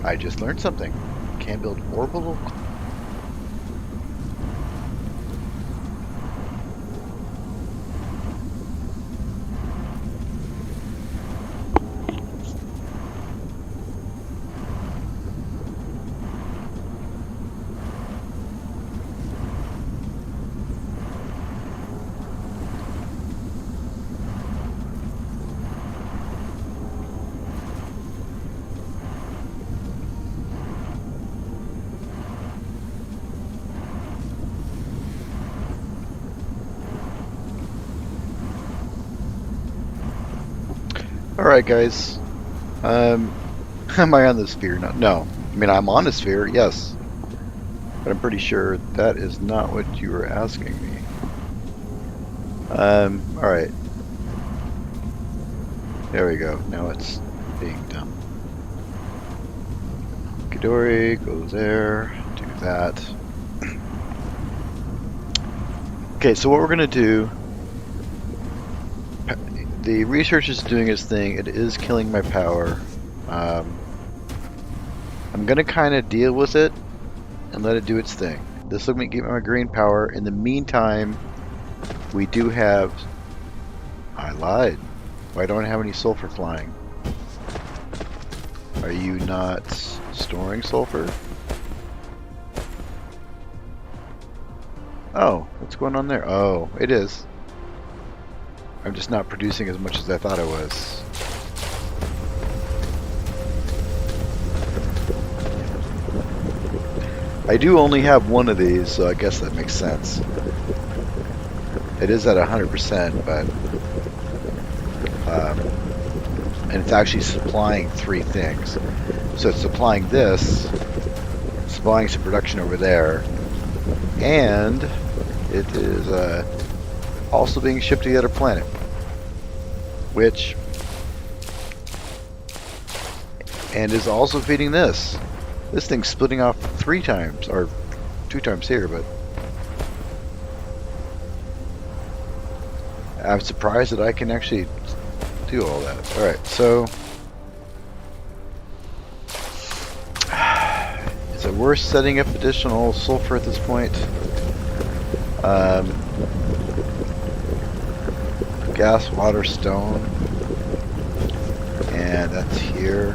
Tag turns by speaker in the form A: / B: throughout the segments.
A: I just learned something. Can build orbital. Alright guys, am I on the sphere? No. I mean, I'm on the sphere, yes. But I'm pretty sure that is not what you were asking me. Alright. There we go, now it's being done. Kidori goes there, do that. Okay, so what we're going to do, the research is doing its thing. It is killing my power. I'm going to kind of deal with it and let it do its thing. This will get my green power. In the meantime, we do have... I lied. Why don't I have any sulfur flying? Are you not storing sulfur? Oh, what's going on there? Oh, it is. I'm just not producing as much as I thought I was. I do only have one of these, so I guess that makes sense. It is at 100%, but and it's actually supplying 3 things. So it's supplying this, supplying some production over there, and it is also being shipped to the other planet, which and is also feeding this. This thing's splitting off 3 times, or 2 times here, but I'm surprised that I can actually do all that. Alright, so is it worth setting up additional sulfur at this point? Gas, water, stone, and that's here.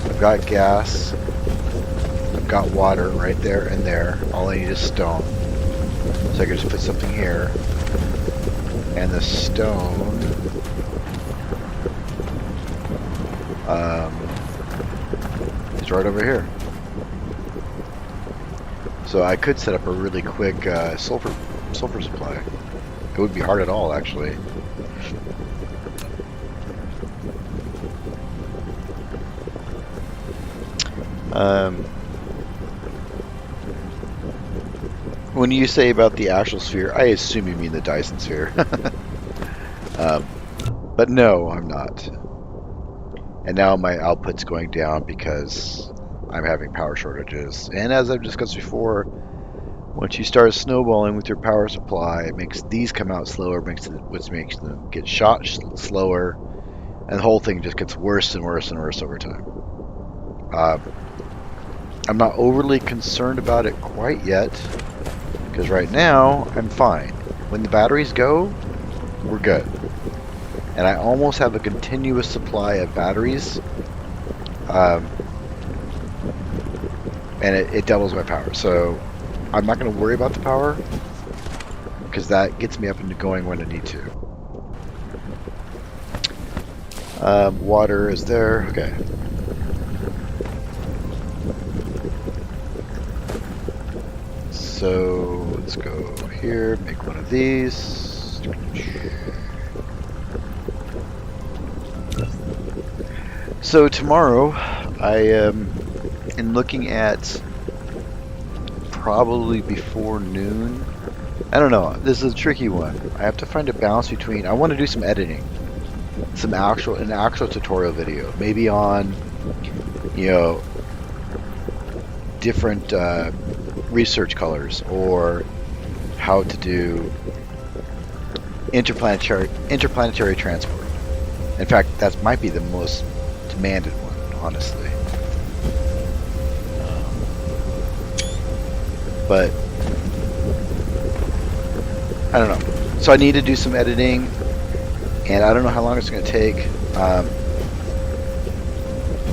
A: I've got gas, I've got water right there and there. All I need is stone, so I can just put something here, and the stone is right over here. So I could set up a really quick sulfur supply. It wouldn't be hard at all, actually. When you say about the actual sphere, I assume you mean the Dyson Sphere. But no, I'm not. And now my output's going down because I'm having power shortages. And as I've discussed before, once you start snowballing with your power supply, it makes these come out slower, which makes them get shot slower, and the whole thing just gets worse and worse and worse over time. I'm not overly concerned about it quite yet, because right now I'm fine. When the batteries go, we're good. And I almost have a continuous supply of batteries, and it doubles my power. So I'm not going to worry about the power, because that gets me up and going when I need to. Water is there. Okay. So let's go here, make one of these. So tomorrow I am looking at probably before noon. I don't know, this is a tricky one. I have to find a balance between, I want to do some editing, an actual tutorial video, maybe on, you know, different research colors, or how to do interplanetary transport. In fact, that might be the most demanded one, honestly. but I don't know. So I need to do some editing, and I don't know how long it's going to take.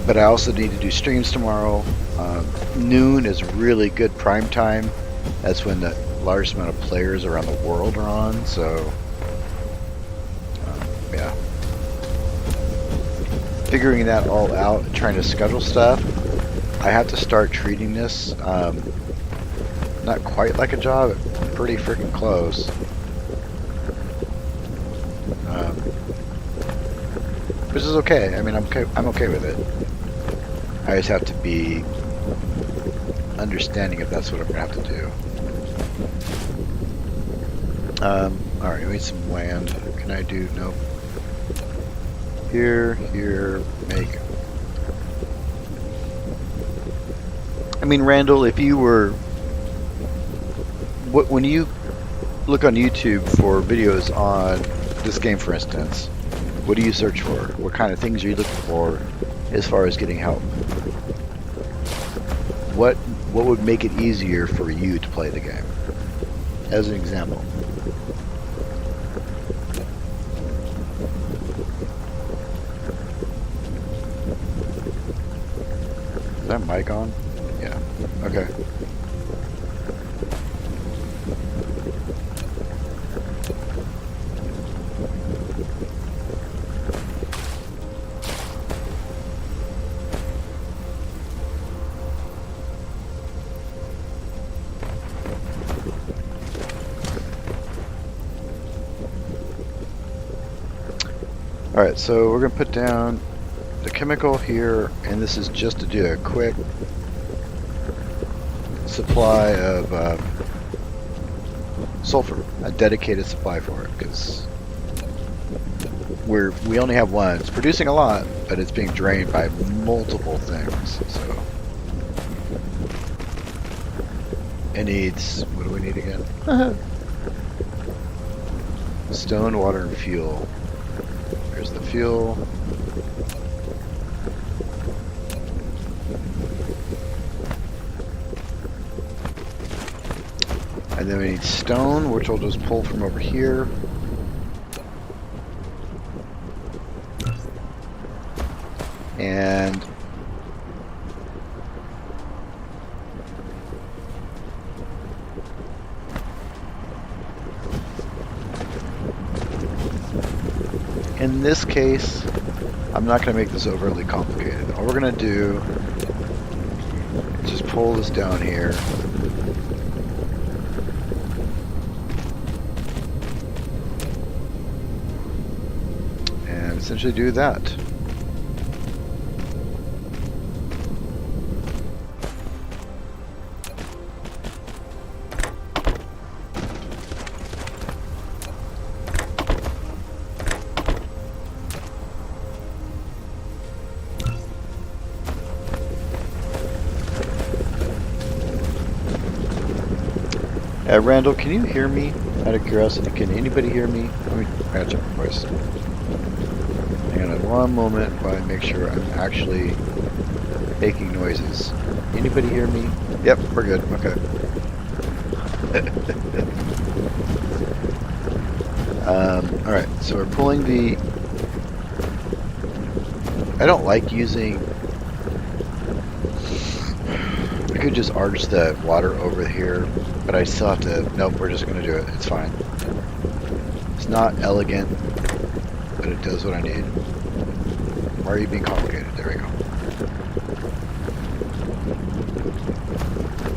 A: But I also need to do streams tomorrow. Noon is really good prime time. That's when the largest amount of players around the world are on. So, yeah. Figuring that all out and trying to schedule stuff. I have to start treating this not quite like a job, but pretty freaking close. Which is okay. I mean, I'm okay with it. I just have to be understanding if that's what I'm going to have to do. Alright, we need some land. Can I do... Nope. Here, make... I mean, Randall, if you were... When you look on YouTube for videos on this game, for instance, what do you search for? What kind of things are you looking for as far as getting help? What would make it easier for you to play the game? As an example. Is that mic on? Yeah. Okay. Alright, so we're going to put down the chemical here, and this is just to do a quick supply of sulfur, a dedicated supply for it, because we only have one. It's producing a lot, but it's being drained by multiple things, so it needs, what do we need again? Stone, water, and fuel. Here's the fuel. And then we need stone, which we'll just pull from over here. And in this case, I'm not going to make this overly complicated. All we're going to do is just pull this down here. And essentially do that. Randall, can you hear me? Out of curiosity, can anybody hear me? Let me check my voice. Hang on one moment while I make sure I'm actually making noises. Anybody hear me? Yep, we're good. Okay. Alright, so we're pulling the... I don't like using... I could just arch the water over here, but I still have to... Nope, we're just going to do it. It's fine. It's not elegant, but it does what I need. Why are you being complicated? There we go.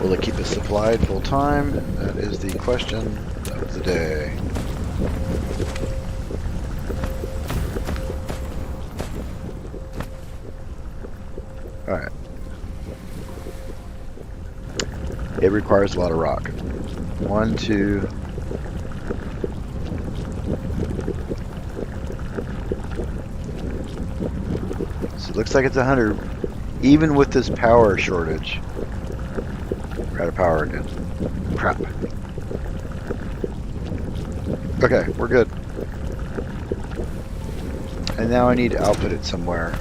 A: Will it keep us supplied full time? That is the question of the day. Alright. It requires a lot of rock. 1, 2. So it looks like it's 100. Even with this power shortage. We're out of power again. Crap. Okay, we're good. And now I need to output it somewhere.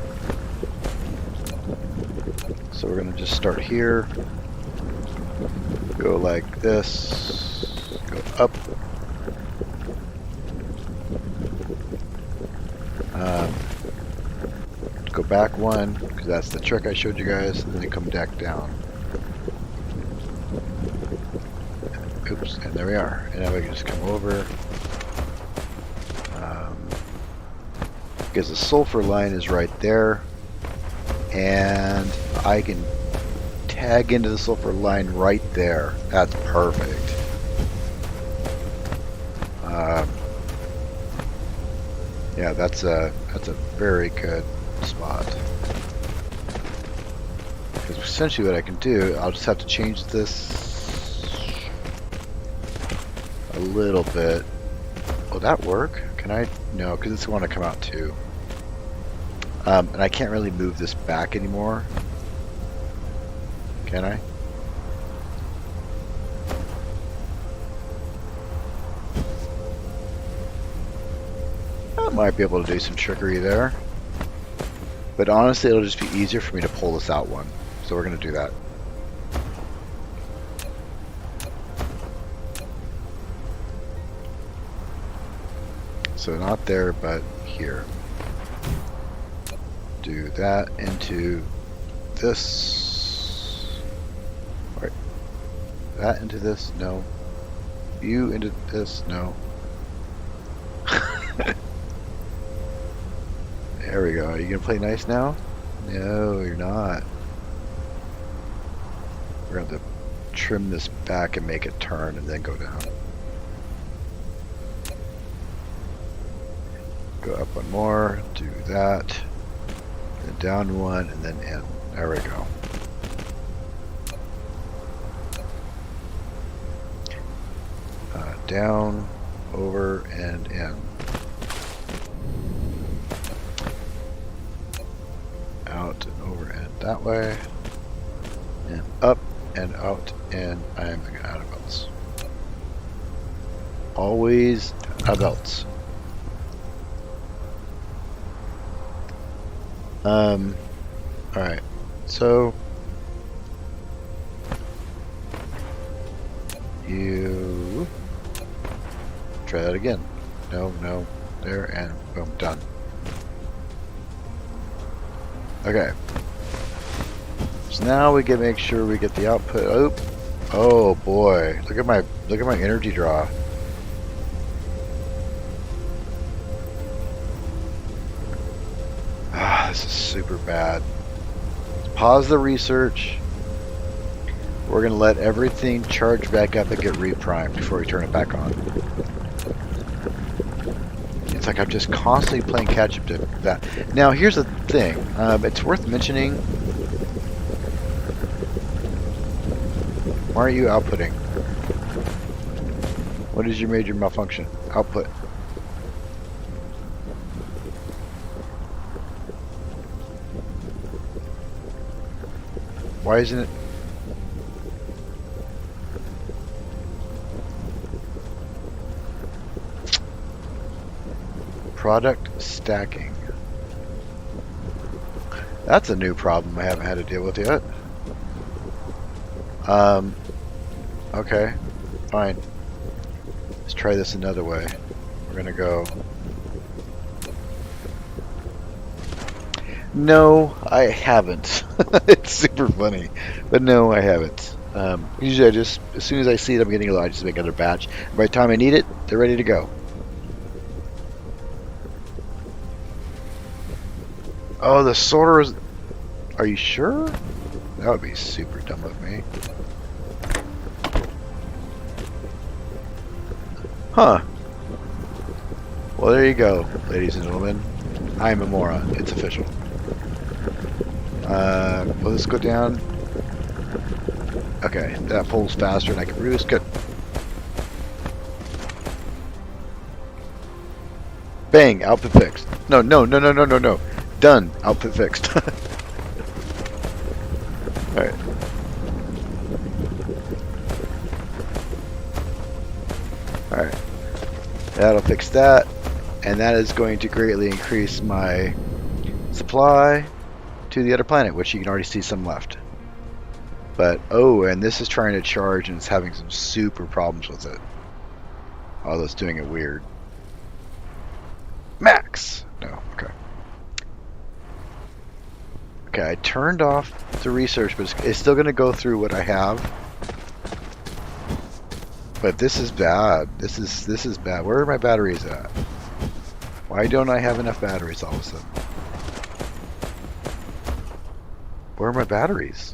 A: So we're going to just start here. Go like like this, go up. Go back one, because that's the trick I showed you guys, and then come back down. Oops, and there we are. And now we can just come over. Because the sulfur line is right there, and I can tag into the sulfur line right there. That's perfect. Yeah, that's a very good spot. Because essentially what I can do, I'll just have to change this a little bit. Will that work? Can I? No, because it's going to come out too. And I can't really move this back anymore. Can I? I might be able to do some trickery there. But honestly, it'll just be easier for me to pull this out one. So we're going to do that. So not there, but here. Do that into this. Right. That into this, no. You into this, no. There we go. Are you gonna play nice now? No, you're not. We're gonna have to trim this back and make it turn and then go down. Go up one more, do that, then down one, and then in. There we go. Down, over, and in. Out and over and that way. And up and out, and I am out of belts. Always out of belts. Alright, so you try that again. No, no, there, and boom, done. Okay. So now we can make sure we get the output. Oh boy, look at my energy draw. This is super bad. Let's pause the research. We're gonna let everything charge back up and get reprimed before we turn it back on. It's like I'm just constantly playing catch up to that. Now here's the thing. It's worth mentioning. Why aren't you outputting? What is your major malfunction? Output. Why isn't it? Product stacking. That's a new problem I haven't had to deal with yet. Okay, fine. Let's try this another way. We're gonna go. No, I haven't. It's super funny, but no, I haven't. Usually, as soon as I see it, I'm getting a lot. I just make another batch. By the time I need it, they're ready to go. Oh, the sorter is. Are you sure? That would be super dumb of me. Huh. Well, there you go, ladies and gentlemen. I'm a moron. It's official. Will this go down? Okay, that pulls faster and I can produce. Good. Bang, output fixed. No. Done, output fixed. Alright. Alright. That'll fix that. And that is going to greatly increase my supply to the other planet, which you can already see some left. But, oh, and this is trying to charge and it's having some super problems with it. Oh, that's doing it weird. Max! No, okay. Okay, I turned off the research, but it's still going to go through what I have. But this is bad. This is bad. Where are my batteries at? Why don't I have enough batteries all of a sudden? Where are my batteries?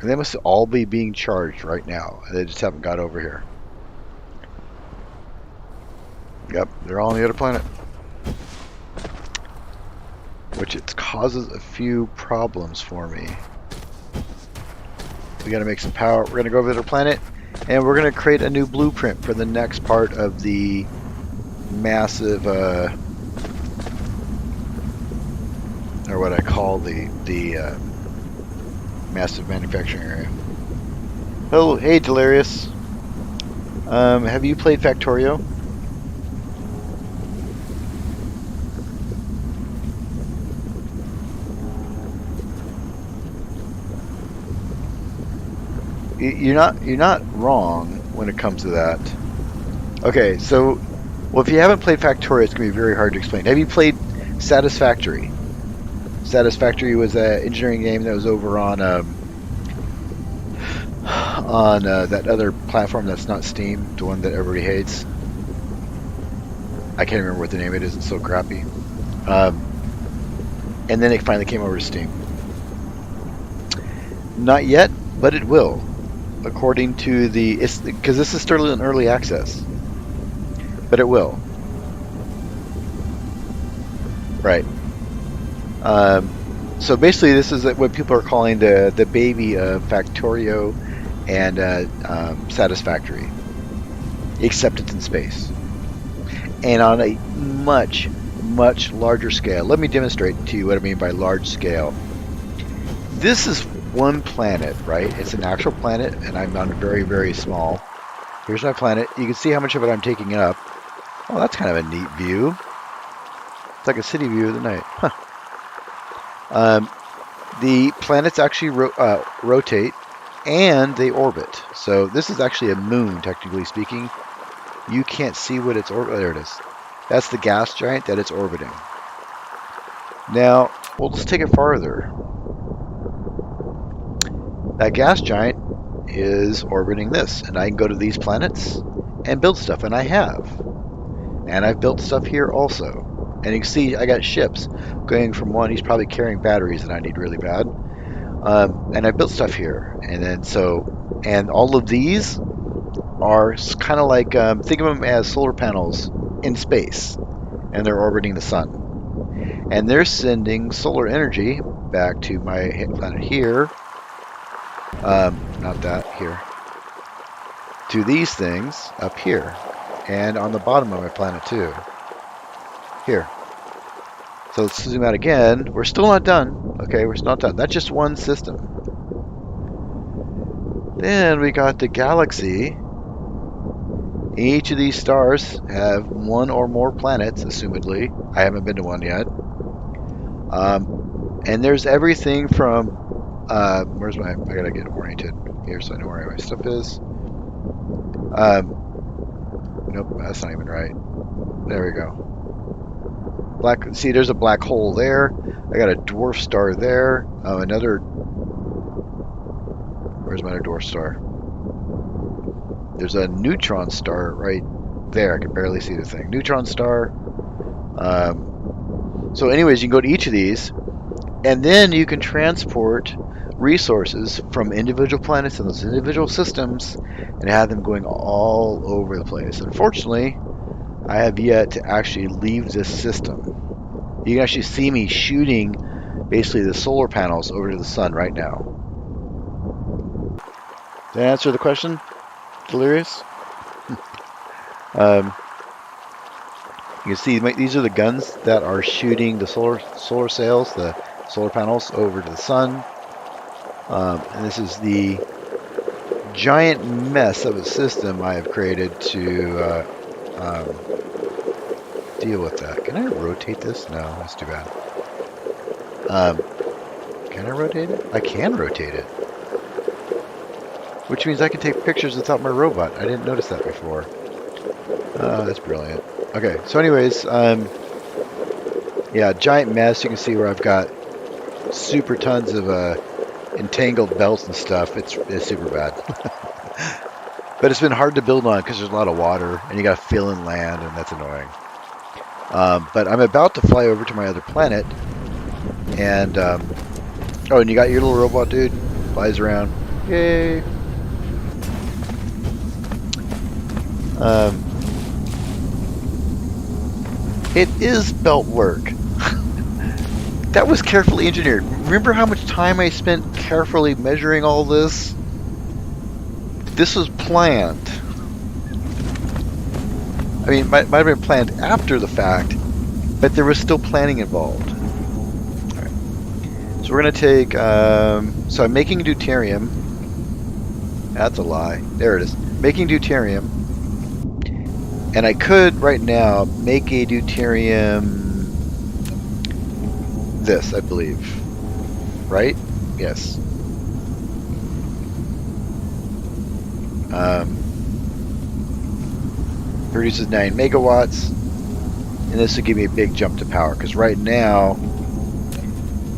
A: And they must all be being charged right now. They just haven't got over here. Yep, they're all on the other planet. Which it causes a few problems for me. We gotta make some power. We're gonna go over to their planet and we're gonna create a new blueprint for the next part of the massive or what I call the massive manufacturing area. Oh, hey Delirious. Have you played Factorio? You're not wrong when it comes to that. Okay, so well, if you haven't played Factorio, it's gonna be very hard to explain. Have you played Satisfactory? Satisfactory was an engineering game that was over on that other platform that's not Steam, the one that everybody hates. I can't remember what the name of it is. It's so crappy. And then it finally came over to Steam. Not yet, but it will, according to because this is still in early access. But it will. Right. So basically, this is what people are calling the baby of Factorio and Satisfactory, except it's in space and on a much larger scale. Let me demonstrate to you what I mean by large scale. This is one planet, right? It's an actual planet, and I'm on a very small. Here's my planet. You can see how much of it I'm taking up. Oh, that's kind of a neat view. It's like a city view of the night. Huh. The planets actually rotate and they orbit. So this is actually a moon, technically speaking. You can't see what it's orbiting. There it is. That's the gas giant that it's orbiting. Now, we'll just take it farther. That gas giant is orbiting this, and I can go to these planets and build stuff, and I have. And I've built stuff here also. And you can see I got ships going from one. He's probably carrying batteries that I need really bad. And I built stuff here. And then and all of these are kind of like, think of them as solar panels in space. And they're orbiting the sun. And they're sending solar energy back to my planet here. Not that, here. To these things up here. And on the bottom of my planet too. Here. So let's zoom out again. We're still not done. Okay, we're still not done. That's just one system. Then we got the galaxy. Each of these stars have one or more planets, assumedly. I haven't been to one yet. And there's everything from where's my, I gotta get oriented here so I know where my stuff is. Nope, that's not even right. There we go. See, there's a black hole there. I got a dwarf star there. Where's my other dwarf star? There's a neutron star right there. I can barely see the thing. Neutron star. So anyways, you can go to each of these, and then you can transport resources from individual planets and those individual systems and have them going all over the place. Unfortunately, I have yet to actually leave this system. You can actually see me shooting basically the solar panels over to the sun right now. Did I answer the question, Delirious? You can see these are the guns that are shooting the solar sails, the solar panels over to the sun. And this is the giant mess of a system I have created to deal with that. Can I rotate this? No, that's too bad. Can I rotate it? I can rotate it. Which means I can take pictures without my robot. I didn't notice that before. Oh, that's brilliant. Okay, so anyways, yeah, giant mess. You can see where I've got super tons of entangled belts and stuff. It's super bad. But it's been hard to build on because there's a lot of water and you got to fill in land, and that's annoying. But I'm about to fly over to my other planet, and oh, and you got your little robot dude, flies around. Yay! It is belt work. That was carefully engineered. Remember how much time I spent carefully measuring all this? This was planned. I mean, it might have been planned after the fact, but there was still planning involved. All right. So we're going to take... so I'm making deuterium. That's a lie. There it is. Making deuterium. And I could, right now, make a deuterium... this, I believe. Right? Yes. Produces 9 megawatts, and this will give me a big jump to power, because right now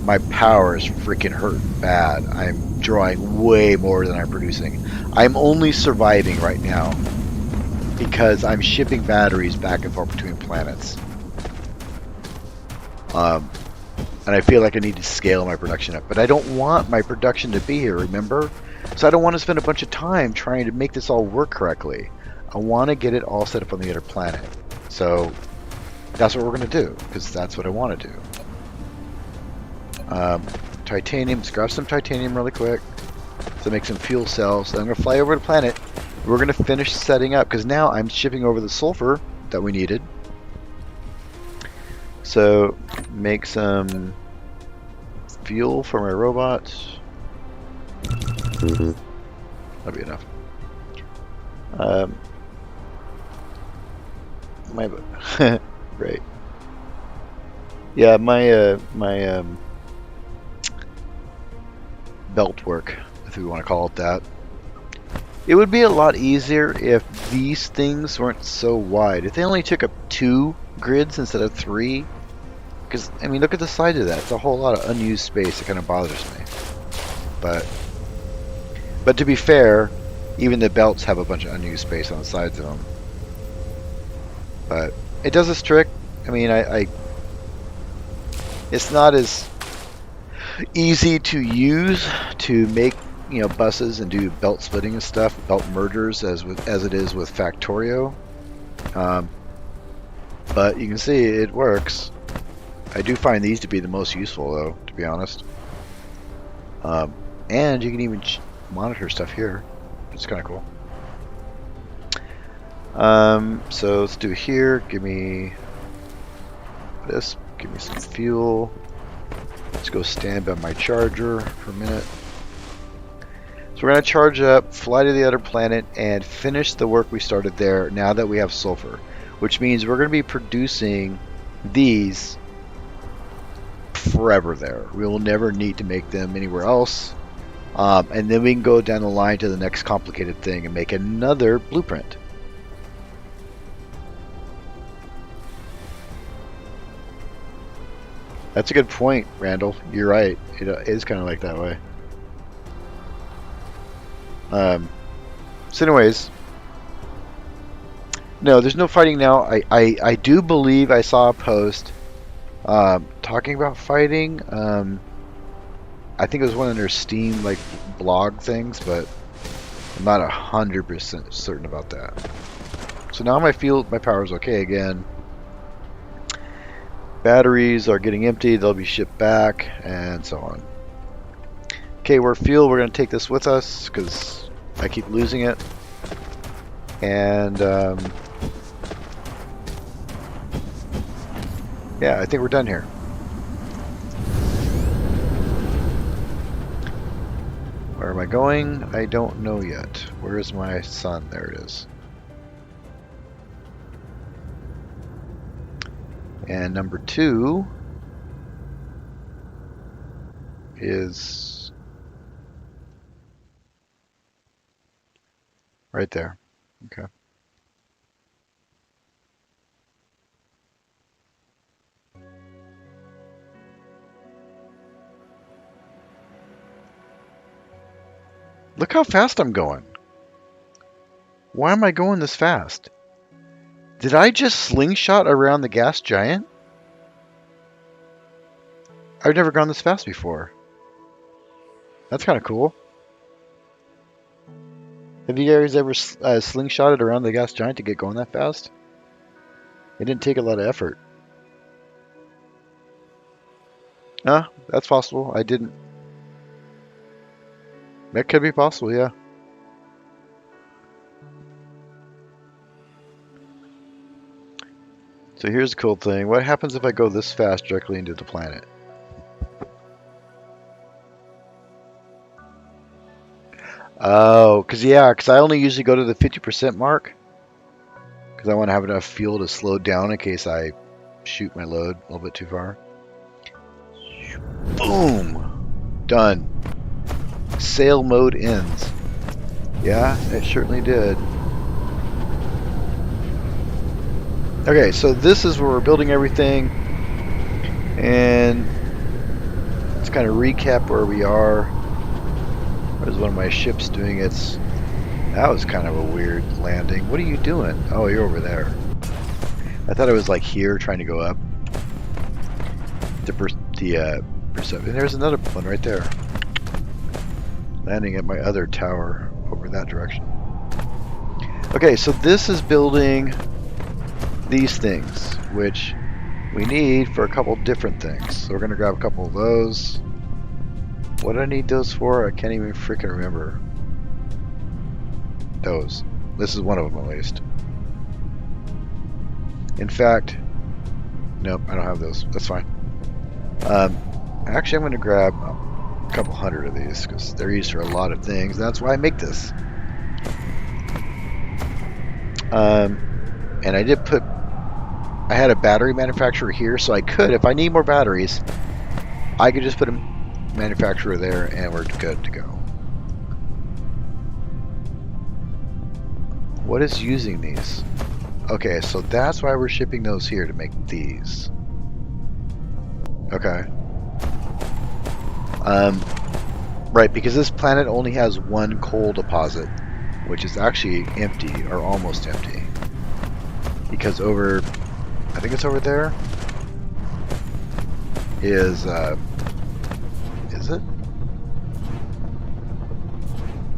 A: my power is freaking hurting bad. I'm drawing way more than I'm producing. I'm only surviving right now because I'm shipping batteries back and forth between planets. And I feel like I need to scale my production up, but I don't want my production to be here, remember? So I don't want to spend a bunch of time trying to make this all work correctly. I want to get it all set up on the other planet. So that's what we're going to do, because that's what I want to do. Titanium, let's grab some titanium really quick to make some fuel cells. Then I'm going to fly over to the planet. We're going to finish setting up, because now I'm shipping over the sulfur that we needed. So make some fuel for my robots. That'll be enough. Great. Yeah, my belt work, if we want to call it that. It would be a lot easier if these things weren't so wide. If they only took up 2 grids instead of 3. Because, I mean, look at the size of that. It's a whole lot of unused space that kind of bothers me. But to be fair, even the belts have a bunch of unused space on the sides of them. But it does its trick. I mean, it's not as easy to use to make, you know, buses and do belt splitting and stuff, belt mergers as it is with Factorio. But you can see it works. I do find these to be the most useful, though, to be honest. And you can even monitor stuff here. It's kind of cool. So let's do here. Give me this. Give me some fuel. Let's go stand by my charger for a minute. So we're going to charge up, fly to the other planet, and finish the work we started there now that we have sulfur. Which means we're going to be producing these forever there. We will never need to make them anywhere else. And then we can go down the line to the next complicated thing and make another blueprint. That's a good point, Randall. You're right. It is kind of like that way. So anyways, no, there's no fighting now. I do believe I saw a post talking about fighting. I think it was one of their Steam like blog things, but I'm not 100% certain about that. So now my power is okay again. Batteries are getting empty, they'll be shipped back, and so on. Okay, we're fuel, we're going to take this with us, because I keep losing it. And, yeah, I think we're done here. Where am I going? I don't know yet. Where is my sun? There it is. And number 2 is right there. Okay. Look how fast I'm going. Why am I going this fast? Did I just slingshot around the gas giant? I've never gone this fast before. That's kind of cool. Have you guys ever slingshotted around the gas giant to get going that fast? It didn't take a lot of effort. That's possible. I didn't. That could be possible, yeah. So here's the cool thing. What happens if I go this fast directly into the planet? Oh, because I only usually go to the 50% mark. Because I want to have enough fuel to slow down in case I shoot my load a little bit too far. Boom! Done. Sail mode ends. Yeah, it certainly did. Okay, so this is where we're building everything. And let's kind of recap where we are. There's one of my ships doing its... That was kind of a weird landing. What are you doing? Oh, you're over there. I thought it was like here trying to go up. And there's another one right there. Landing at my other tower over that direction. Okay, so this is building these things, which we need for a couple different things. So we're going to grab a couple of those. What do I need those for? I can't even freaking remember. Those. This is one of them at least. In fact, nope, I don't have those. That's fine. Actually, I'm going to grab a couple hundred of these because they're used for a lot of things. That's why I make this. And I did put... I had a battery manufacturer here, so I could, if I need more batteries, I could just put a manufacturer there and we're good to go. What is using these? Okay, so that's why we're shipping those here, to make these. Okay. Right, because this planet only has one coal deposit, which is actually empty, or almost empty. Because over, I think it's over there, is it?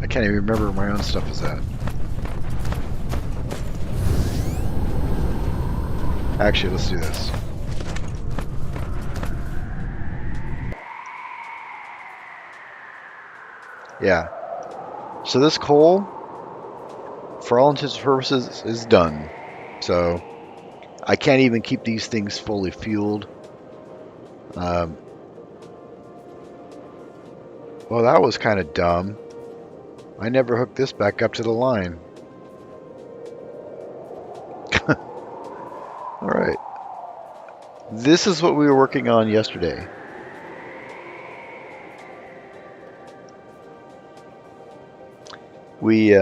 A: I can't even remember where my own stuff is at. Actually, let's do this. Yeah. So this coal, for all intents and purposes, is done. So I can't even keep these things fully fueled. Well, that was kind of dumb. I never hooked this back up to the line. Alright. This is what we were working on yesterday. We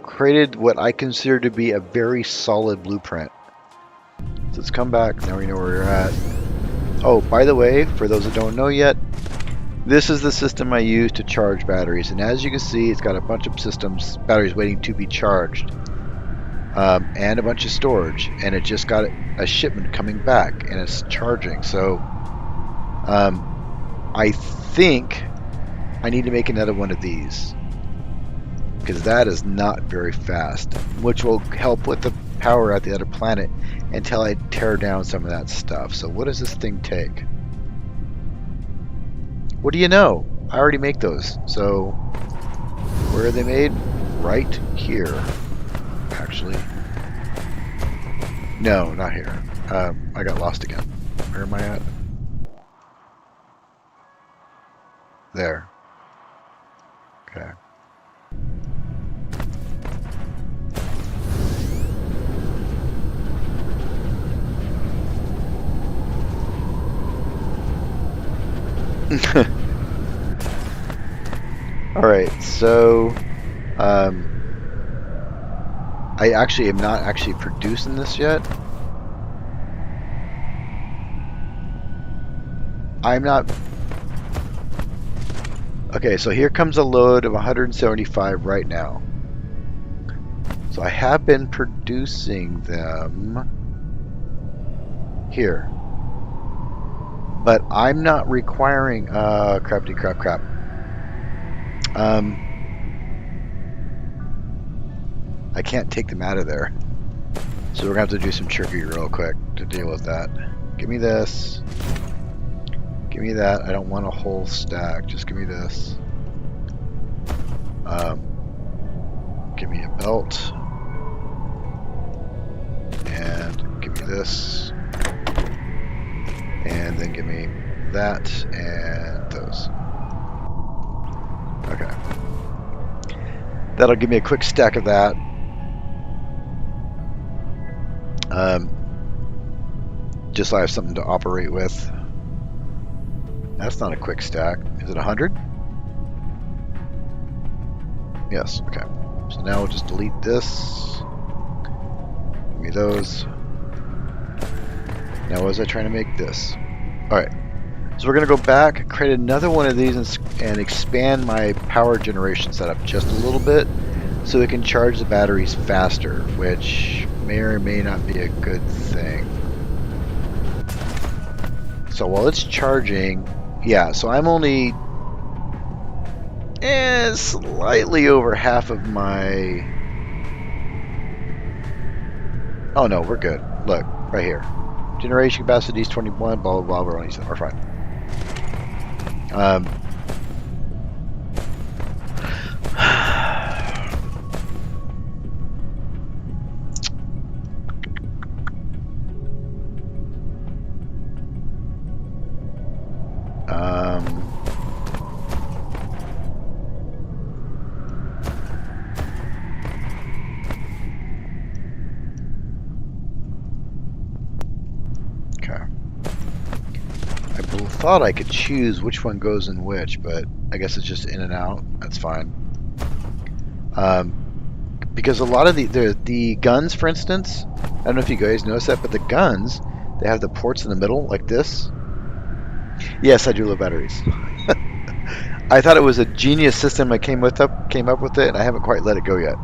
A: created what I consider to be a very solid blueprint. So let's come back. Now we know where we're at. Oh, by the way, for those that don't know yet, this is the system I use to charge batteries. And as you can see, it's got a bunch of batteries waiting to be charged. And a bunch of storage. And it just got a shipment coming back and it's charging. So I think I need to make another one of these, because that is not very fast, which will help with the power at the other planet until I tear down some of that stuff. So what does this thing take? What do you know? I already make those. So where are they made? Right here, actually. No, not here. I got lost again. Where am I at? There. Okay. Alright, so I actually am not actually producing this yet. I'm not... Okay, so here comes a load of 175 right now. So I have been producing them here. But I'm not requiring... crapty crap crap. I can't take them out of there. So we're going to have to do some trickery real quick to deal with that. Give me this. Give me that. I don't want a whole stack. Just give me this. Give me a belt. And give me this. And then give me that and those. Okay. That'll give me a quick stack of that. Just so I have something to operate with. That's not a quick stack. Is it 100? Yes, okay. So now we'll just delete this. Give me those. Now was I trying to make this? Alright. So we're going to go back, create another one of these, and expand my power generation setup just a little bit so it can charge the batteries faster, which may or may not be a good thing. So while it's charging, yeah, so I'm only slightly over half of my... Oh no, we're good. Look, right here. Generation capacity is 21, blah, blah, blah, we're fine. Thought I could choose which one goes in which, but I guess it's just in and out. That's fine. Because a lot of the guns, for instance, I don't know if you guys noticed that, but the guns, they have the ports in the middle like this. Yes, I do love batteries. I thought it was a genius system. I came up with it, and I haven't quite let it go yet.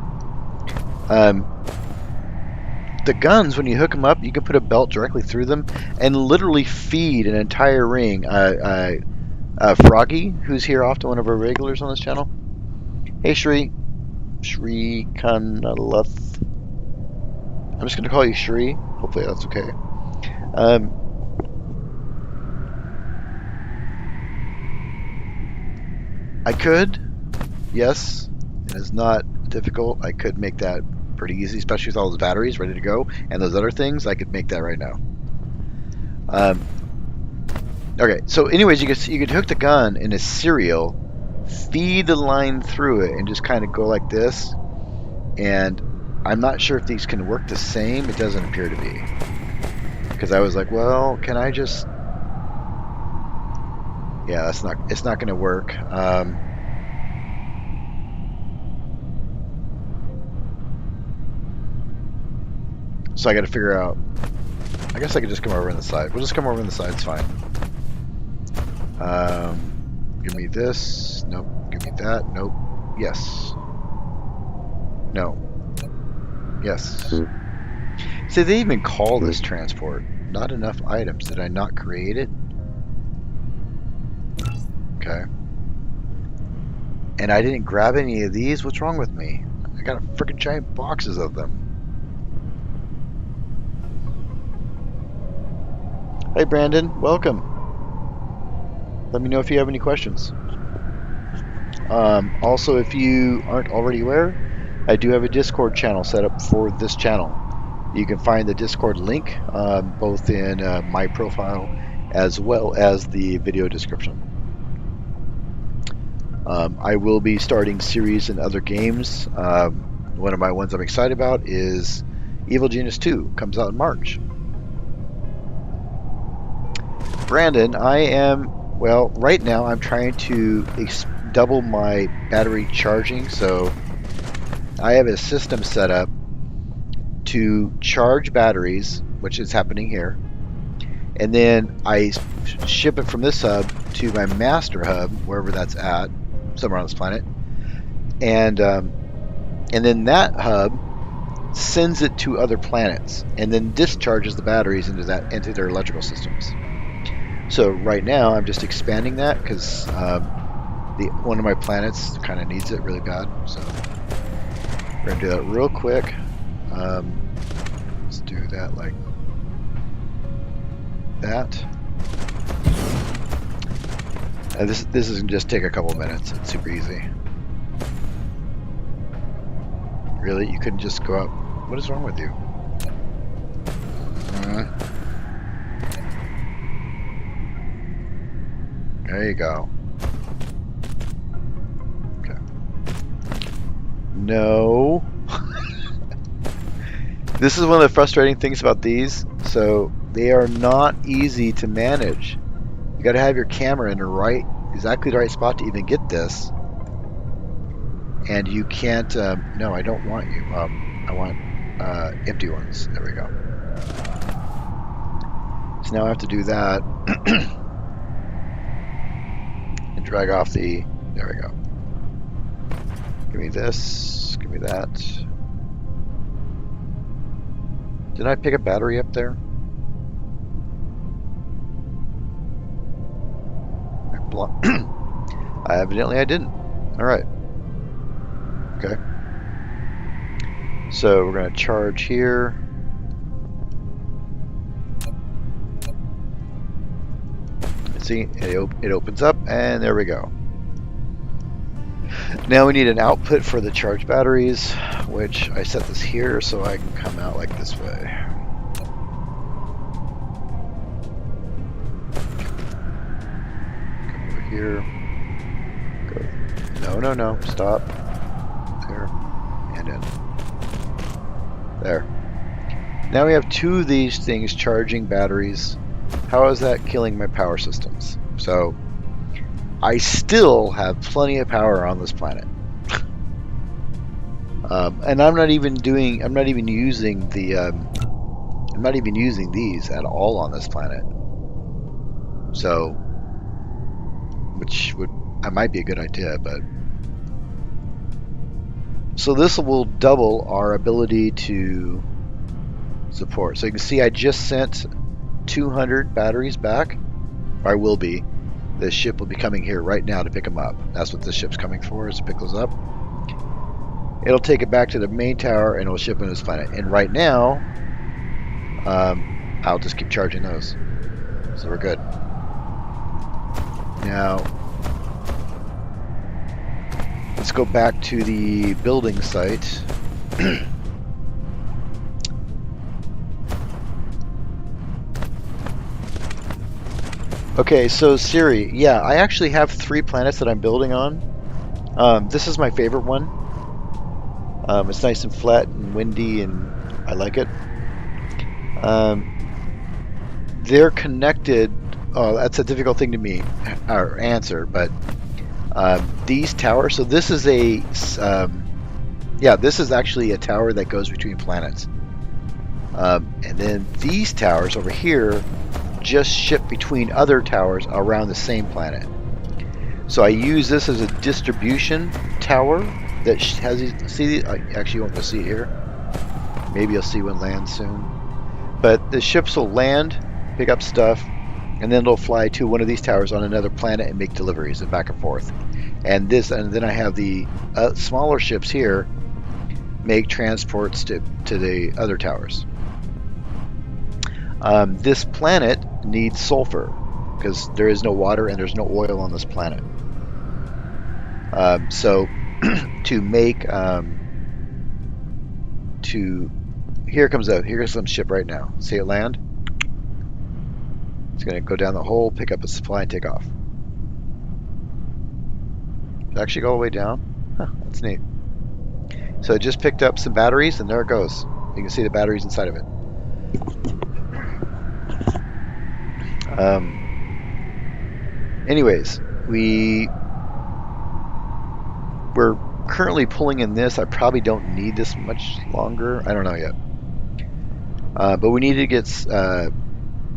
A: The guns, when you hook them up, you can put a belt directly through them and literally feed an entire ring. Froggy, who's here often, one of our regulars on this channel. Hey, Shri Kanalath. I'm just going to call you Shri. Hopefully that's okay. I could. Yes. It is not difficult. I could make that pretty easy, especially with all those batteries ready to go and those other things. I could make that right now. Okay, so anyways, you could hook the gun in a serial, feed the line through it, and just kind of go like this. And I'm not sure if these can work the same. It doesn't appear to be, because I was like, well, can I just... Yeah, it's not going to work. So I got to figure out. I guess I could just come over on the side. We'll just come over on the side. It's fine. Give me this. Nope. Give me that. Nope. Yes. No. Yes. See, they even call this transport. Not enough items. Did I not create it? Okay. And I didn't grab any of these? What's wrong with me? I got freaking giant boxes of them. Hey Brandon, welcome. Let me know if you have any questions. Also, if you aren't already aware, I do have a Discord channel set up for this channel. You can find the Discord link both in my profile as well as the video description. I will be starting series in other games. One of my ones I'm excited about is Evil Genius 2. Comes out in March. Brandon, I am, well, right now I'm trying to double my battery charging. So I have a system set up to charge batteries, which is happening here. And then I ship it from this hub to my master hub, wherever that's at, somewhere on this planet. And then that hub sends it to other planets and then discharges the batteries into their electrical systems. So right now I'm just expanding that because one of my planets kind of needs it really bad. So we're gonna do that real quick. Let's do that like that. And this is gonna just take a couple minutes. It's super easy. Really, you couldn't just go up? What is wrong with you? There you go. Okay. No. This is one of the frustrating things about these. So they are not easy to manage. You got to have your camera in exactly the right spot to even get this. And you can't. No, I don't want you. I want empty ones. There we go. So now I have to do that. And drag off the. There we go. Give me this. Give me that. Did I pick a battery up there? Evidently I didn't. Alright. Okay. So we're going to charge here. See, it opens up, and there we go. Now we need an output for the charge batteries, which I set this here so I can come out like this way. Come over here. Go. No. Stop. There. And in. There. Now we have two of these things charging batteries. How is that killing my power systems? So I still have plenty of power on this planet. And I'm not even using these at all on this planet. So, might be a good idea, but. So this will double our ability to support. So you can see I just sent 200 batteries back. Or I will be. The ship will be coming here right now to pick them up. That's what this ship's coming for, is to pick those up. It'll take it back to the main tower and it'll ship on this planet. And right now, I'll just keep charging those. So we're good. Now, let's go back to the building site. Okay, so Siri, yeah, I actually have 3 planets that I'm building on. This is my favorite one. It's nice and flat and windy, and I like it. They're connected. Oh, that's a difficult thing to me or answer, but these towers. So this is this is actually a tower that goes between planets, and then these towers over here just ship between other towers around the same planet. So I use this as a distribution tower that has these. Actually, you won't be able to see it here. Maybe you'll see one land soon. But the ships will land, pick up stuff, and then they'll fly to one of these towers on another planet and make deliveries and back and forth. And then I have the smaller ships here make transports to the other towers. This planet needs sulfur because there is no water and there's no oil on this planet. So to make here's some ship right now. See it land? It's going to go down the hole, pick up a supply, and take off. Did it actually go all the way down? Huh, that's neat. So it just picked up some batteries, and there it goes. You can see the batteries inside of it. Anyways, we're currently pulling in this, I probably don't need this much longer. I don't know yet. But we need to get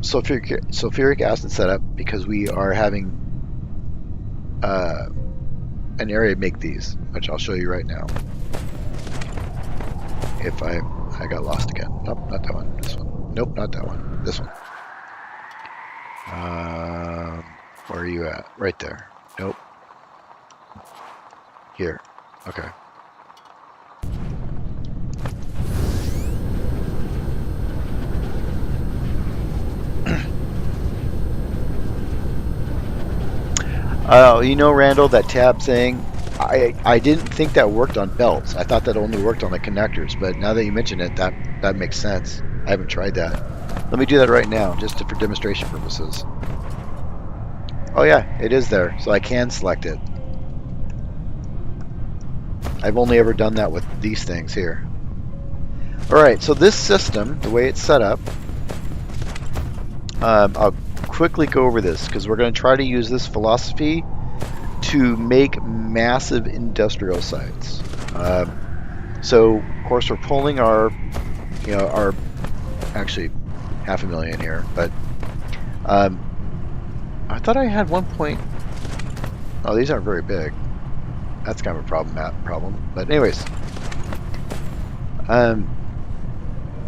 A: sulfuric acid set up because we are having an area to make these, which I'll show you right now. If I got lost again. Nope, not that one. This one. Nope, not that one. This one. Where are you at? Right there. Nope. Here. Okay. You know, Randall, that tab thing, I didn't think that worked on belts. I thought that only worked on the connectors, but now that you mention it, that makes sense. I haven't tried that. Let me do that right now, just for demonstration purposes. Oh yeah, it is there, so I can select it. I've only ever done that with these things here. Alright, so this system, the way it's set up, I'll quickly go over this because we're going to try to use this philosophy to make massive industrial sites. So, of course, we're pulling our actually 500,000 here, but I thought I had 1 point. Oh, these aren't very big. That's kind of a problem. But anyways,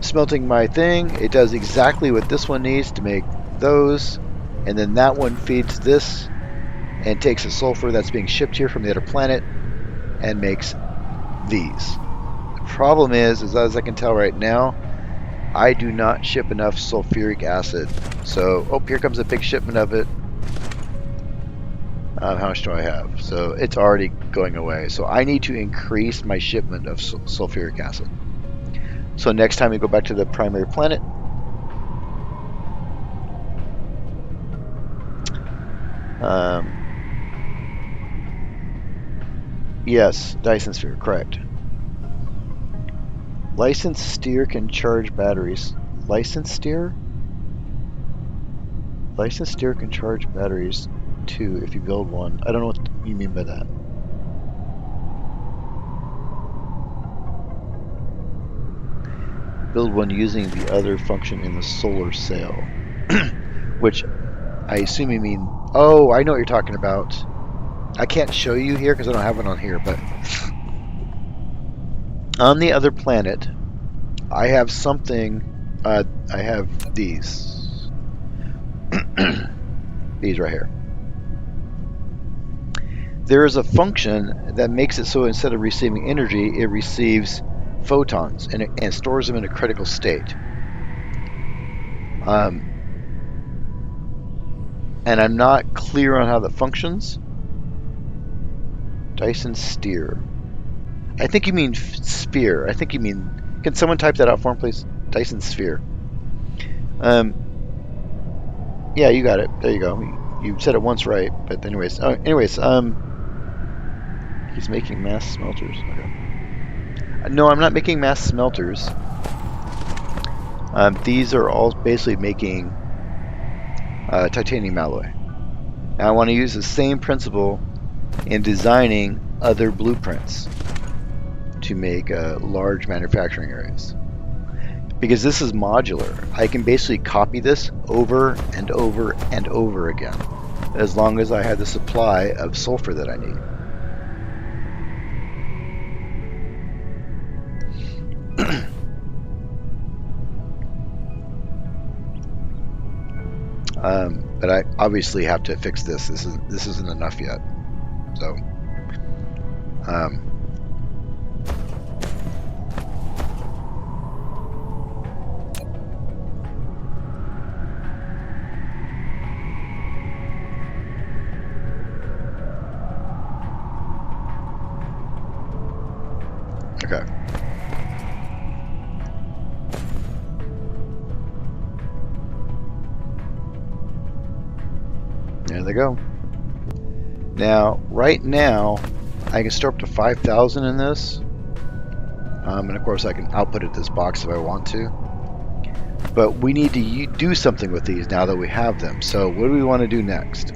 A: smelting my thing. It does exactly what this one needs to make those, and then that one feeds this and takes the sulfur that's being shipped here from the other planet and makes these. The problem is as I can tell right now, I do not ship enough sulfuric acid. So, oh, here comes a big shipment of it. How much do I have? So it's already going away. So I need to increase my shipment of sulfuric acid. So next time we go back to the primary planet, yes, Dyson Sphere, correct. Licensed steer can charge batteries. Licensed steer? Licensed steer can charge batteries too if you build one. I don't know what you mean by that. Build one using the other function in the solar sail. Which I assume you mean... Oh, I know what you're talking about. I can't show you here because I don't have it on here, but... on the other planet, I have something... I have these. These right here. There is a function that makes it so instead of receiving energy, it receives photons and stores them in a critical state. And I'm not clear on how that functions. Dyson Sphere. I think you mean sphere. I think you mean... Can someone type that out for him, please? Dyson Sphere. Yeah, you got it. There you go. You said it once right, but anyways. He's making mass smelters. Okay. No, I'm not making mass smelters. These are all basically making titanium alloy. Now I want to use the same principle in designing other blueprints to make large manufacturing areas. Because this is modular. I can basically copy this over and over and over again, as long as I have the supply of sulfur that I need. But I obviously have to fix this. This isn't enough yet. So, okay. There they go. Now, right now, I can store up to 5,000 in this. And of course, I can output it this box if I want to. But we need to do something with these now that we have them. So what do we want to do next?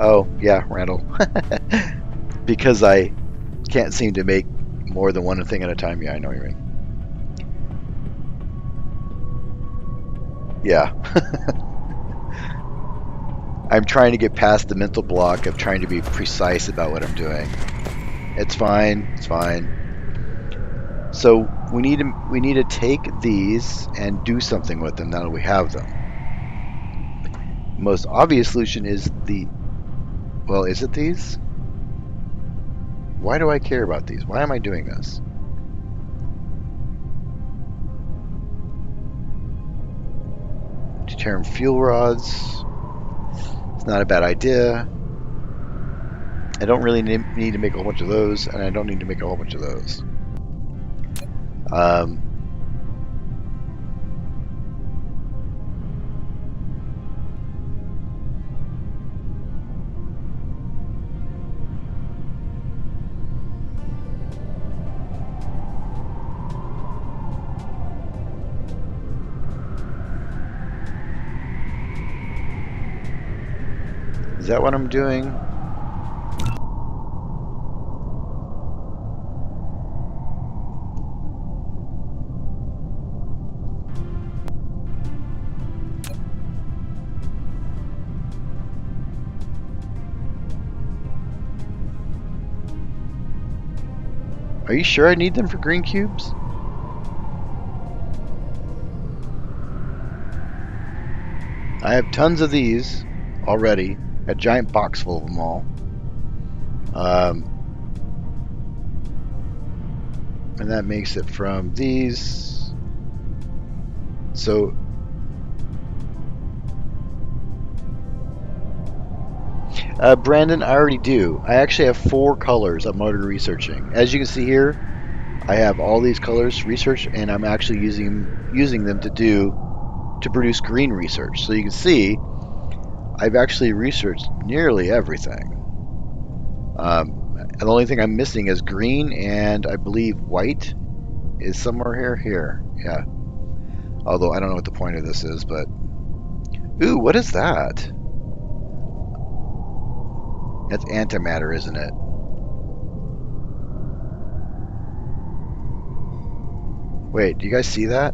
A: Oh, yeah, Randall. Because I can't seem to make more than one thing at a time. Yeah, I know what you mean. Yeah. I'm trying to get past the mental block of trying to be precise about what I'm doing. It's fine. It's fine. So we need to take these and do something with them now that we have them. The most obvious solution is well, is it these? Why do I care about these? Why am I doing this? Deuterium fuel rods. It's not a bad idea. I don't really need to make a whole bunch of those, and I don't need to make a whole bunch of those. Is that what I'm doing? Are you sure I need them for green cubes? I have tons of these already. A giant box full of them all. And that makes it from these. So Brandon, I already do. I actually have 4 colors I'm already researching. As you can see here, I have all these colors researched, and I'm actually using them to produce green research. So you can see I've actually researched nearly everything. And the only thing I'm missing is green, and I believe white is somewhere here. Yeah. Although I don't know what the point of this is, but ooh, what is that? That's antimatter, isn't it? Wait, do you guys see that?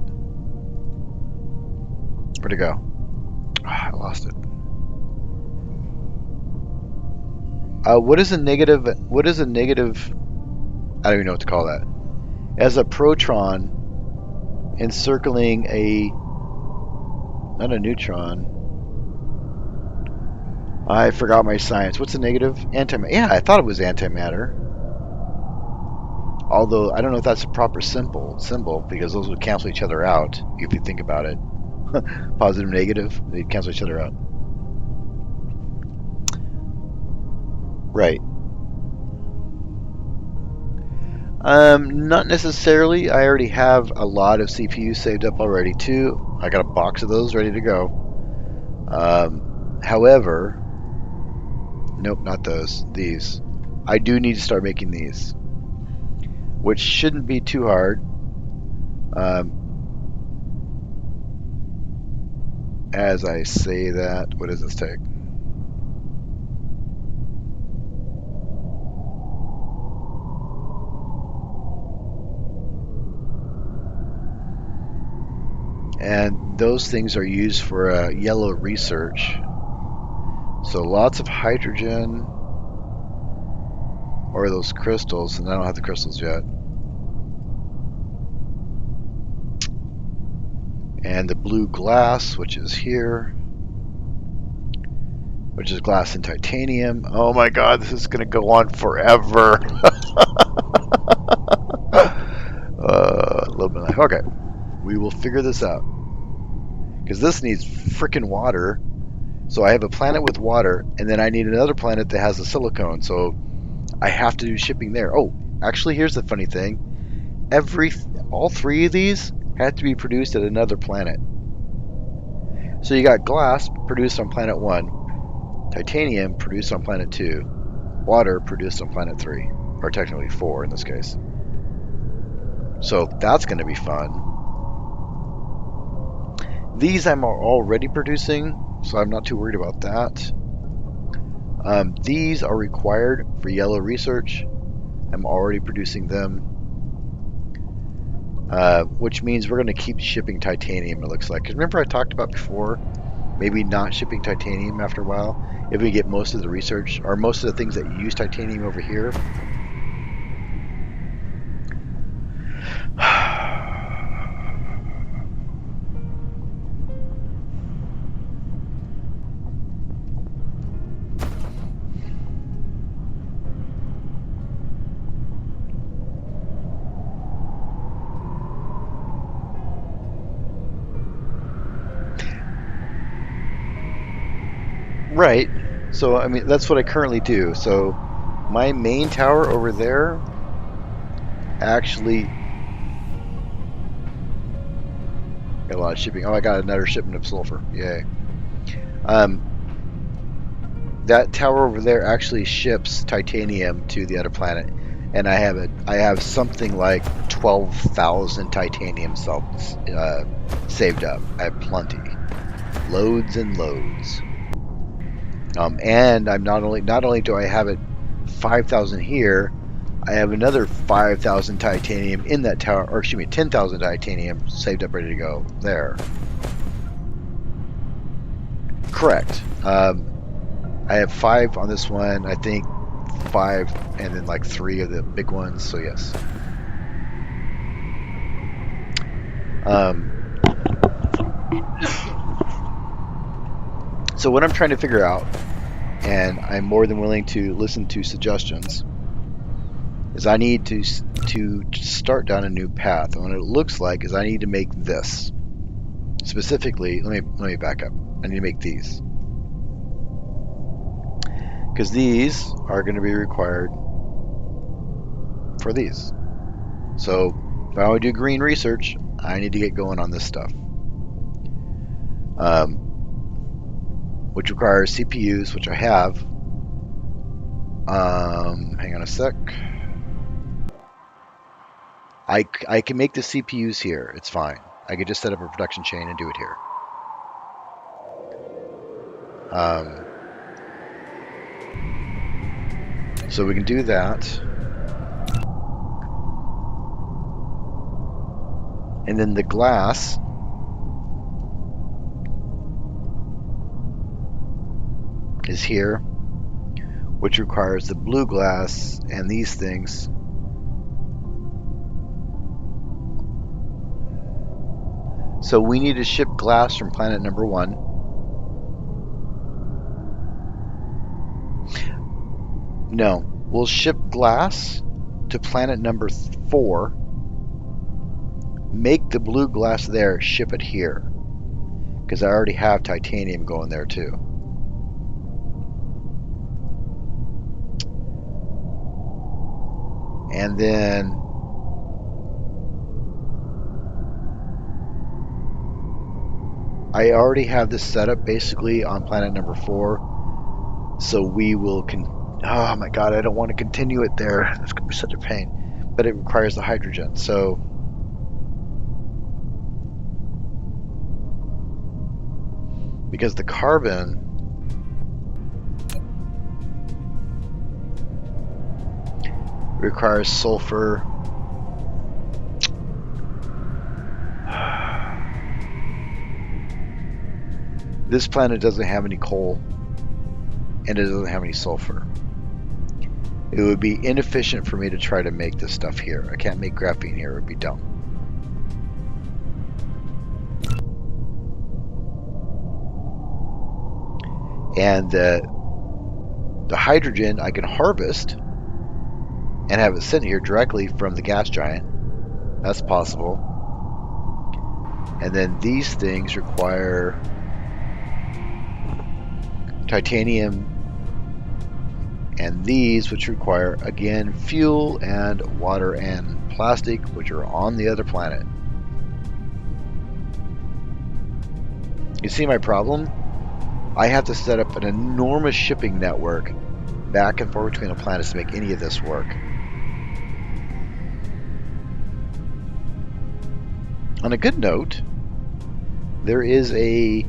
A: Where'd it go? Oh, I lost it. What is a negative? What is a negative? I don't even know what to call that. As a proton encircling a, not a neutron. I forgot my science. What's a negative? Antimatter. Yeah, I thought it was antimatter. Although I don't know if that's a proper symbol because those would cancel each other out if you think about it. Positive, negative, they cancel each other out. Right. Not necessarily. I already have a lot of CPUs saved up already too. I got a box of those ready to go. However, nope, not those. These. I do need to start making these, which shouldn't be too hard. As I say that, what does this take? And those things are used for yellow research. So lots of hydrogen, or those crystals, and I don't have the crystals yet. And the blue glass, which is here, which is glass and titanium. Oh my god, this is going to go on forever. A little bit like, okay, we will figure this out. Because this needs freaking water. So I have a planet with water, and then I need another planet that has a silicone. So I have to do shipping there. Oh, actually, here's the funny thing. All 3 of these have to be produced at another planet. So you got glass produced on planet 1, titanium produced on planet 2, water produced on planet 3, or technically 4 in this case. So that's going to be fun. These I'm already producing, so I'm not too worried about that. These are required for yellow research. I'm already producing them, which means we're going to keep shipping titanium, it looks like. Because remember I talked about before, maybe not shipping titanium after a while, if we get most of the research, or most of the things that use titanium over here. Right. So, I mean, that's what I currently do. So, my main tower over there actually got a lot of shipping. Oh, I got another shipment of sulfur. Yay. That tower over there actually ships titanium to the other planet, and I have something like 12,000 titanium cells saved up. I have plenty, loads and loads. And I'm not only do I have it 5,000 here, I have another 5,000 titanium in that tower, or excuse me, 10,000 titanium saved up, ready to go there. Correct. I have 5 on this one, I think 5, and then like 3 of the big ones. So yes. So what I'm trying to figure out, and I'm more than willing to listen to suggestions, is I need to start down a new path. And what it looks like is I need to make this. Specifically, let me back up. I need to make these, because these are going to be required for these. So if I want to do green research, I need to get going on this stuff. Which requires CPUs, which I have. Hang on a sec. I can make the CPUs here. It's fine. I could just set up a production chain and do it here. So we can do that. And then the glass is here, which requires the blue glass and these things. So we need to ship glass from planet number 1. No, we'll ship glass to planet number 4, make the blue glass there, ship it here, because I already have titanium going there too. And then I already have this set up basically on planet number 4, so we will oh my god, I don't want to continue it there. It's going to be such a pain, but it requires the hydrogen. So because the carbon requires sulfur. This planet doesn't have any coal, and it doesn't have any sulfur. It would be inefficient for me to try to make this stuff here. I can't make graphene here, it would be dumb. And the hydrogen I can harvest and have it sent here directly from the gas giant. That's possible. And then these things require titanium, and these, which require again fuel and water and plastic, which are on the other planet. You see my problem? I have to set up an enormous shipping network back and forth between the planets to make any of this work. On a good note, there is a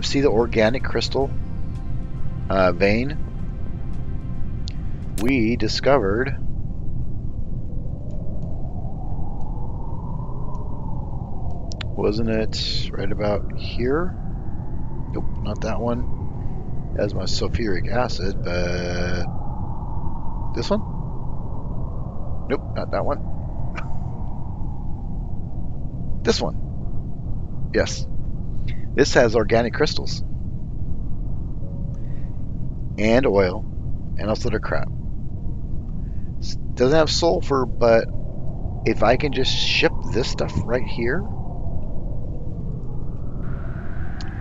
A: see the organic crystal vein? we discovered wasn't it right about here? Nope, not that one. That's my sulfuric acid, but this one? Nope, not that one. This one. Yes. This has organic crystals. And oil. And all sort of crap. Doesn't have sulfur, but if I can just ship this stuff right here,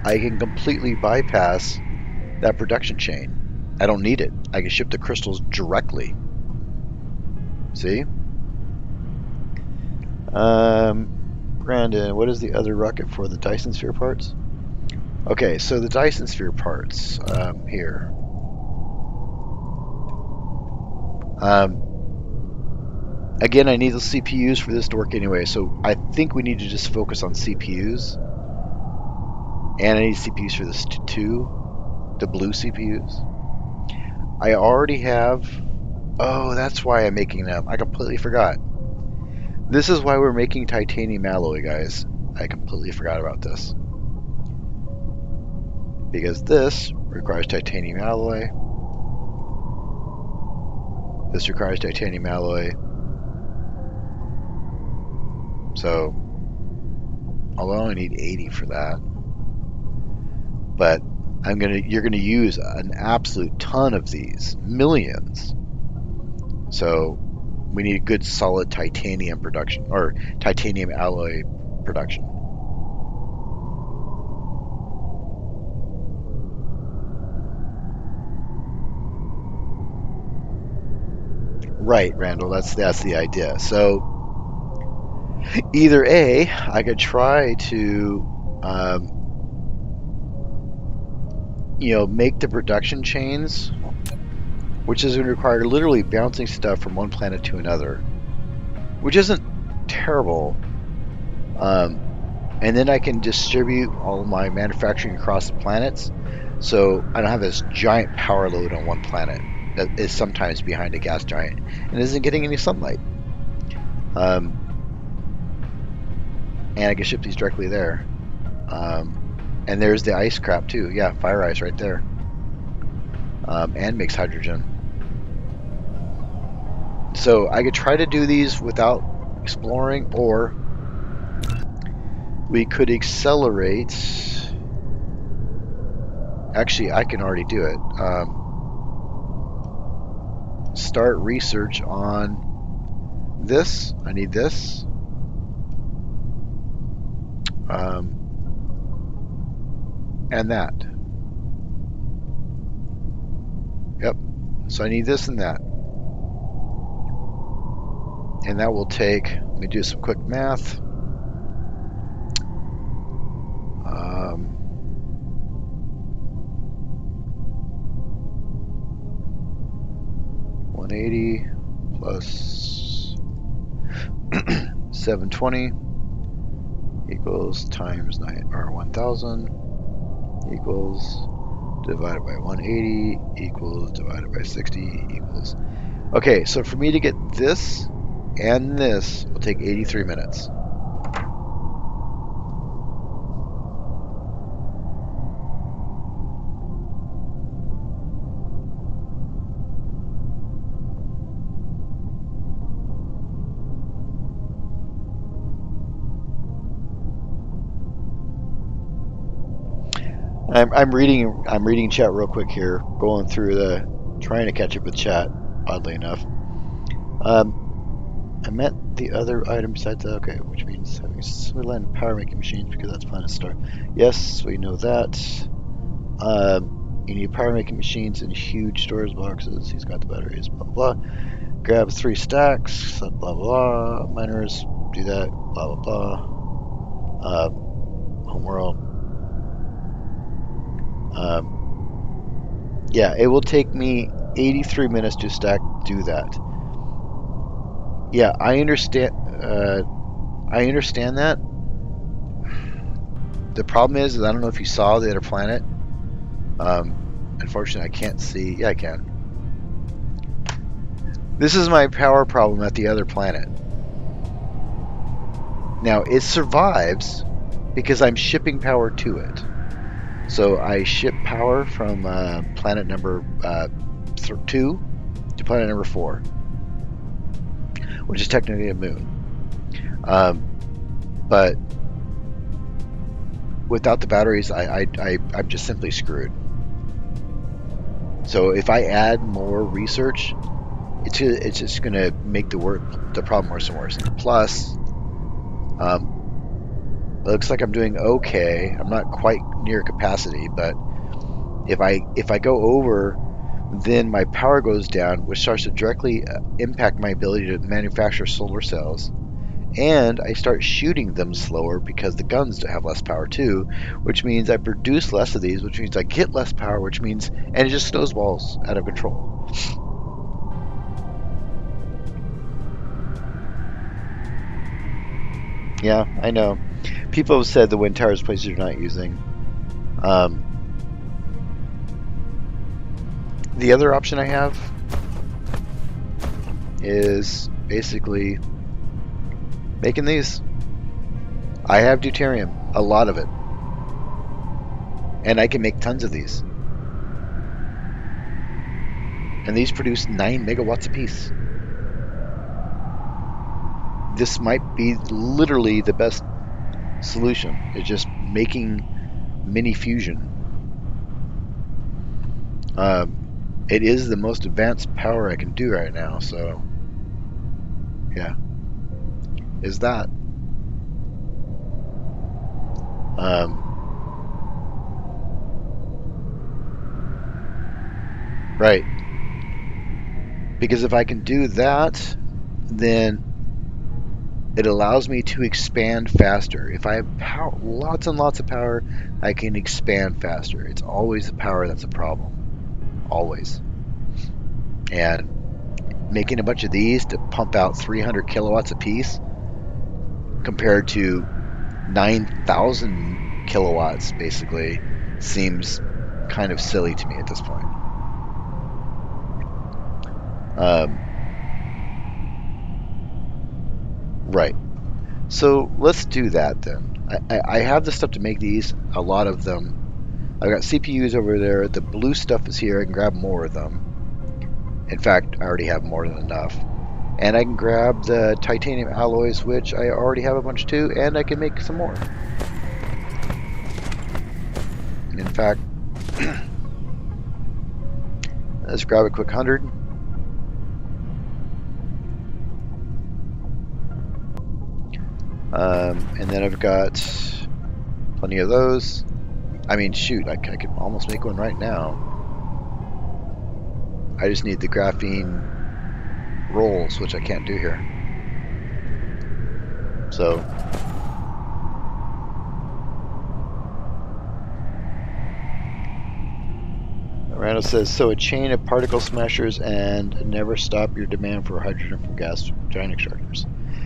A: I can completely bypass that production chain. I don't need it. I can ship the crystals directly. See? Brandon, what is the other rocket for? The Dyson Sphere parts? Okay, so the Dyson Sphere parts here. Again, I need the CPUs for this to work anyway, so I think we need to just focus on CPUs. And I need CPUs for this too, the blue CPUs. I already have, oh, that's why I'm making them. I completely forgot. This is why we're making titanium alloy, guys. I completely forgot about this. Because this requires titanium alloy. This requires titanium alloy. So, although I need 80 for that, but you're gonna use an absolute ton of these, millions. So we need a good solid titanium production, or titanium alloy production. Right, Randall, that's the idea. So either A, I could try to make the production chains, which is going to require literally bouncing stuff from one planet to another, which isn't terrible. And then I can distribute all my manufacturing across the planets, so I don't have this giant power load on one planet that is sometimes behind a gas giant and isn't getting any sunlight. And I can ship these directly there. And there's the ice crap too. Yeah, fire ice right there. And makes hydrogen. So I could try to do these without exploring, or we could accelerate. Actually, I can already do it. Start research on this. I need this. And that. Yep. So I need this and that. And that will take, let me do some quick math. 180 plus 720 equals times 9 or 1000 equals divided by 180 equals divided by 60 equals. Okay, so for me to get this and this will take 83 minutes. I'm reading chat real quick here, going through trying to catch up with chat, oddly enough. I meant the other item besides that, okay, which means having similar power making machines because that's planet star. Yes, we know that. You need power making machines in huge storage boxes. He's got the batteries, blah blah blah. Grab 3 stacks, blah blah blah. Miners, do that, blah blah blah. Homeworld. Yeah, it will take me 83 minutes to do that. Yeah, I understand. I understand that. The problem is I don't know if you saw the other planet. Unfortunately, I can't see. Yeah, I can. This is my power problem at the other planet. Now, it survives because I'm shipping power to it. So I ship power from planet number 2 to planet number 4, which is technically a moon. But without the batteries, I'm just simply screwed. So if I add more research, it's just going to make the problem worse and worse. Plus, it looks like I'm doing okay. I'm not quite near capacity, but if I go over, then my power goes down, which starts to directly impact my ability to manufacture solar cells. And I start shooting them slower because the guns have less power too, which means I produce less of these, which means I get less power, which means, and it just snowballs out of control. Yeah, I know. People have said the wind tower is places you're not using. The other option I have is basically making these. I have deuterium, a lot of it, and I can make tons of these. And these produce 9 megawatts apiece. This might be literally the best solution. It's just making mini fusion. It is the most advanced power I can do right now, so yeah, is that. Right. Because if I can do that, then it allows me to expand faster. If I have power, lots and lots of power, I can expand faster. It's always the power that's a problem. Always. And making a bunch of these to pump out 300 kilowatts a piece compared to 9,000 kilowatts basically seems kind of silly to me at this point. Right. So let's do that then. I have the stuff to make these, a lot of them. I've got CPUs over there. The blue stuff is here. I can grab more of them. In fact, I already have more than enough. And I can grab the titanium alloys, which I already have a bunch too, and I can make some more. In fact, let's grab a quick 100. And then I've got plenty of those. I mean, shoot, I could almost make one right now. I just need the graphene rolls, which I can't do here. So Randall says, so a chain of particle smashers and never stop your demand for hydrogen from gas giant extractors.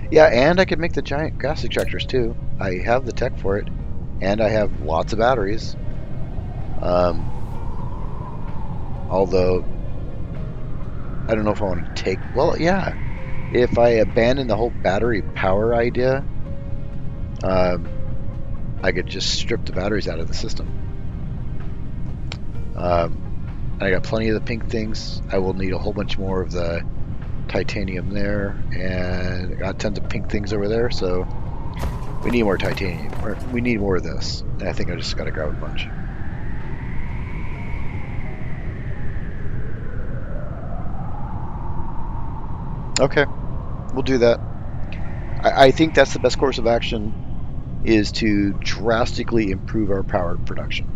A: Yeah, and I could make the giant gas extractors too. I have the tech for it, and I have lots of batteries. Although, I don't know if I want to take... Well, yeah. If I abandon the whole battery power idea, I could just strip the batteries out of the system. I got plenty of the pink things. I will need a whole bunch more of the titanium there, and I got tons of pink things over there, so we need more titanium, or we need more of this, and I think I just gotta grab a bunch. Okay, we'll do that. I think that's the best course of action, is to drastically improve our power production.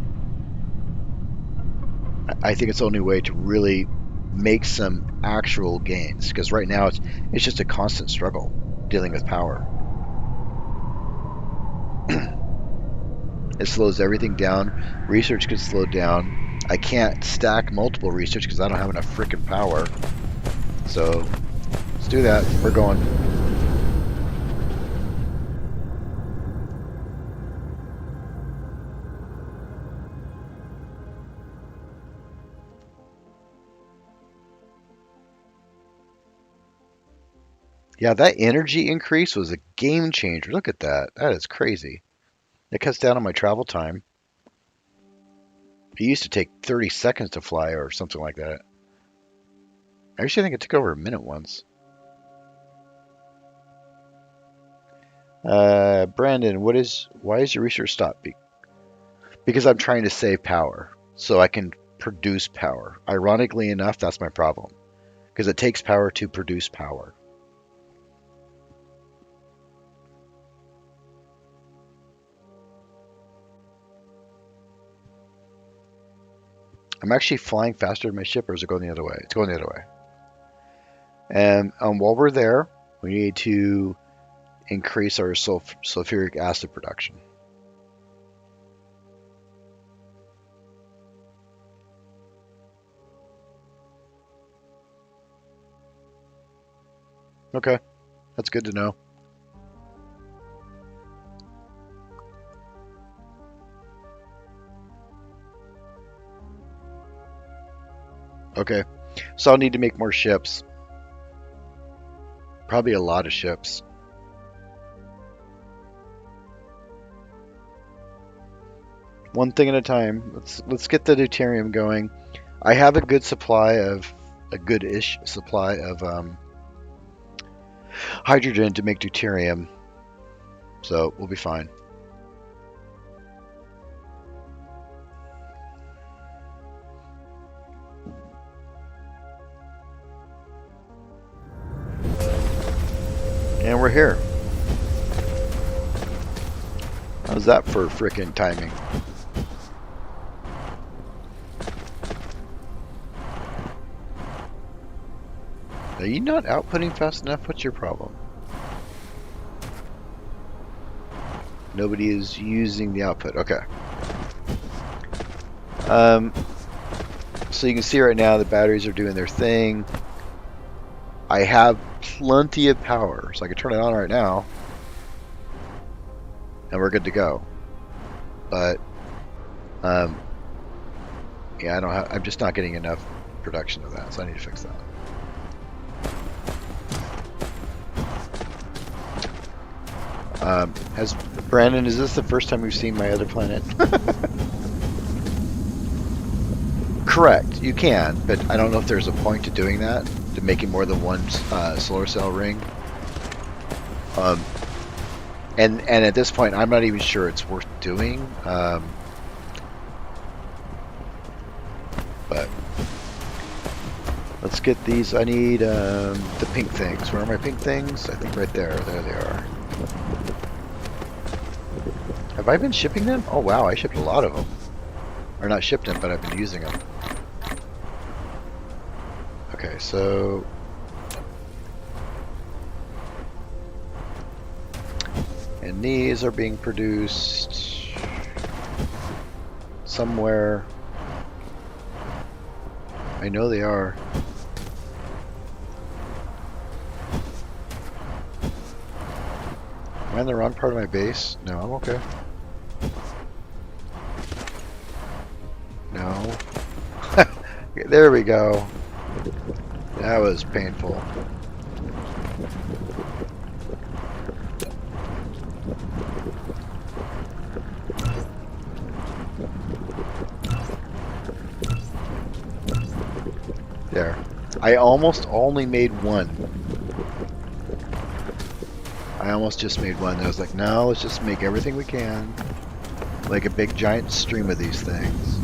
A: I think it's the only way to really make some actual gains, because right now it's just a constant struggle dealing with power. It slows everything down. Research gets slowed down. I can't stack multiple research because I don't have enough freaking power. So let's do that. We're going. Yeah, that energy increase was a game changer. Look at that. That is crazy. It cuts down on my travel time. It used to take 30 seconds to fly or something like that. Actually, I think it took over a minute once. Brandon, why is your research stopped? Because I'm trying to save power so I can produce power. Ironically enough, that's my problem because it takes power to produce power. I'm actually flying faster than my ship, or is it going the other way? It's going the other way. And while we're there, we need to increase our sulfuric acid production. Okay, that's good to know. Okay, so I'll need to make more ships. Probably a lot of ships. One thing at a time. Let's get the deuterium going. I have a good supply of a good-ish supply of hydrogen to make deuterium, so we'll be fine. And we're here. How's that for frickin' timing? Are you not outputting fast enough? What's your problem? Nobody is using the output. Okay. So you can see right now the batteries are doing their thing. I have plenty of power, so I can turn it on right now, and we're good to go. But yeah, I'm just not getting enough production of that, so I need to fix that. Brandon, is this the first time we've seen my other planet? Correct, you can, but I don't know if there's a point to doing that, to making more than one solar cell ring. And at this point, I'm not even sure it's worth doing. But let's get these. I need the pink things. Where are my pink things? I think right there. There they are. Have I been shipping them? Oh wow, I shipped a lot of them. Or not shipped them, but I've been using them. Okay, so and these are being produced somewhere. I know they are. Am I in the wrong part of my base? No, I'm okay. No. There we go. That was painful. There. I almost only made one. I almost just made one. I was like, no, let's just make everything we can. Like a big giant stream of these things.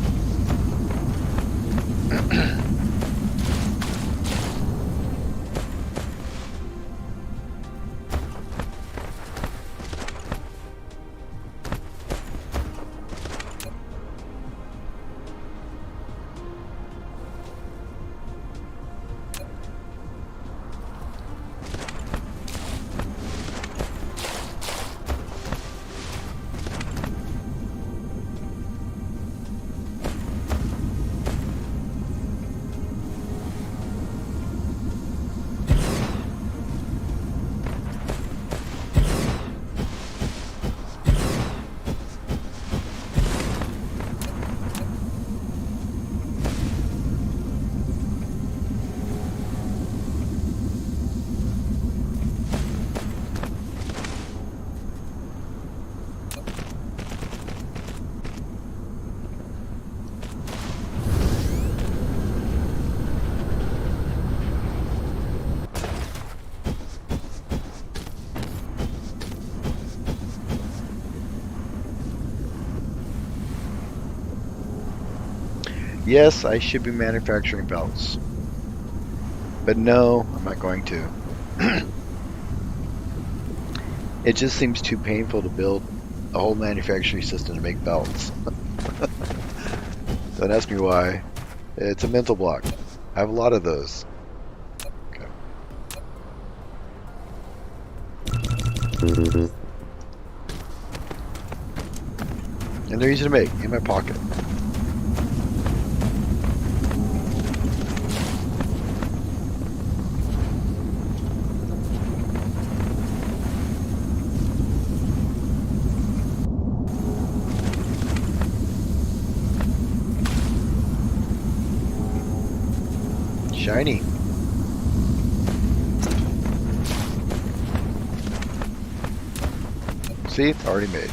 A: Yes, I should be manufacturing belts. But no, I'm not going to. It just seems too painful to build a whole manufacturing system to make belts. Don't ask me why. It's a mental block. I have a lot of those. Okay. And they're easy to make, in my pocket. Shiny. See, it's already made.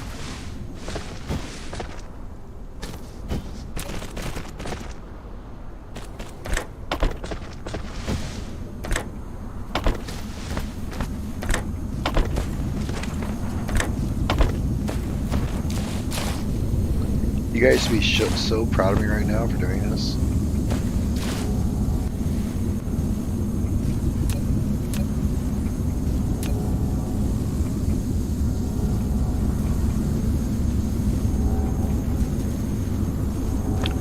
A: You guys should be so proud of me right now for doing this.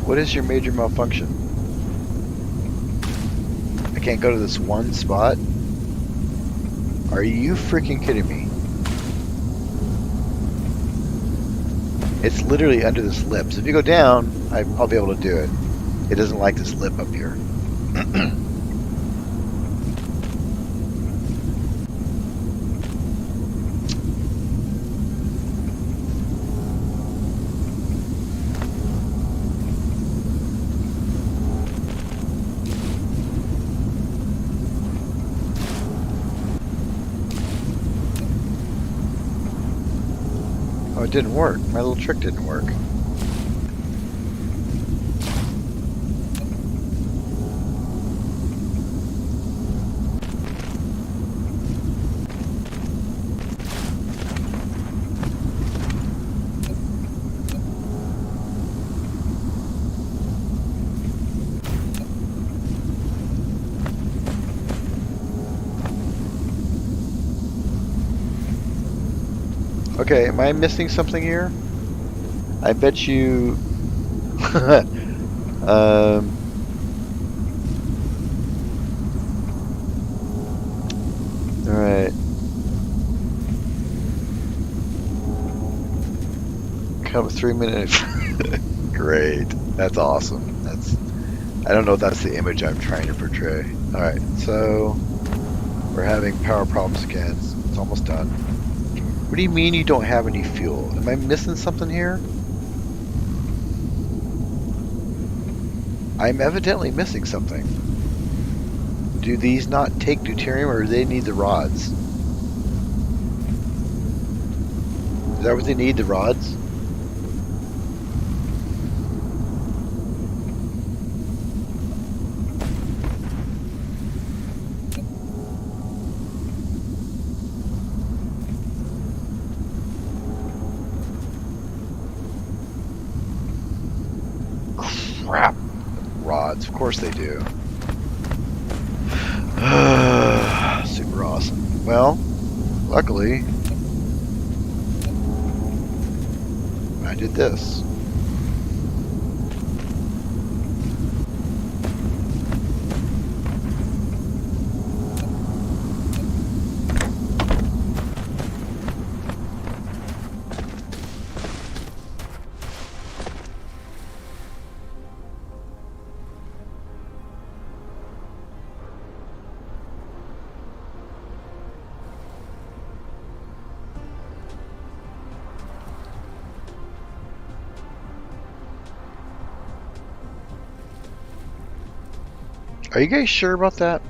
A: What is your major malfunction? I can't go to this one spot? Are you freaking kidding me? It's literally under this lip. So if you go down, I'll be able to do it. It doesn't like this lip up here. Oh, it didn't work. My little trick didn't work. Okay, am I missing something here? I bet you... Alright. Come 3 minutes. Great. That's awesome. I don't know if that's the image I'm trying to portray. Alright, so... We're having power problems again. It's almost done. What do you mean you don't have any fuel? Am I missing something here? I'm evidently missing something. Do these not take deuterium, or do they need the rods? Is that what they need, the rods? Crap. Rods, of course they do. Super awesome. Well, luckily, I did this. Are you guys sure about that?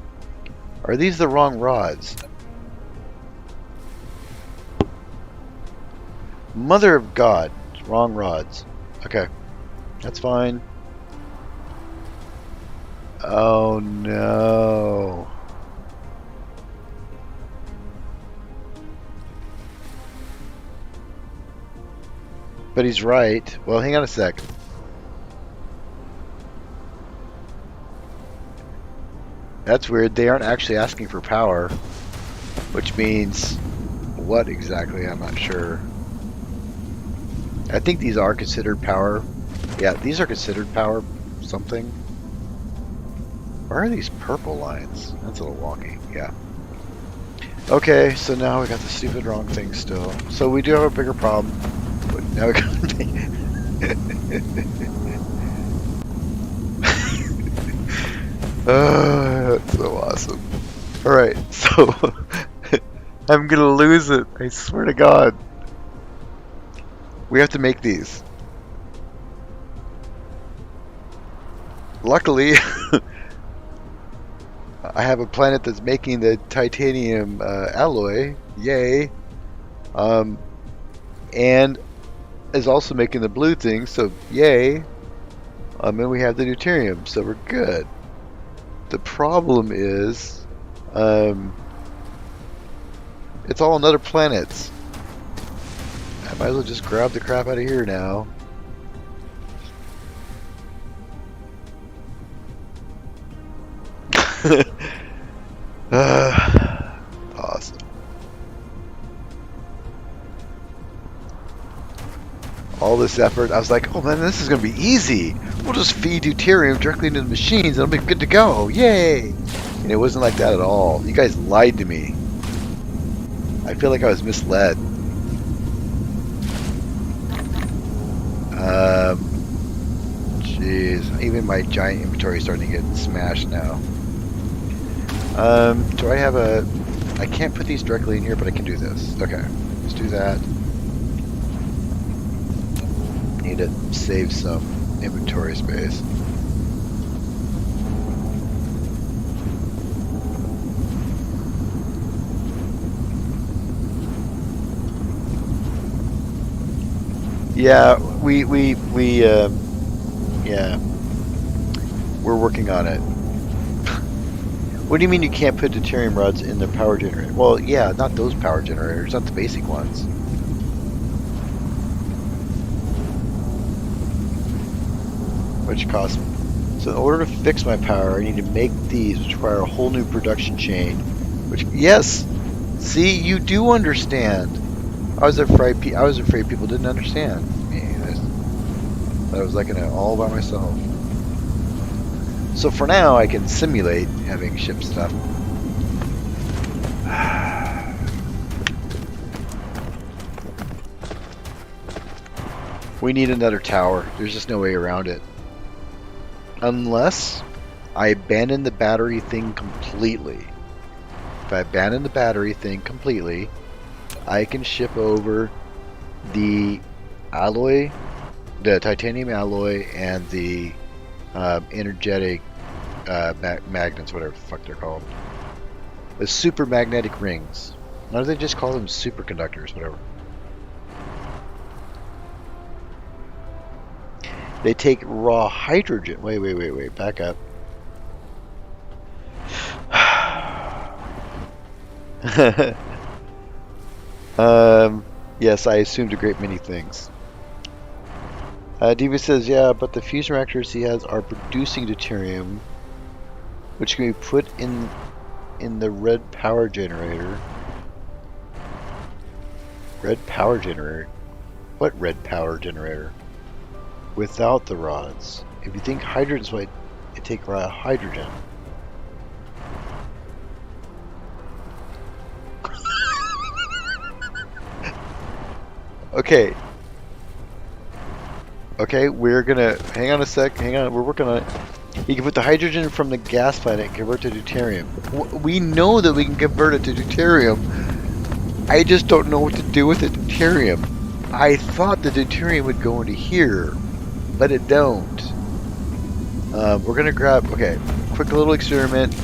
A: Are these the wrong rods? Mother of God, wrong rods. Okay, that's fine. Oh no. But he's right. Well, hang on a sec. That's weird. They aren't actually asking for power, which means what exactly? I'm not sure. I think these are considered power. Yeah, these are considered power something. Where are these purple lines? That's a little wonky. Yeah. Okay, so now we got the stupid wrong thing still. So we do have a bigger problem. But now we got that's so awesome. Alright, so I'm gonna lose it. I swear to God. We have to make these. Luckily, I have a planet that's making the titanium alloy. Yay. And is also making the blue thing, so yay. And we have the deuterium, so we're good. The problem is, it's all on other planets. I might as well just grab the crap out of here now. Awesome. All this effort, I was like, oh man, this is going to be easy. We'll just feed deuterium directly into the machines and it'll be good to go. Yay! And it wasn't like that at all. You guys lied to me. I feel like I was misled. Jeez, even my giant inventory is starting to get smashed now. Do I have a... I can't put these directly in here, but I can do this. Okay, let's do that. Need to save some inventory space. Yeah, yeah, we're working on it. What do you mean you can't put deuterium rods in the power generator? Well, yeah, not those power generators, not the basic ones. Which costs... So in order to fix my power, I need to make these, which require a whole new production chain. Which, yes, see, you do understand. I was afraid people didn't understand me. I was like all by myself. So for now, I can simulate having ship stuff. We need another tower. There's just no way around it. Unless I abandon the battery thing completely. If I abandon the battery thing completely, I can ship over the alloy, the titanium alloy, and the energetic magnets, whatever the fuck they're called. The super magnetic rings. Why do they just call them superconductors, whatever? They take raw hydrogen. Wait, back up. Yes, I assumed a great many things. Diva says, yeah, but the fusion reactors he has are producing deuterium, which can be put in the red power generator. Red power generator? What red power generator? Without the rods. If you think hydrogen's white, it take raw hydrogen. Okay. Okay, we're gonna... Hang on a sec. Hang on, we're working on it. You can put the hydrogen from the gas planet and convert to deuterium. We know that we can convert it to deuterium. I just don't know what to do with the deuterium. I thought the deuterium would go into here, but it don't. We're gonna grab... Okay, quick little experiment.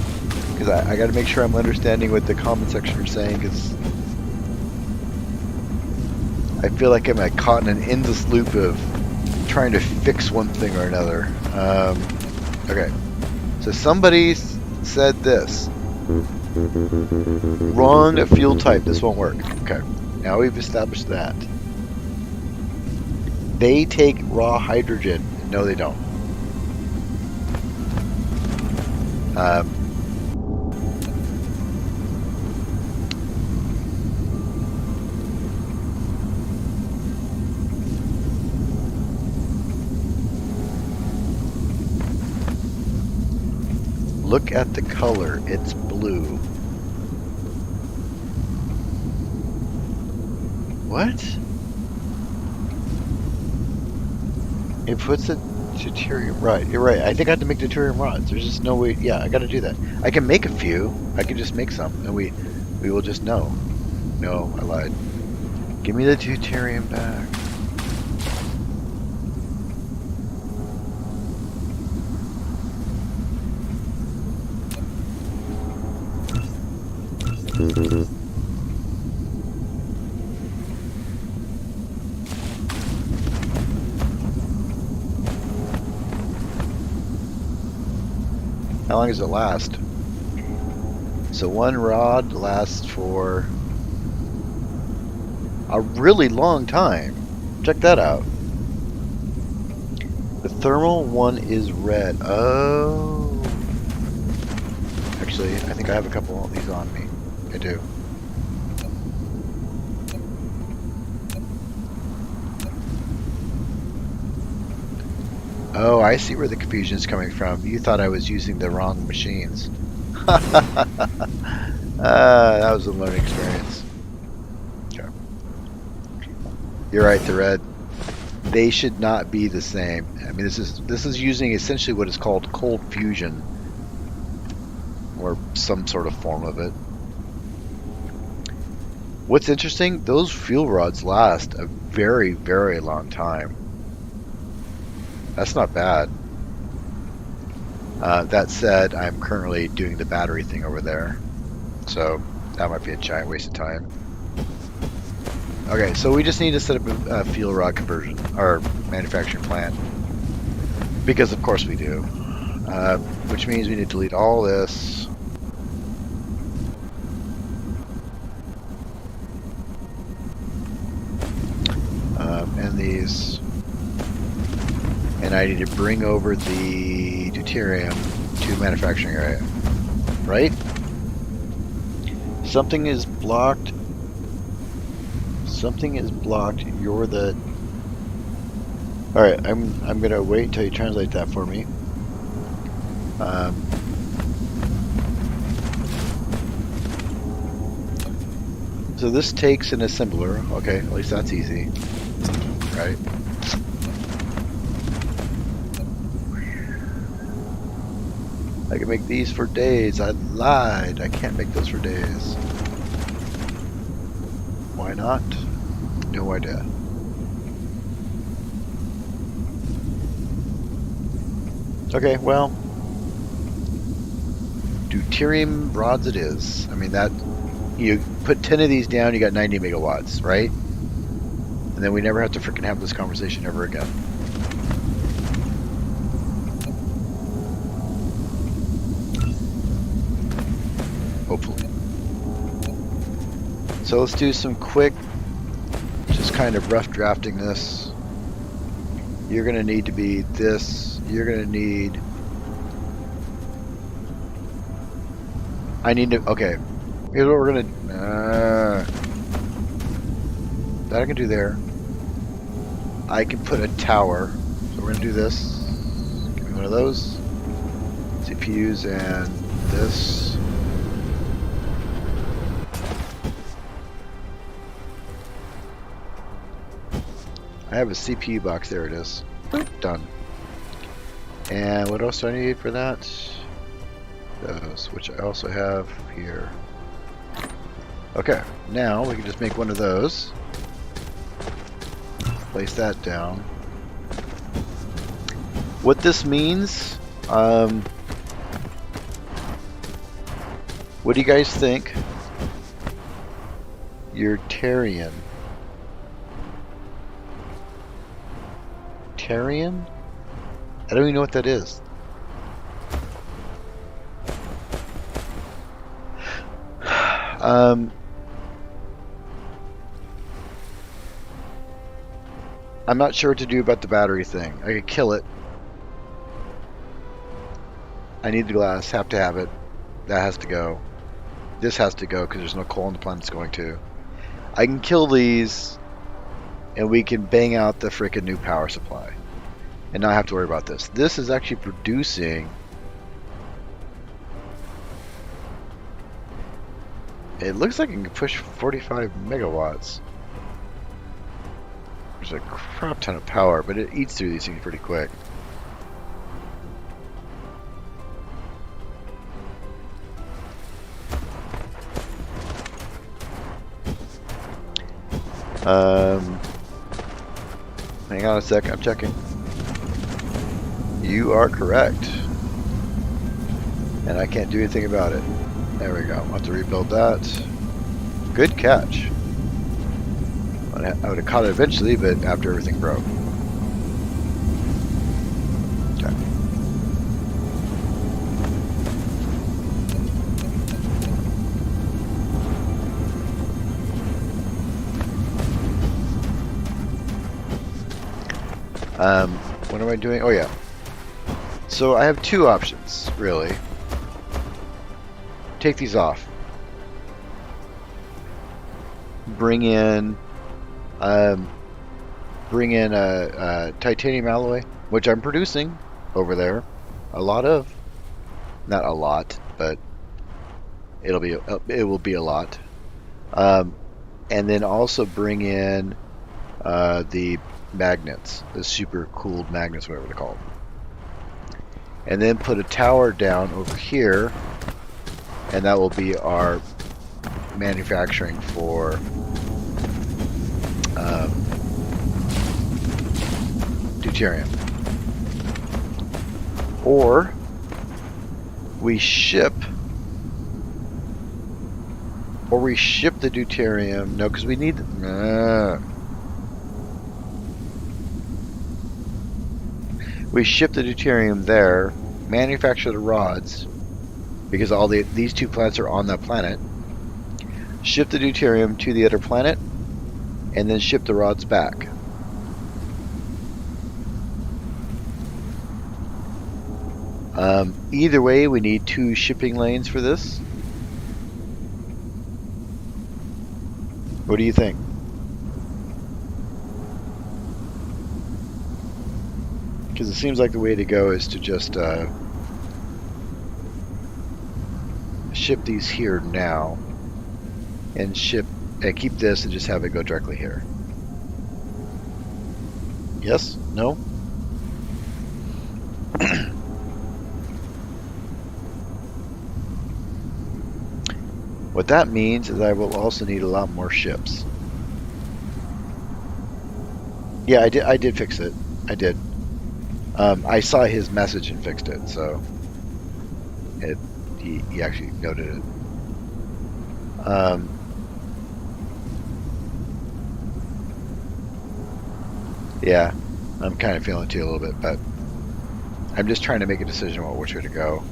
A: Because I gotta make sure I'm understanding what the comment section are saying, because... I feel like I'm caught in an endless loop of trying to fix one thing or another. Okay, so somebody said this. Wrong fuel type, this won't work. Okay, now we've established that. They take raw hydrogen. No, they don't. Look at the color. It's blue. What? It puts the deuterium. Right, you're right. I think I have to make deuterium rods. There's just no way. Yeah, I got to do that. I can make a few. I can just make some, and we will just know. No, I lied. Give me the deuterium back. How long does it last? So one rod lasts for a really long time. Check that out. The thermal one is red. Oh. Actually, I think I have a couple of these on me. I do. Oh, I see where the confusion is coming from. You thought I was using the wrong machines. That was a learning experience. Okay. You're right, the red. They should not be the same. I mean, this is using essentially what is called cold fusion, or some sort of form of it. What's interesting, those fuel rods last a very, very long time. That's not bad. That said, I'm currently doing the battery thing over there, so that might be a giant waste of time. Okay, so we just need to set up a fuel rod conversion, or manufacturing plant, because of course we do. Which means we need to delete all this. And these. And I need to bring over the deuterium to manufacturing area. Right? Something is blocked. Something is blocked. You're the... Alright, I'm gonna wait until you translate that for me. So this takes an assembler. Okay, at least that's easy. Right? I can make these for days. I lied. I can't make those for days. Why not? No idea. Okay, well, deuterium rods it is. I mean, that you put 10 of these down, you got 90 megawatts, right? And then we never have to freaking have this conversation ever again. Hopefully. So let's do some quick, just kind of rough drafting this. You're going to need to be this. You're going to need... I need to... Okay. Here's what we're going to... that I can do there. I can put a tower. So we're going to do this. Give me one of those. CPUs and this. I have a CPU box. There it is. Done. And what else do I need for that? Those, which I also have here. Okay, now we can just make one of those. Place that down. What this means, what do you guys think? Deuterium. Deuterium? I don't even know what that is. I'm not sure what to do about the battery thing. I could kill it. I need the glass. Have to have it. That has to go. This has to go because there's no coal on the planet it's going to. I can kill these, and we can bang out the frickin' new power supply, and not have to worry about this. This is actually producing It looks like it can push 45 megawatts. There's a crap ton of power, but it eats through these things pretty quick. Hang on a second, I'm checking. You are correct. And I can't do anything about it. There we go. I'll have to rebuild that. Good catch. I would have caught it eventually, but after everything broke. Okay. What am I doing? Oh yeah. So I have two options, really. Take these off. Bring in a titanium alloy, which I'm producing over there. A lot of, not a lot, but it will be a lot. And then also bring in the magnets, the super cooled magnets, whatever they're called. And then put a tower down over here, and that will be our manufacturing for deuterium. Or we ship the deuterium. No, because we need we ship the deuterium there, manufacture the rods, because all these two planets are on that planet. Ship the deuterium to the other planet, and then ship the rods back. Either way, we need 2 shipping lanes for this. What do you think? Because it seems like the way to go is to just ship these here now, and keep this and just have it go directly here. Yes? No? What that means is I will also need a lot more ships. Yeah, I did fix it. I did. I saw his message and fixed it, so he actually noted it. Yeah, I'm kind of feeling it too a little bit, but I'm just trying to make a decision about which way to go.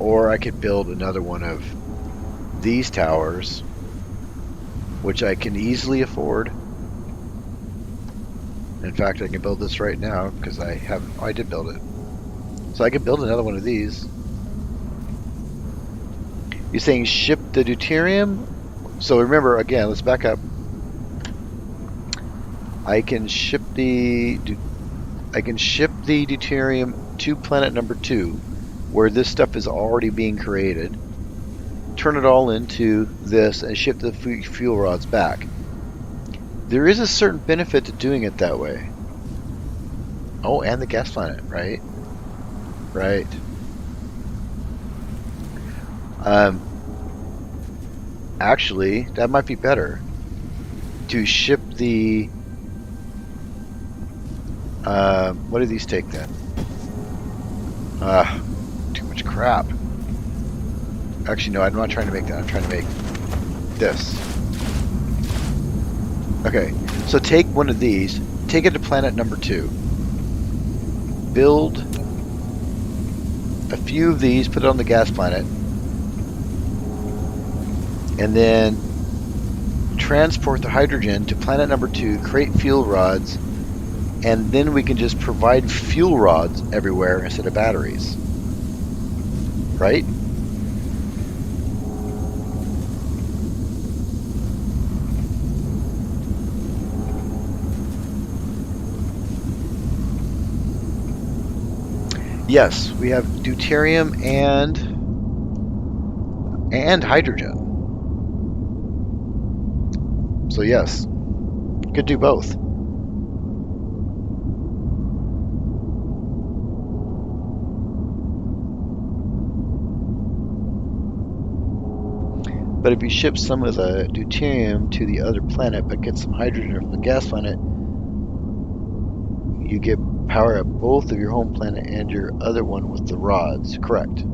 A: Or I could build another one of these towers, which I can easily afford. In fact, I can build this right now because I did build it. So I could build another one of these. You're saying ship the deuterium? So remember, again, let's back up. I can ship the deuterium to planet number 2, where this stuff is already being created. Turn it all into this and ship the fuel rods back. There is a certain benefit to doing it that way. Oh, and the gas planet, right? Right. Actually, that might be better. To ship the... what do these take then? Too much crap. Actually, no, I'm not trying to make that. I'm trying to make this. Okay, so take one of these, take it to planet number 2. Build a few of these, put it on the gas planet, and then transport the hydrogen to planet number 2, create fuel rods, and then we can just provide fuel rods everywhere instead of batteries. Right? Yes, we have deuterium and hydrogen. So yes, could do both. But if you ship some of the deuterium to the other planet but get some hydrogen from the gas planet, you get power at both of your home planet and your other one with the rods. Correct.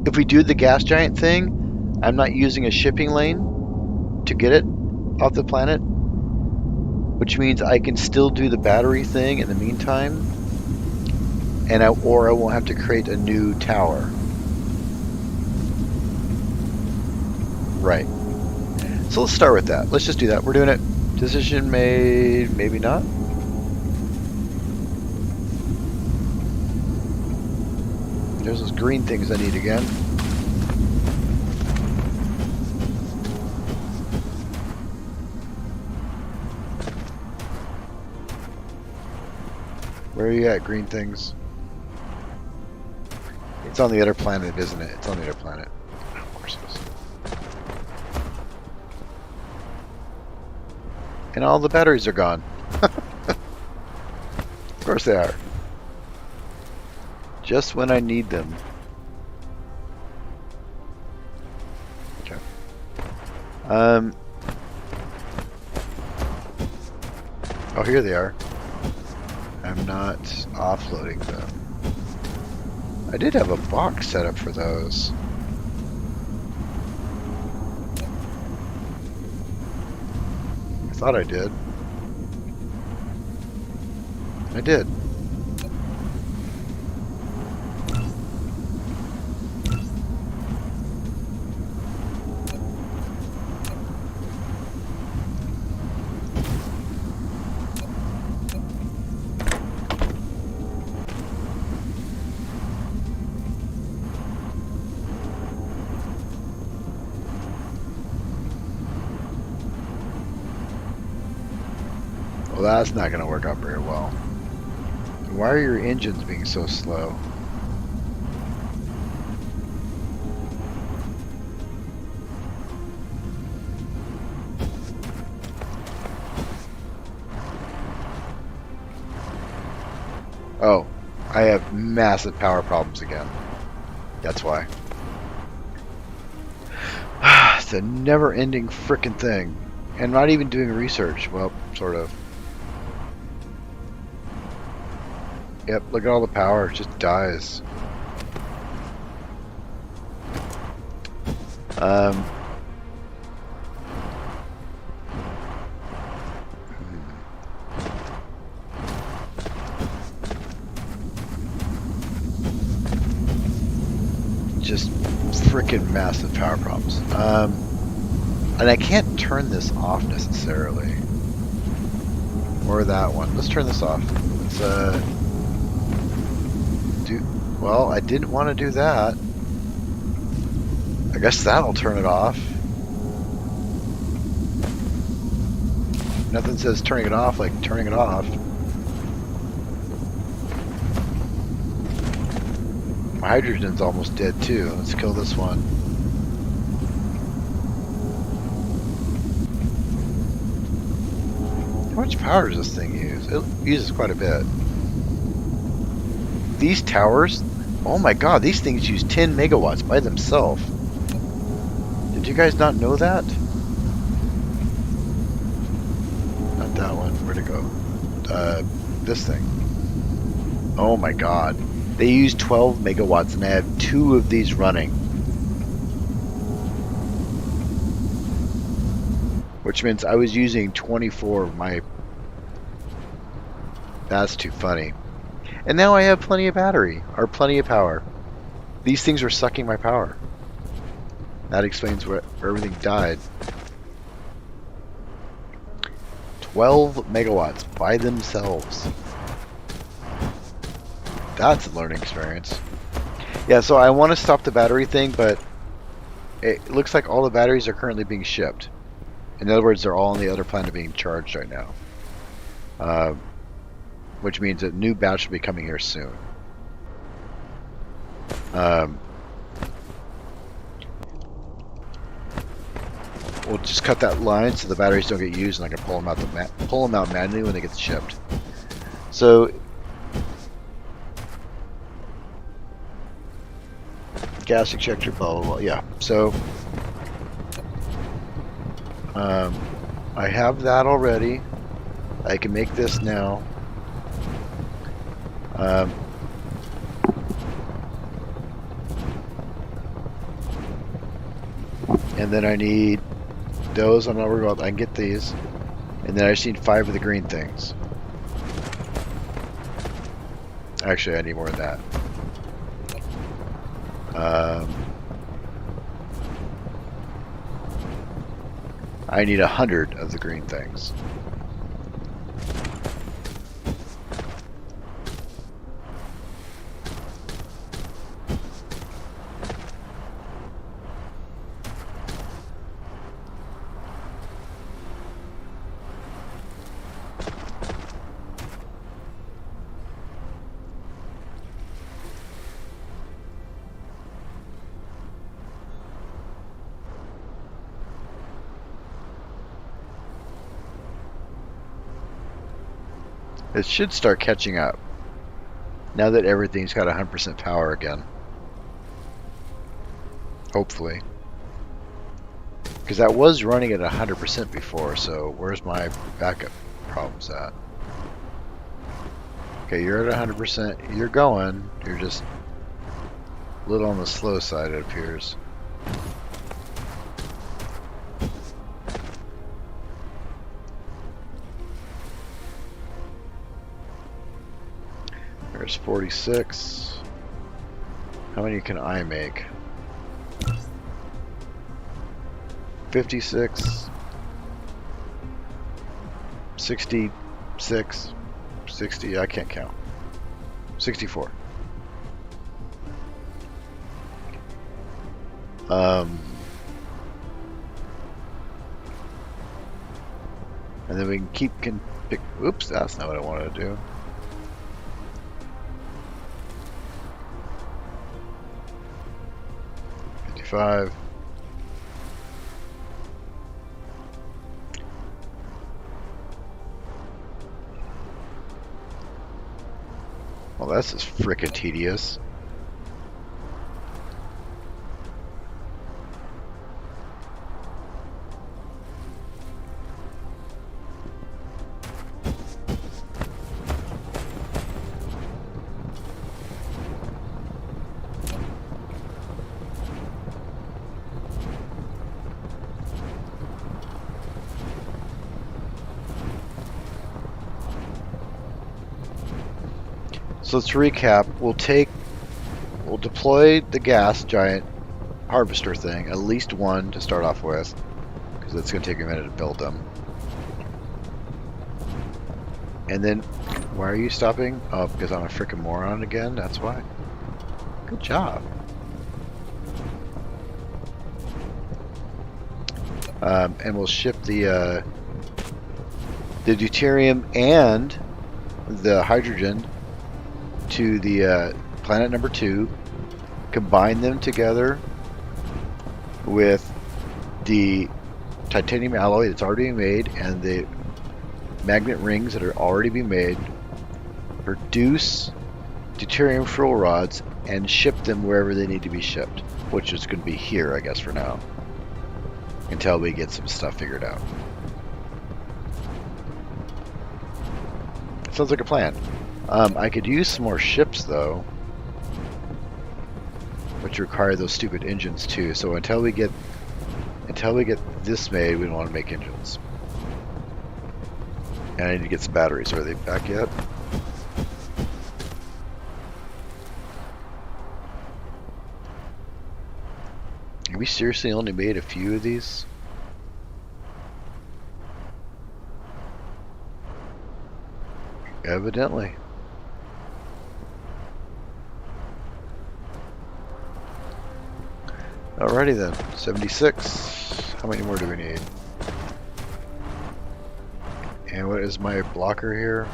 A: If we do the gas giant thing, I'm not using a shipping lane to get it off the planet, which means I can still do the battery thing in the meantime, and or I won't have to create a new tower. Right. So let's start with that. Let's just do that. We're doing it. Decision made, maybe not. There's those green things I need again. Where are you at, green things? It's on the other planet, isn't it? It's on the other planet. Of course it is. And all the batteries are gone. Of course they are. Just when I need them. Okay. Oh, here they are. I'm not offloading them. I did have a box set up for those. I thought I did. I did. Well, that's not going to work out very well. Why are your engines being so slow? Oh, I have massive power problems again. That's why. It's a never-ending frickin' thing. And not even doing research. Well, sort of. Yep, look at all the power. It just dies. Just freaking massive power problems. And I can't turn this off necessarily. Or that one. Let's turn this off. Let's well, I didn't want to do that. I guess that'll turn it off. Nothing says turning it off like turning it off. My hydrogen's almost dead too. Let's kill this one. How much power does this thing use? It uses quite a bit. These towers, oh my god, these things use 10 megawatts by themselves. Did you guys not know that? Not that one. Where'd it go? This thing. Oh my god. They use 12 megawatts and I have 2 of these running. Which means I was using 24 of my... That's too funny. And now I have plenty of battery, or plenty of power. These things are sucking my power. That explains where everything died. 12 megawatts by themselves. That's a learning experience. Yeah, so I want to stop the battery thing, but it looks like all the batteries are currently being shipped. In other words, they're all on the other planet being charged right now. Uh, which means a new batch will be coming here soon. We'll just cut that line so the batteries don't get used, and I can pull them out manually when they get shipped. So, gas ejector, blah blah blah. Yeah. So, I have that already. I can make this now. And then I need those. I'm not worried about. I can get these. And then I just need 5 of the green things. Actually, I need more than that. I need 100 of the green things. It should start catching up now that everything's got 100% power again. Hopefully. Because that was running at 100% before, so where's my backup problems at? Okay, you're at 100%. You're going. You're just a little on the slow side, it appears. There's 46. How many can I make? 56. 66. 60. I can't count. 64. And then we can pick. Oops, that's not what I wanted to do. Five. Well, that's just frickin' tedious. So let's recap. We'll deploy the gas giant harvester thing, at least one to start off with, because it's going to take a minute to build them. And then, why are you stopping? Oh, because I'm a frickin' moron again? That's why? Good job. And we'll ship the deuterium and the hydrogen to the planet number 2, combine them together with the titanium alloy that's already been made and the magnet rings that are already being made, produce deuterium fuel rods, and ship them wherever they need to be shipped, which is going to be here, I guess, for now, until we get some stuff figured out. Sounds like a plan. I could use some more ships, though, which require those stupid engines too. So until we get this made, we don't want to make engines. And I need to get some batteries. Are they back yet? Have we seriously only made a few of these? Evidently. Alrighty then, 76. How many more do we need? And what is my blocker here?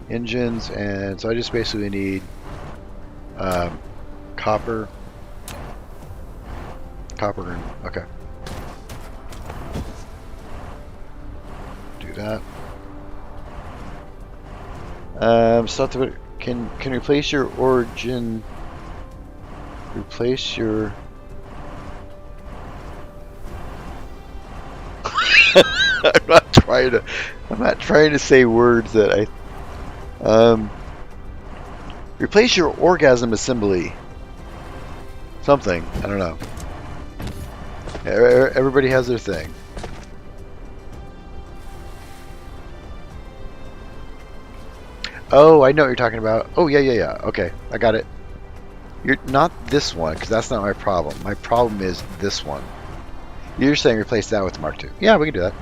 A: Engines, and so I just basically need copper. Copper, okay. Do that. Stuff to can replace your origin. Replace your. I'm not trying to say words that I. Replace your orgasm assembly. Something, I don't know. Everybody has their thing. Oh, I know what you're talking about. Oh, yeah. Okay, I got it. You're not this one, because that's not my problem. My problem is this one. You're saying replace that with Mark II. Yeah, we can do that.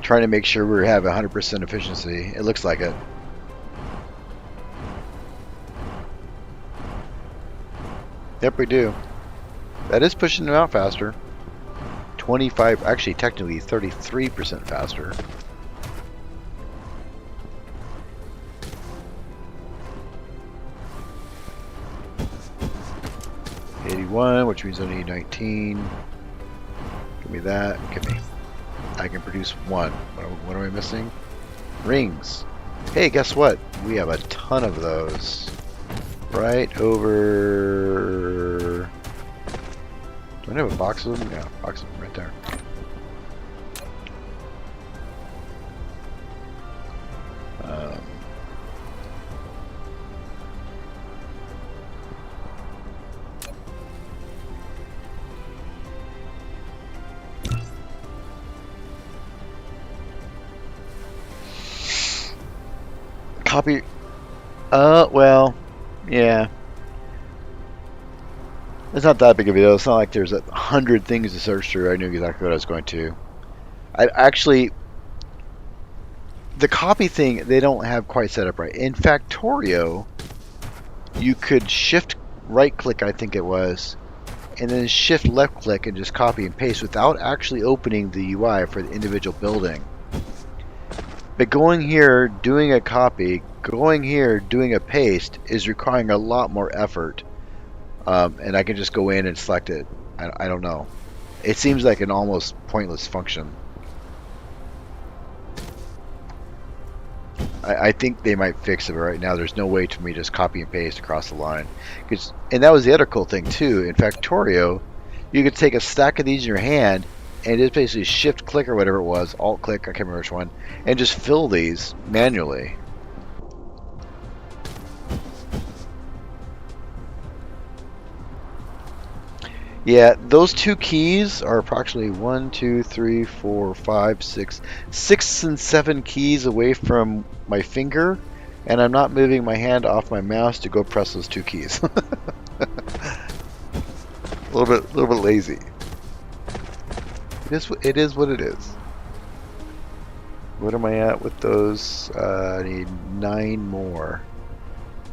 A: Trying to make sure we have 100% efficiency. It looks like it. Yep, we do. That is pushing them out faster. 25, actually technically 33% faster. $81, which means I need 19. Give me that. Give me. I can produce one. What am I missing? Rings. Hey, guess what? We have a ton of those. Right over... Do I have a box of them? Yeah, box of them right there. Copy. Well, yeah. It's not that big of a deal. It's not like there's 100 things to search through. I knew exactly what I was going to. I actually, the copy thing, they don't have quite set up right. In Factorio, you could shift right click, I think it was, and then shift left click and just copy and paste without actually opening the UI for the individual building. But going here, doing a copy, going here, doing a paste is requiring a lot more effort. And I can just go in and select it. I don't know. It seems like an almost pointless function. I think they might fix it right now. There's no way for me to just copy and paste across the line. And that was the other cool thing too. In Factorio, you could take a stack of these in your hand and just basically shift click or whatever it was, alt click, I can't remember which one, and just fill these manually. Yeah, those two keys are approximately 1, 2, 3, 4, 5, 6 and 7 keys away from my finger, and I'm not moving my hand off my mouse to go press those two keys. A little bit lazy. It is what it is. What am I at with those? I need 9 more.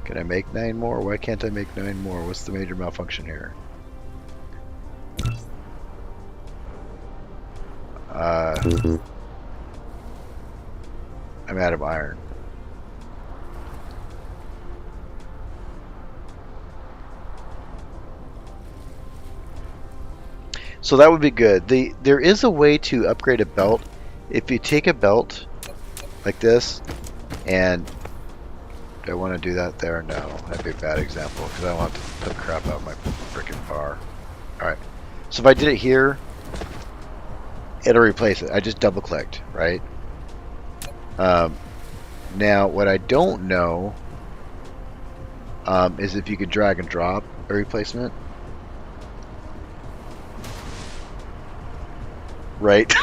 A: Can I make 9 more? Why can't I make 9 more? What's the major malfunction here? I'm out of iron. So that would be good. There is a way to upgrade a belt. If you take a belt like this, and do I want to do that there? No, that'd be a bad example because I want to put crap out my freaking bar. All right. So if I did it here, it'll replace it. I just double clicked, right? Now, what I don't know is if you could drag and drop a replacement. Right?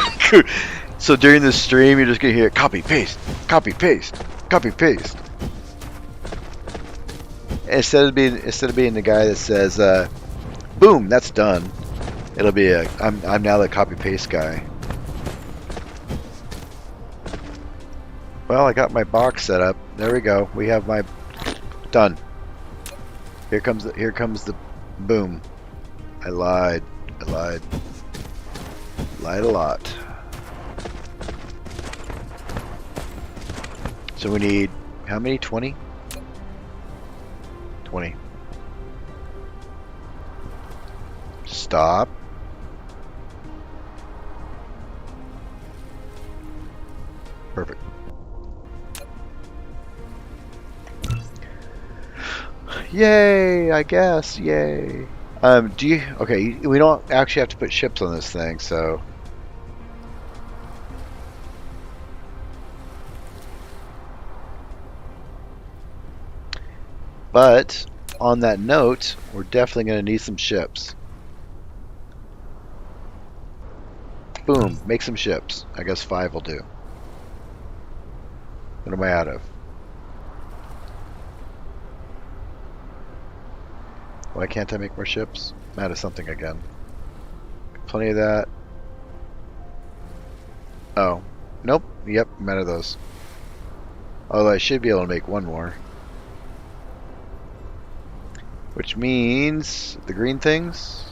A: So during the stream, you're just going to hear copy, paste, copy, paste, copy, paste. Instead of being the guy that says, boom, that's done. It'll be I'm now the copy paste guy. Well, I got my box set up. There we go. We have my done. Here comes the boom. I lied a lot. So we need how many? 20? 20. Stop. Perfect. Yay, I guess. Yay. Okay, we don't actually have to put ships on this thing, so but on that note, we're definitely going to need some ships. Boom, make some ships. I guess 5 will do. What am I out of? Why can't I make more ships? I'm out of something again. Plenty of that. Oh. Nope. Yep, I'm out of those. Although I should be able to make one more. Which means the green things.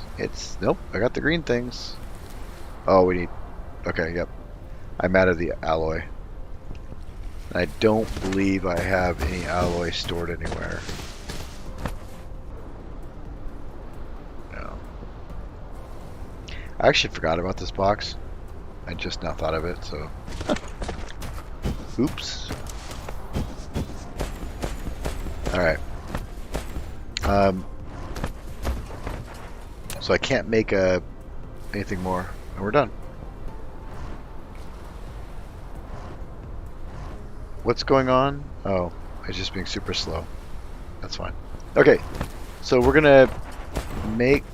A: Nope, I got the green things. Oh, we need. Okay, yep. I'm out of the alloy. I don't believe I have any alloy stored anywhere. No. I actually forgot about this box. I just now thought of it, so. Oops. Alright. So I can't make anything more, and we're done. What's going on? Oh, it's just being super slow. That's fine. Okay, so we're gonna make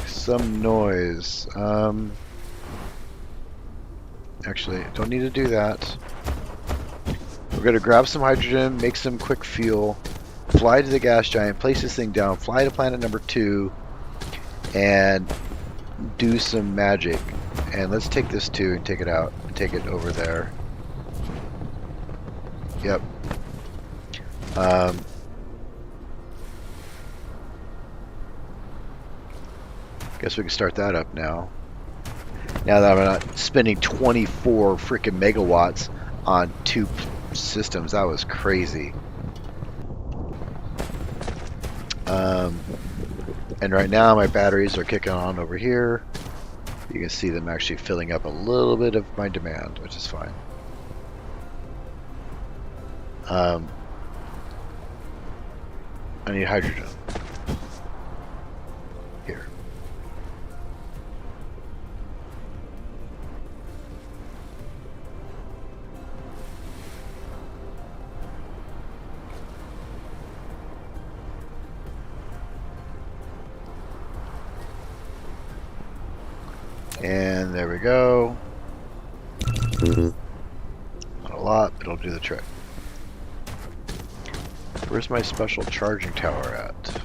A: some noise. Actually, don't need to do that. We're gonna grab some hydrogen, make some quick fuel, fly to the gas giant, place this thing down, fly to planet number 2, and do some magic. And let's take this 2 and take it out and take it over there. Yep. Guess we can start that up now. Now that I'm not spending 24 freaking megawatts on 2 systems, that was crazy. And right now my batteries are kicking on over here. You can see them actually filling up a little bit of my demand, which is fine. I need hydrogen. Here. And there we go. Not a lot, but it'll do the trick. Where's my special charging tower at?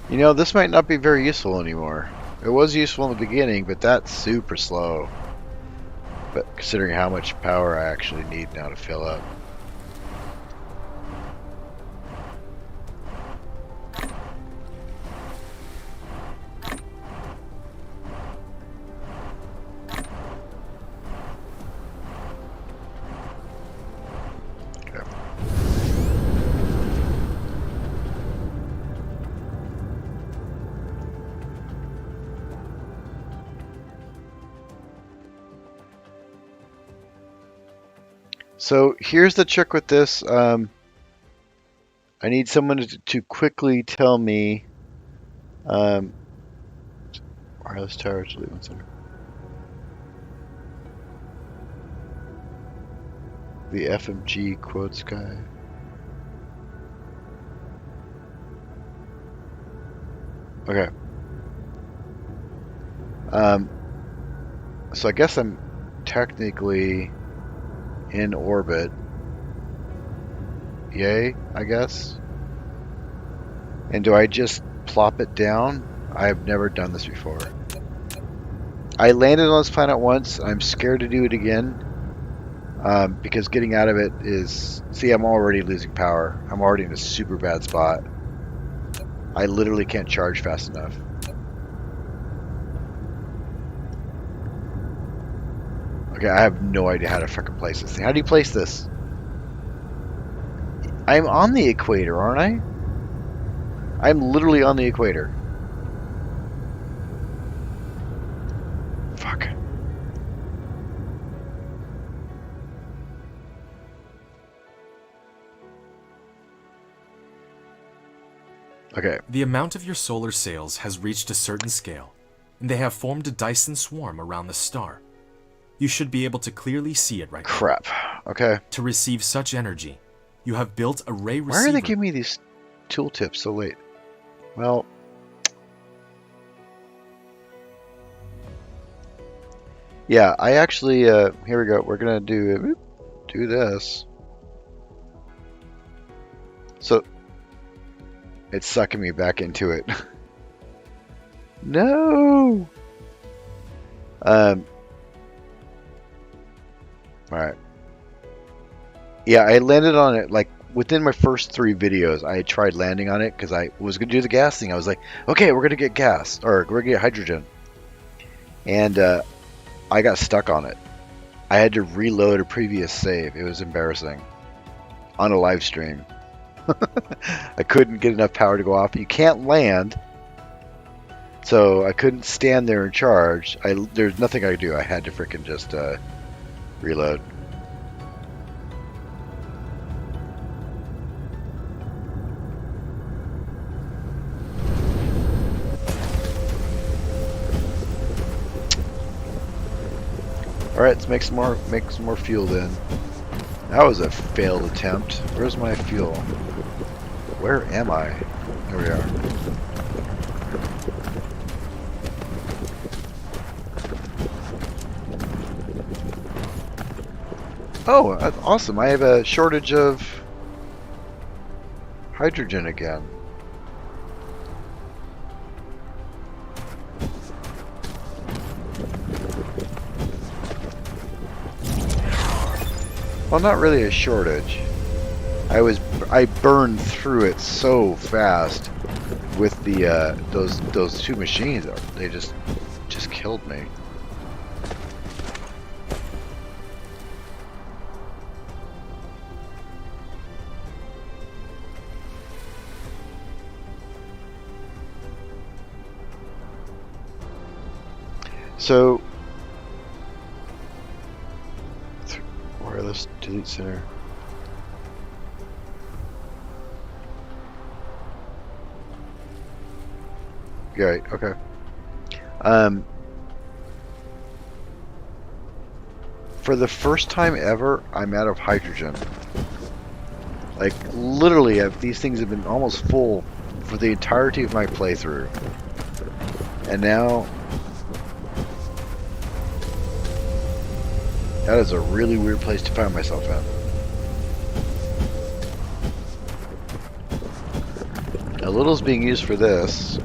A: You know, this might not be very useful anymore. It was useful in the beginning, but that's super slow. But considering how much power I actually need now to fill up. So here's the trick with this. I need someone to quickly tell me. Um, wireless tower. Delete one second. The FMG quotes guy. Okay. So I guess I'm technically in orbit. Yay, I guess. And do I just plop it down? I've never done this before. I landed on this planet once. I'm scared to do it again. Because getting out of it is... See, I'm already losing power. I'm already in a super bad spot. I literally can't charge fast enough. Okay, I have no idea how to fucking place this thing. How do you place this? I'm on the equator, aren't I? I'm literally on the equator. Fuck. Okay.
B: The amount of your solar sails has reached a certain scale, and they have formed a Dyson swarm around the star. You should be able to clearly see it right now.
A: Crap. Okay.
B: To receive such energy, you have built a ray receiver.
A: Why are they giving me these tooltips so late? Well... Yeah, I actually... here we go. We're going to do this. So... It's sucking me back into it. No! Alright. Yeah, I landed on it, like, within my first 3 videos, I had tried landing on it, because I was going to do the gas thing. I was like, okay, we're going to get gas, or we're going to get hydrogen. And, I got stuck on it. I had to reload a previous save. It was embarrassing. On a live stream. I couldn't get enough power to go off. You can't land. So I couldn't stand there and charge. There's nothing I could do. I had to frickin' just reload. Alright, let's make some more fuel then. That was a failed attempt. Where's my fuel? Where am I? There we are. Oh, that's awesome. I have a shortage of hydrogen again. Well, not really a shortage. I burned through it so fast with the those 2 machines. They just killed me. So wireless delete center. Right, okay. For the first time ever, I'm out of hydrogen. Like, literally, these things have been almost full for the entirety of my playthrough. And now... That is a really weird place to find myself in. A little's being used for this.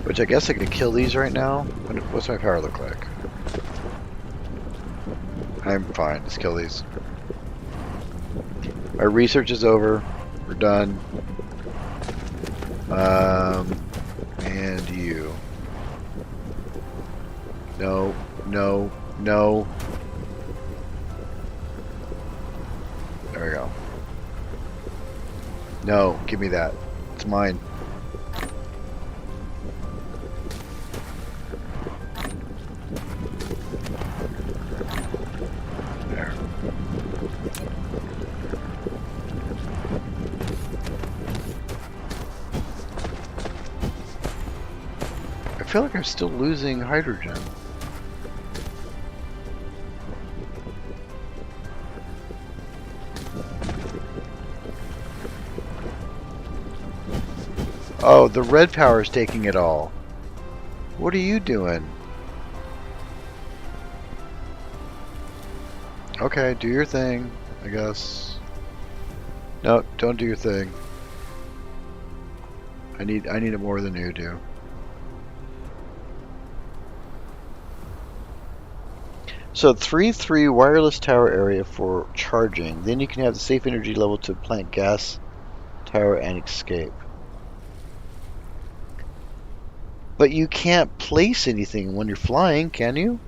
A: Which I guess I could kill these right now. What's my power look like? I'm fine. Let's kill these. Our research is over. We're done. And you. No, no, no. There we go. No, give me that. It's mine. There. I feel like I'm still losing hydrogen. Oh, the red power is taking it all. What are you doing? Okay, do your thing, I guess. No, don't do your thing. I need it more than you do. So 3-3 wireless tower area for charging. Then you can have the safe energy level to plant gas tower and escape. But you can't place anything when you're flying, can you?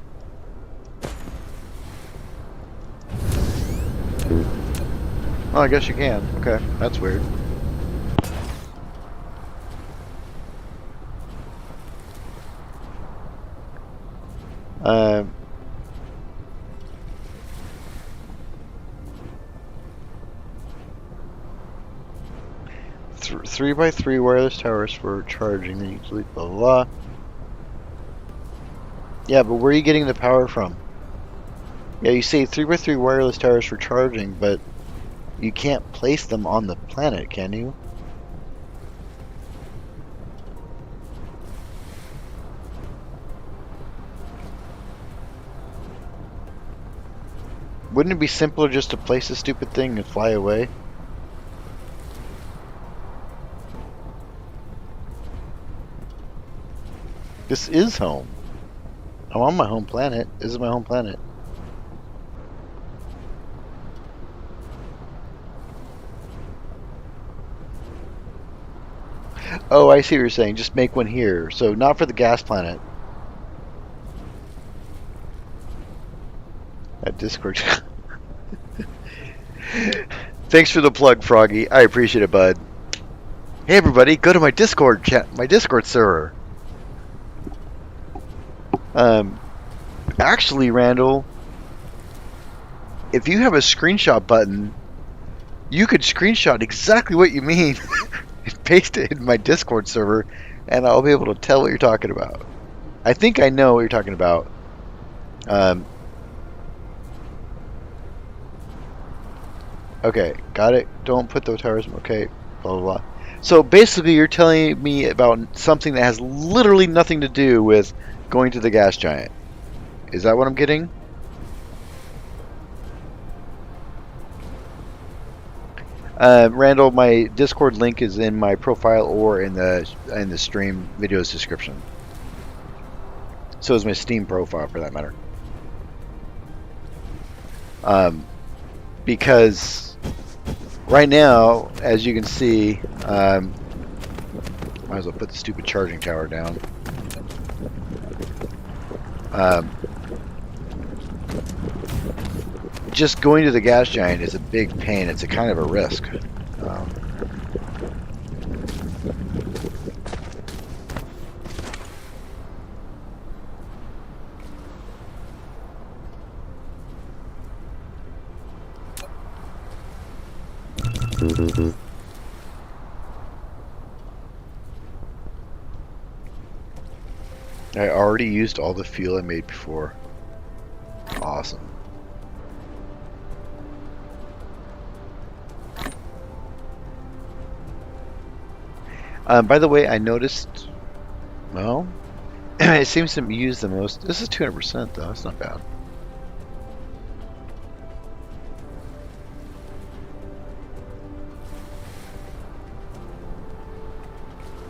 A: Oh, I guess you can. Okay, that's weird. Um, 3x3 wireless towers for charging. Then you delete blah blah blah. Yeah, but where are you getting the power from? Yeah, you say 3x3 wireless towers for charging, but you can't place them on the planet, can you? Wouldn't it be simpler just to place a stupid thing and fly away? This is home. I'm on my home planet. This is my home planet. Oh, I see what you're saying. Just make one here. So not for the gas planet. That Discord. Thanks for the plug, Froggy. I appreciate it, bud. Hey, everybody, go to my Discord chat, my Discord server. Actually, Randall, if you have a screenshot button, you could screenshot exactly what you mean and paste it in my Discord server, and I'll be able to tell what you're talking about. I think I know what you're talking about. Okay, got it. Don't put the towers. Okay, blah blah blah. So basically, you're telling me about something that has literally nothing to do with going to the gas giant. Is that what I'm getting? Randall, my Discord link is in my profile or in the stream video's description. So is my Steam profile, for that matter. Because right now, as you can see, might as well put the stupid charging tower down. Just going to the gas giant is a big pain. It's a kind of a risk. I already used all the fuel I made before. Awesome. By the way, I noticed, well, it seems to use the most. This is 200% though, that's not bad.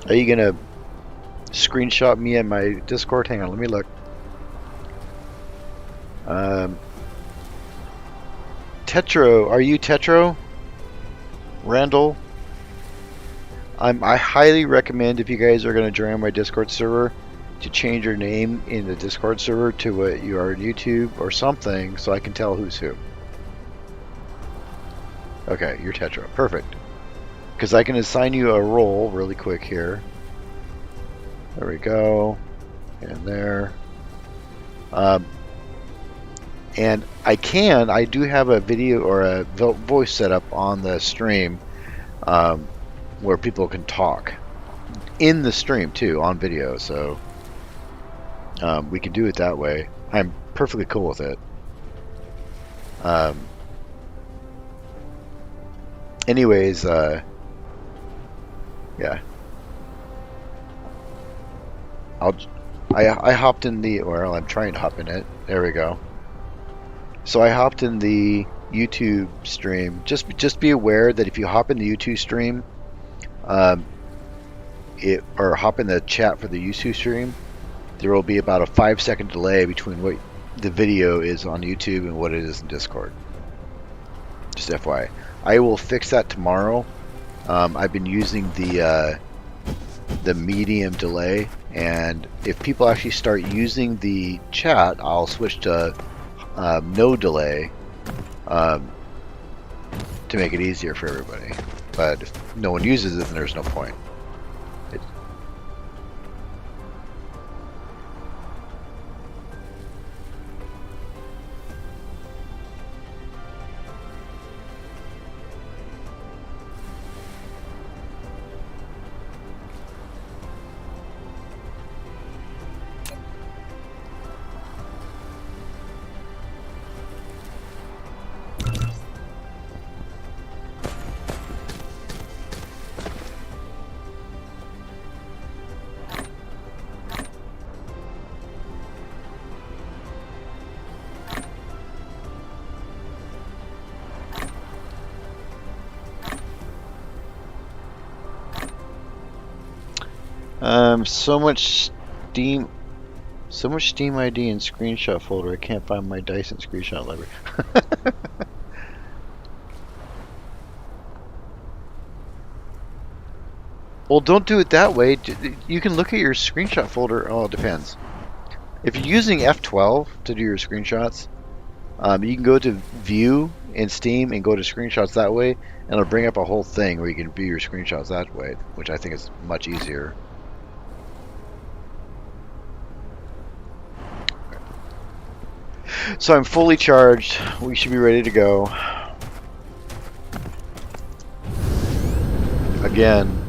A: Are you gonna screenshot me in my Discord? Hang on, let me look. Tetro, are you Tetro? Randall? I highly recommend, if you guys are going to join my Discord server, to change your name in the Discord server to what you are on YouTube or something, so I can tell who's who. Okay, you're Tetra. Perfect. Because I can assign you a role really quick here. There we go. And there. And I do have a video or a voice set up on the stream, where people can talk in the stream too on video. So we can do it that way. I'm perfectly cool with it. Anyways, yeah. I hopped in the, well, I'm trying to hop in it. There we go. So I hopped in the YouTube stream. Just be aware that if you hop in the YouTube stream, or hop in the chat for the YouTube stream, there will be about a 5-second delay between what the video is on YouTube and what it is in Discord. Just FYI. I will fix that tomorrow. I've been using the medium delay, and if people actually start using the chat, I'll switch to no delay, to make it easier for everybody. But if no one uses it, then there's no point. So much Steam ID and screenshot folder. I can't find my Dyson screenshot library. Well, don't do it that way. You can look at your screenshot folder. Oh, it depends. If you're using F12 to do your screenshots, you can go to View in Steam and go to Screenshots that way, and it'll bring up a whole thing where you can view your screenshots that way, which I think is much easier. So I'm fully charged. We should be ready to go. Again.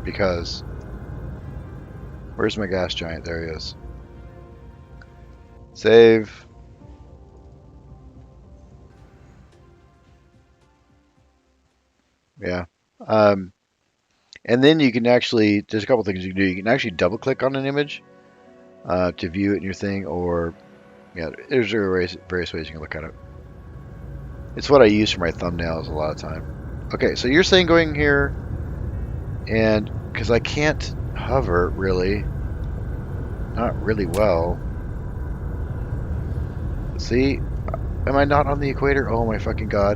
A: Because, where's my gas giant? There he is. Save. Yeah. And then you can actually, there's a couple things you can do. You can actually double click on an image to view it in your thing, or, there's various ways you can look at it. It's what I use for my thumbnails a lot of time. Okay, so you're saying going here, and because I can't hover really, not really well. See, am I not on the equator? Oh my fucking god.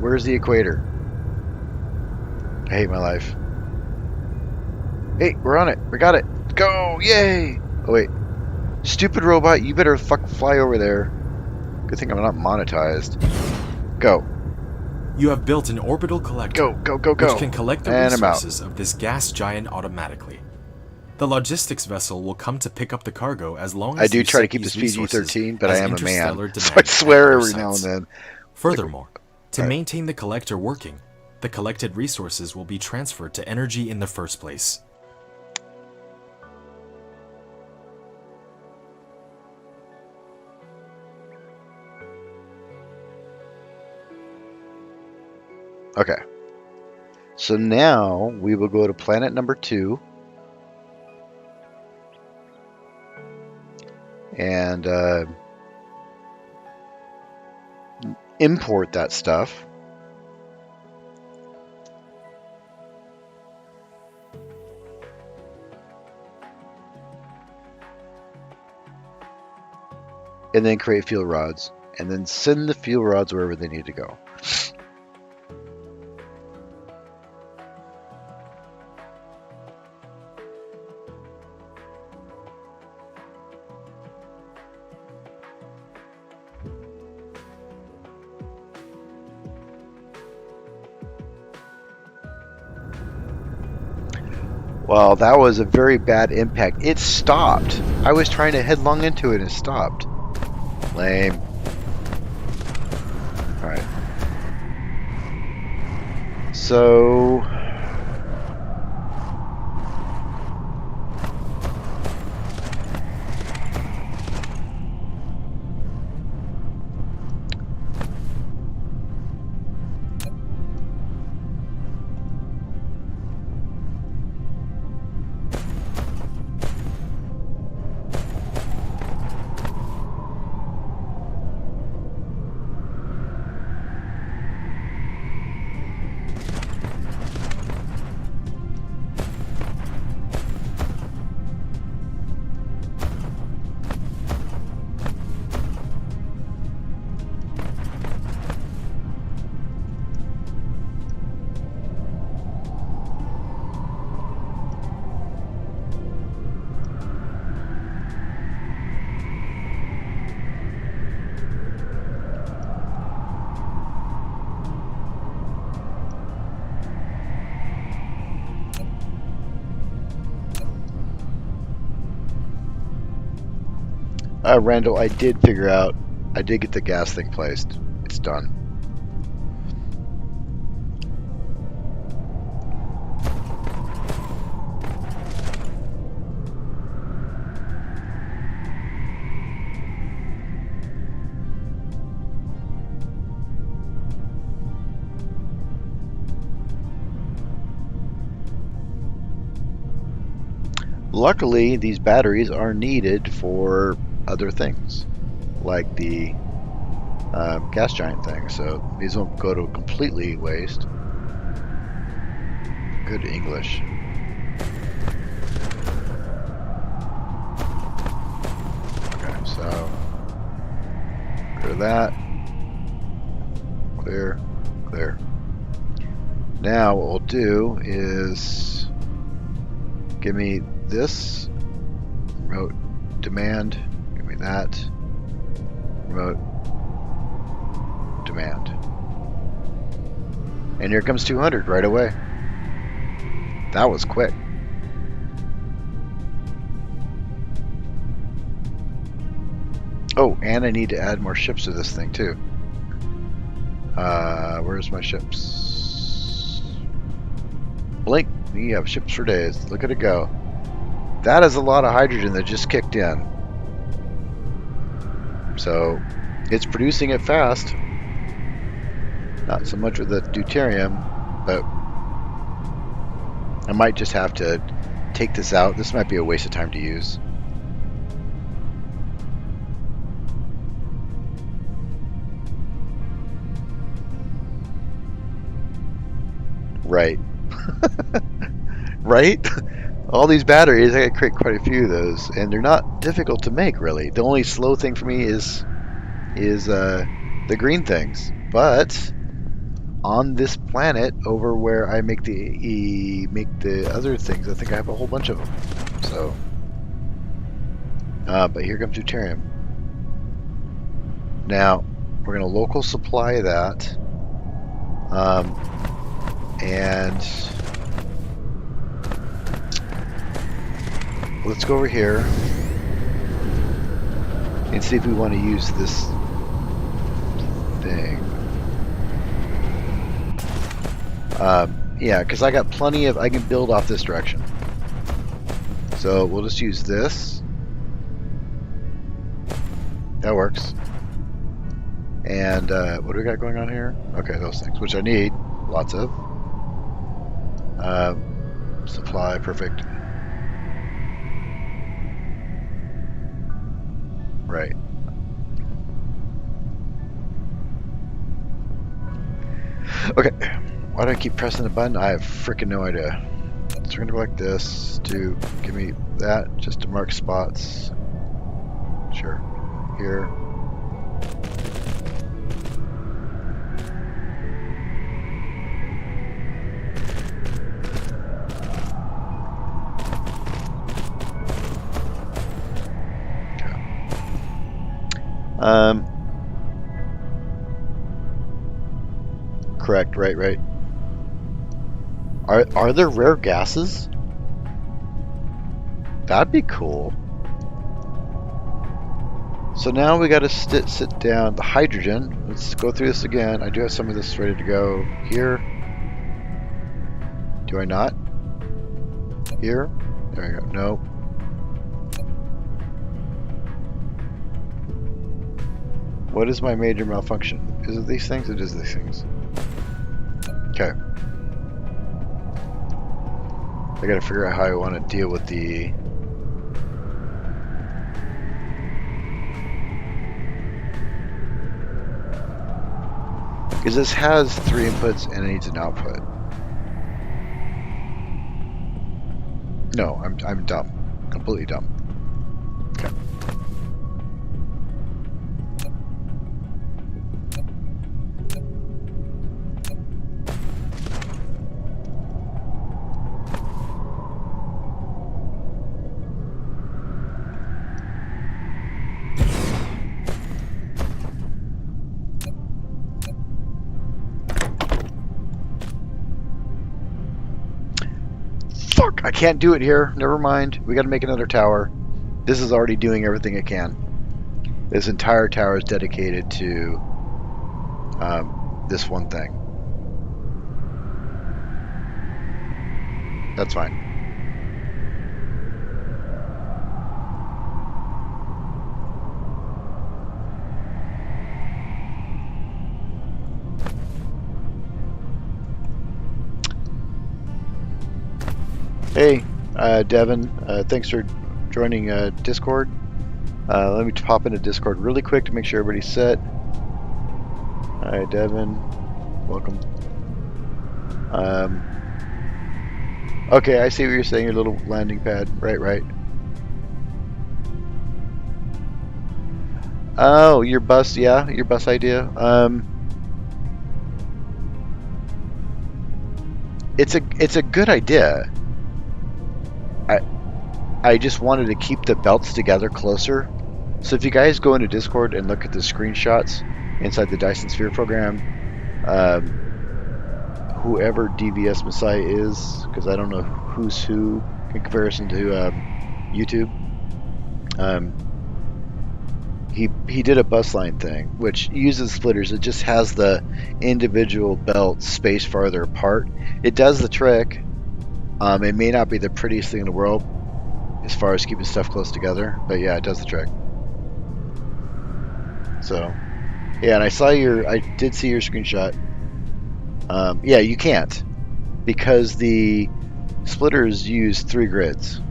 A: Where's the equator? I hate my life. Hey, we're on it. We got it. Go! Yay! Oh wait. Stupid robot, you better fly over there. Good thing I'm not monetized. Go.
B: You have built an orbital collector,
A: Go.
B: which can collect the resources of this gas giant automatically. The logistics vessel will come to pick up the cargo as long as
A: I do try to keep this PG-13, but I am a man, so I
B: demand
A: swear
B: at our
A: every now and
B: sites.
A: then.
B: Furthermore, to
A: Right.
B: maintain the collector working, the collected resources will be transferred to energy in the first place.
A: Okay. So now we will go to planet number 2. And import that stuff. And then create fuel rods. And then send the fuel rods wherever they need to go. Well, that was a very bad impact. It stopped. I was trying to headlong into it and it stopped. Lame. Alright. So... Randall, I did figure out, I did get the gas thing placed. It's done. Luckily, these batteries are needed for other things, like the gas giant thing, so these won't go to completely waste. Good English. Okay, so clear that. Clear, clear. Now what we'll do is give me this remote demand. Give me that remote demand. And here comes 200 right away. That was quick. Oh, and I need to add more ships to this thing too. Where's my ships? Blink. We have ships for days. Look at it go. That is a lot of hydrogen that just kicked in. So it's producing it fast. Not so much with the deuterium, but I might just have to take this out. This might be a waste of time to use. Right. Right? All these batteries, I gotta create quite a few of those, and they're not difficult to make, really. The only slow thing for me is the green things. But on this planet, over where I make the other things, I think I have a whole bunch of them. So, but here comes deuterium. Now we're gonna local supply that, and let's go over here and see if we want to use this thing. Yeah, because I got plenty of, I can build off this direction. So we'll just use this. That works. And what do we got going on here? Okay, those things, which I need lots of. Supply, perfect. Right. Okay. Why do I keep pressing the button? I have freaking no idea. So we're gonna go like this to give me that, just to mark spots. Sure. Here. Correct, right. Are there rare gases? That'd be cool. So now we got to sit down. The hydrogen. Let's go through this again. I do have some of this ready to go here. Do I not? Here? There we go. No. What is my major malfunction? Is it these things? It is these things. Okay. I gotta figure out how I want to deal with the... Because this has 3 inputs and it needs an output. No, I'm dumb. Completely dumb. Okay. Fuck! I can't do it here. Never mind. We gotta make another tower. This is already doing everything it can. This entire tower is dedicated to this one thing. That's fine. Hey, Devin, thanks for joining Discord. Let me pop into Discord really quick to make sure everybody's set. Hi, Devin. Welcome. Okay, I see what you're saying, your little landing pad. Right. Oh, your bus, yeah, your bus idea. It's a good idea. I just wanted to keep the belts together closer. So if you guys go into Discord and look at the screenshots inside the Dyson Sphere Program, whoever DVS Messiah is, because I don't know who's who in comparison to YouTube, he did a bus line thing, which uses splitters. It just has the individual belts spaced farther apart. It does the trick. It may not be the prettiest thing in the world as far as keeping stuff close together, but yeah, it does the trick. So, yeah, and I did see your screenshot. Yeah, you can't, because the splitters use 3 grids,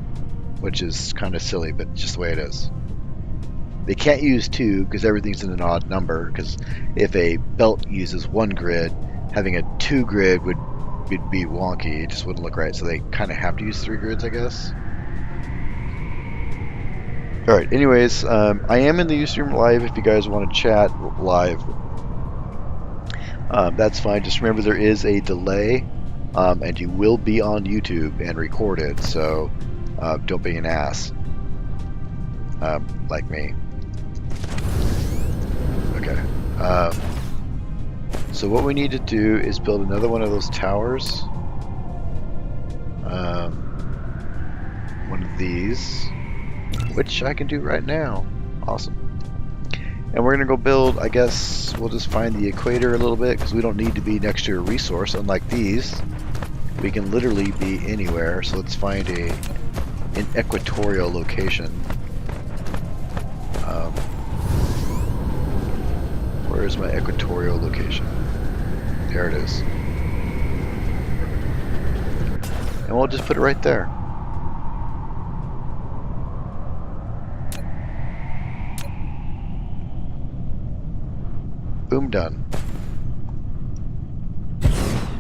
A: which is kind of silly, but just the way it is. They can't use 2 because everything's in an odd number, because if a belt uses 1 grid, having a 2 grid would be wonky. It just wouldn't look right, so they kind of have to use 3 grids, I guess. Alright, anyways, I am in the Ustream live if you guys want to chat live. That's fine. Just remember there is a delay, and you will be on YouTube and recorded, so don't be an ass like me. Okay. So what we need to do is build another one of those towers. One of these, which I can do right now. Awesome. And we're going to go build, I guess, we'll just find the equator a little bit, because we don't need to be next to a resource, unlike these. We can literally be anywhere, so let's find an equatorial location. Where is my equatorial location? There it is. And we'll just put it right there. Boom, done.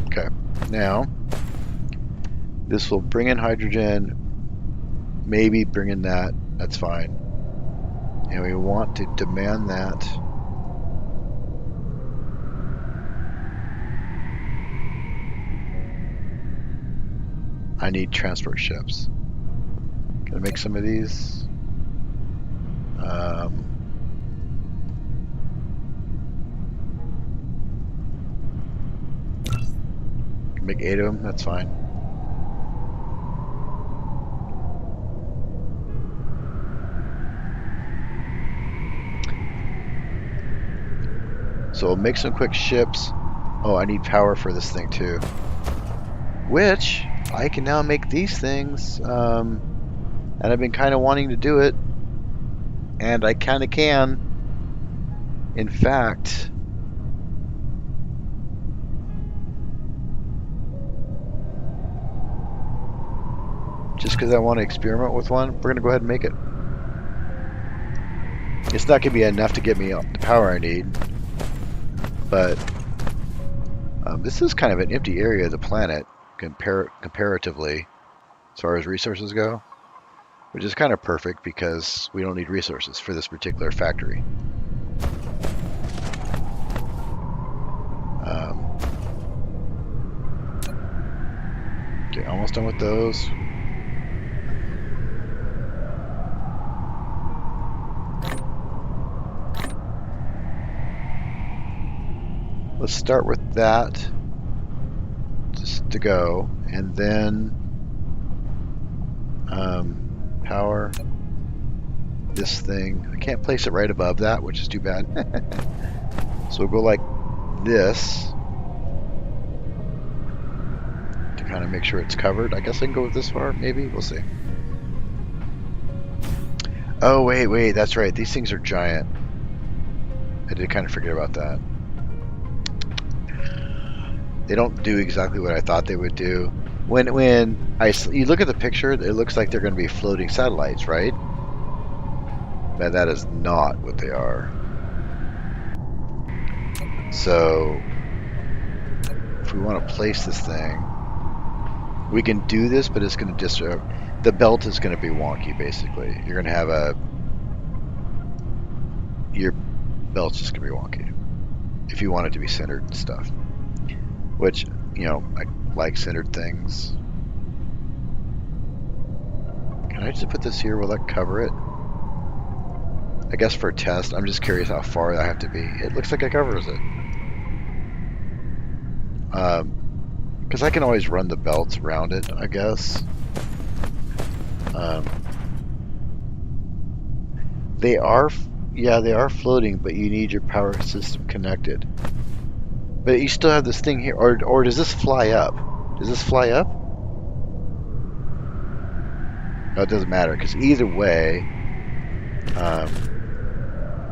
A: Okay, now this will bring in hydrogen, maybe bring in that, that's fine. And we want to demand that. I need transport ships. Can I make some of these? Make 8 of them, that's fine. So we'll make some quick ships. Oh, I need power for this thing too. Which, I can now make these things. And I've been kind of wanting to do it. And I kind of can. In fact, just because I want to experiment with one, we're going to go ahead and make it. It's not going to be enough to get me the power I need, but this is kind of an empty area of the planet comparatively as far as resources go, which is kind of perfect because we don't need resources for this particular factory. Okay, almost done with those. Let's start with that, just to go, and then power this thing. I can't place it right above that, which is too bad. So we'll go like this to kind of make sure it's covered. I guess I can go this far, maybe. We'll see. Oh, wait, that's right. These things are giant. I did kind of forget about that. They don't do exactly what I thought they would do. When you look at the picture, it looks like they're going to be floating satellites, right? But that is not what they are. So, if we want to place this thing, we can do this, but it's going to disrupt. The belt is going to be wonky, basically. You're going to have your belt's just going to be wonky if you want it to be centered and stuff. Which, you know, I like centered things. Can I just put this here? Will that cover it? I guess for a test, I'm just curious how far I have to be. It looks like it covers it. Because I can always run the belts around it, I guess. They are floating, but you need your power system connected. But you still have this thing here, or does this fly up? Does this fly up? No, it doesn't matter, because either way,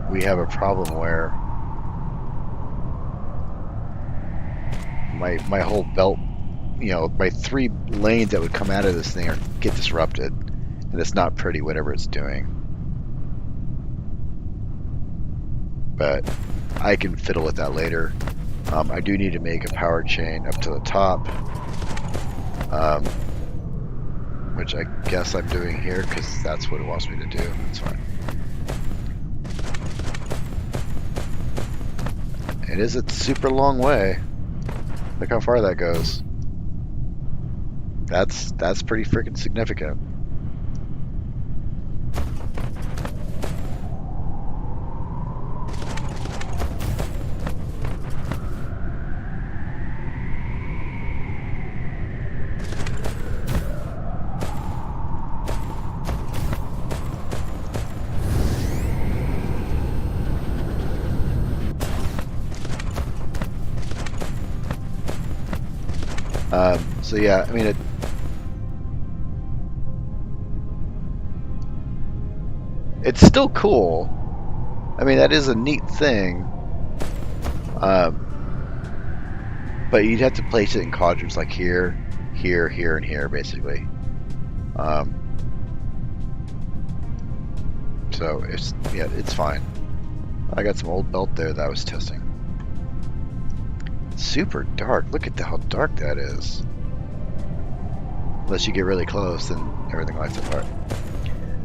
A: we have a problem where my whole belt, you know, my 3 lanes that would come out of this thing get disrupted, and it's not pretty, whatever it's doing. But I can fiddle with that later. I do need to make a power chain up to the top, which I guess I'm doing here because that's what it wants me to do. That's fine. It is a super long way. Look how far that goes. That's pretty freaking significant. So yeah, I mean, it's still cool. I mean, that is a neat thing. But you'd have to place it in quadrants like here, here, here, and here, basically. So it's fine. I got some old belt there that I was testing. Super dark. Look at how dark that is. Unless you get really close, then everything lights apart.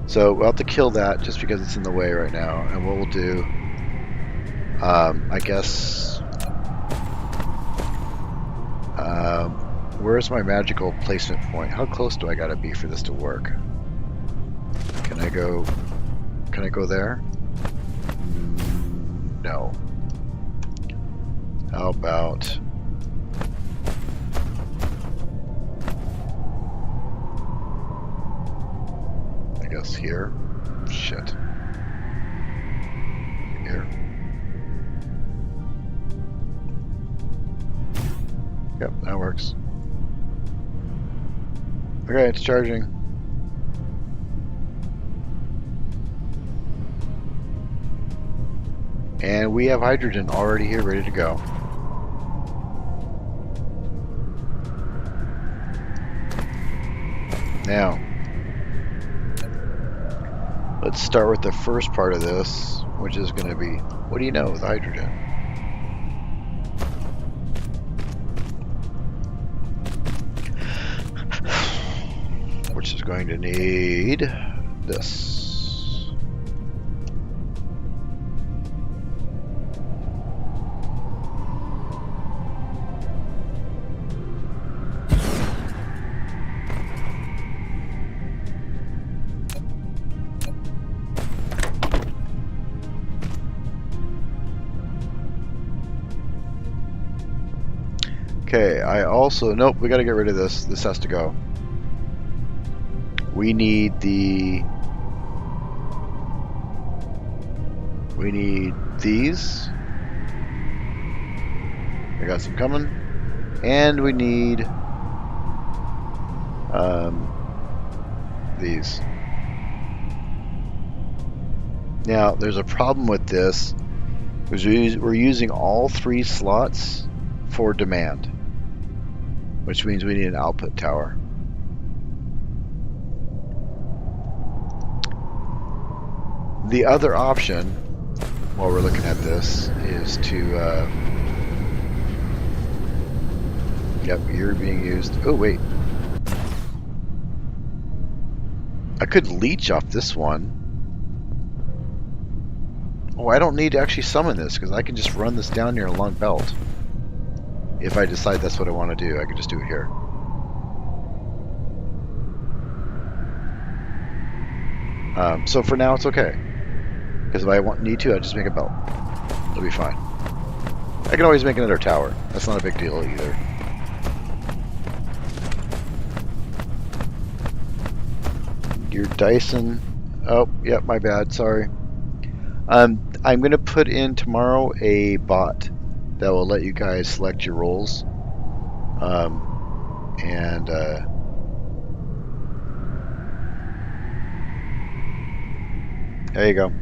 A: So we'll have to kill that just because it's in the way right now. And what we'll do, I guess, where's my magical placement point? How close do I gotta be for this to work? Can I go there? No. How about... I guess here? Shit. Here. Yep, that works. Okay, it's charging. And we have hydrogen already here, ready to go. Now, let's start with the first part of this, which is going to be, what do you know, the hydrogen? Which is going to need this. Okay, I also, nope, we got to get rid of this. This has to go. We need these. I got some coming. And we need these. Now, there's a problem with this, because we're using all 3 slots for demand, which means we need an output tower. The other option, while we're looking at this, is to... yep, you're being used. Oh, wait. I could leech off this one. Oh, I don't need to actually summon this, because I can just run this down here along belt. If I decide that's what I want to do, I can just do it here. So for now, it's okay. Because if I need to, I just make a belt. It'll be fine. I can always make another tower. That's not a big deal either. Your Dyson... Oh, yep, my bad. Sorry. I'm going to put in tomorrow a bot that will let you guys select your roles. There you go.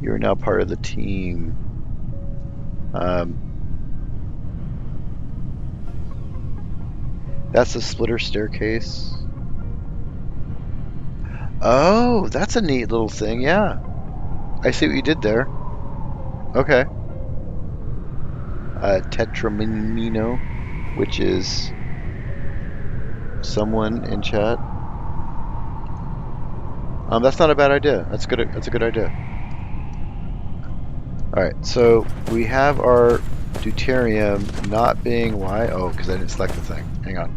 A: You're now part of the team. That's the splitter staircase. Oh, that's a neat little thing, yeah. I see what you did there. Okay. Tetramino, which is someone in chat. That's not a bad idea. That's good. That's a good idea. All right, so we have our deuterium not being why? Oh, because I didn't select the thing. Hang on.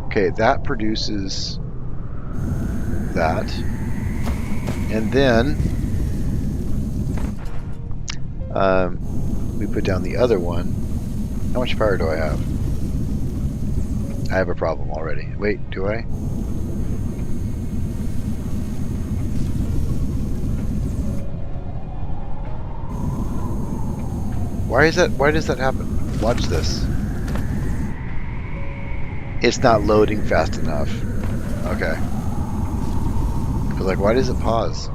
A: Okay, that produces that, and then we put down the other one. How much power do I have? I have a problem already. Wait, do I? Why is that? Why does that happen? Watch this. It's not loading fast enough. Okay. I was like, why does it pause?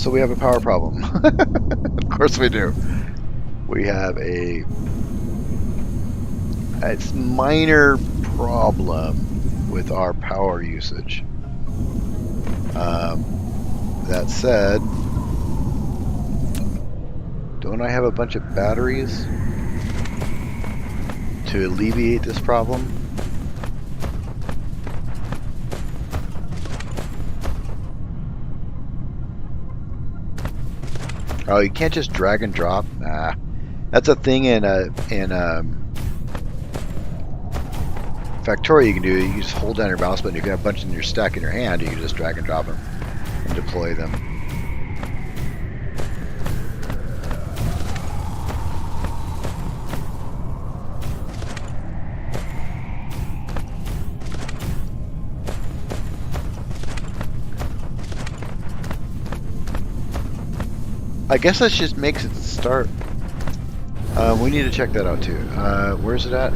A: So we have a power problem. Of course we do. We have it's minor problem with our power usage. That said, don't I have a bunch of batteries to alleviate this problem? Oh, you can't just drag and drop? Nah. That's a thing in Factorio you can do. You can just hold down your mouse button, you can have a bunch in your stack in your hand, you can just drag and drop them and deploy them. I guess that just makes it start. We need to check that out too. Where's it at?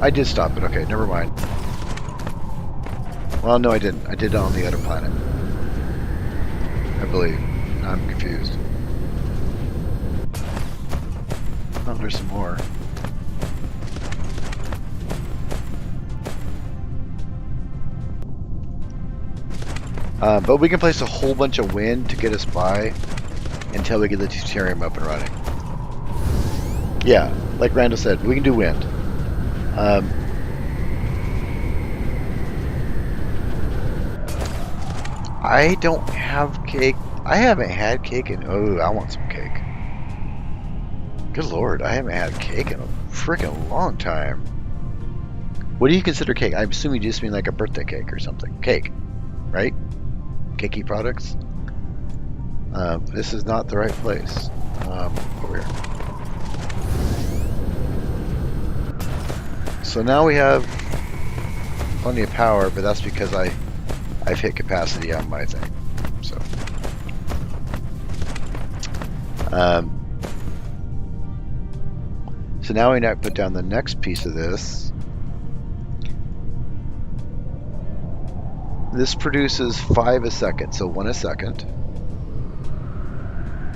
A: I did stop it. Okay, never mind. Well, no, I didn't. I did it on the other planet. I believe. I'm confused. Oh, there's some more. But we can place a whole bunch of wind to get us by until we get the deuterium up and running. Yeah, like Randall said, we can do wind. I don't have cake. I haven't had cake in... Oh, I want some cake. Good lord, I haven't had cake in a freaking long time. What do you consider cake? I'm assuming you just mean like a birthday cake or something. Cake, right? Cakey products. This is not the right place. Over here. So now we have plenty of power, but that's because I've hit capacity on my thing. So now we now put down the next piece of this. This produces 5 a second, so 1 a second.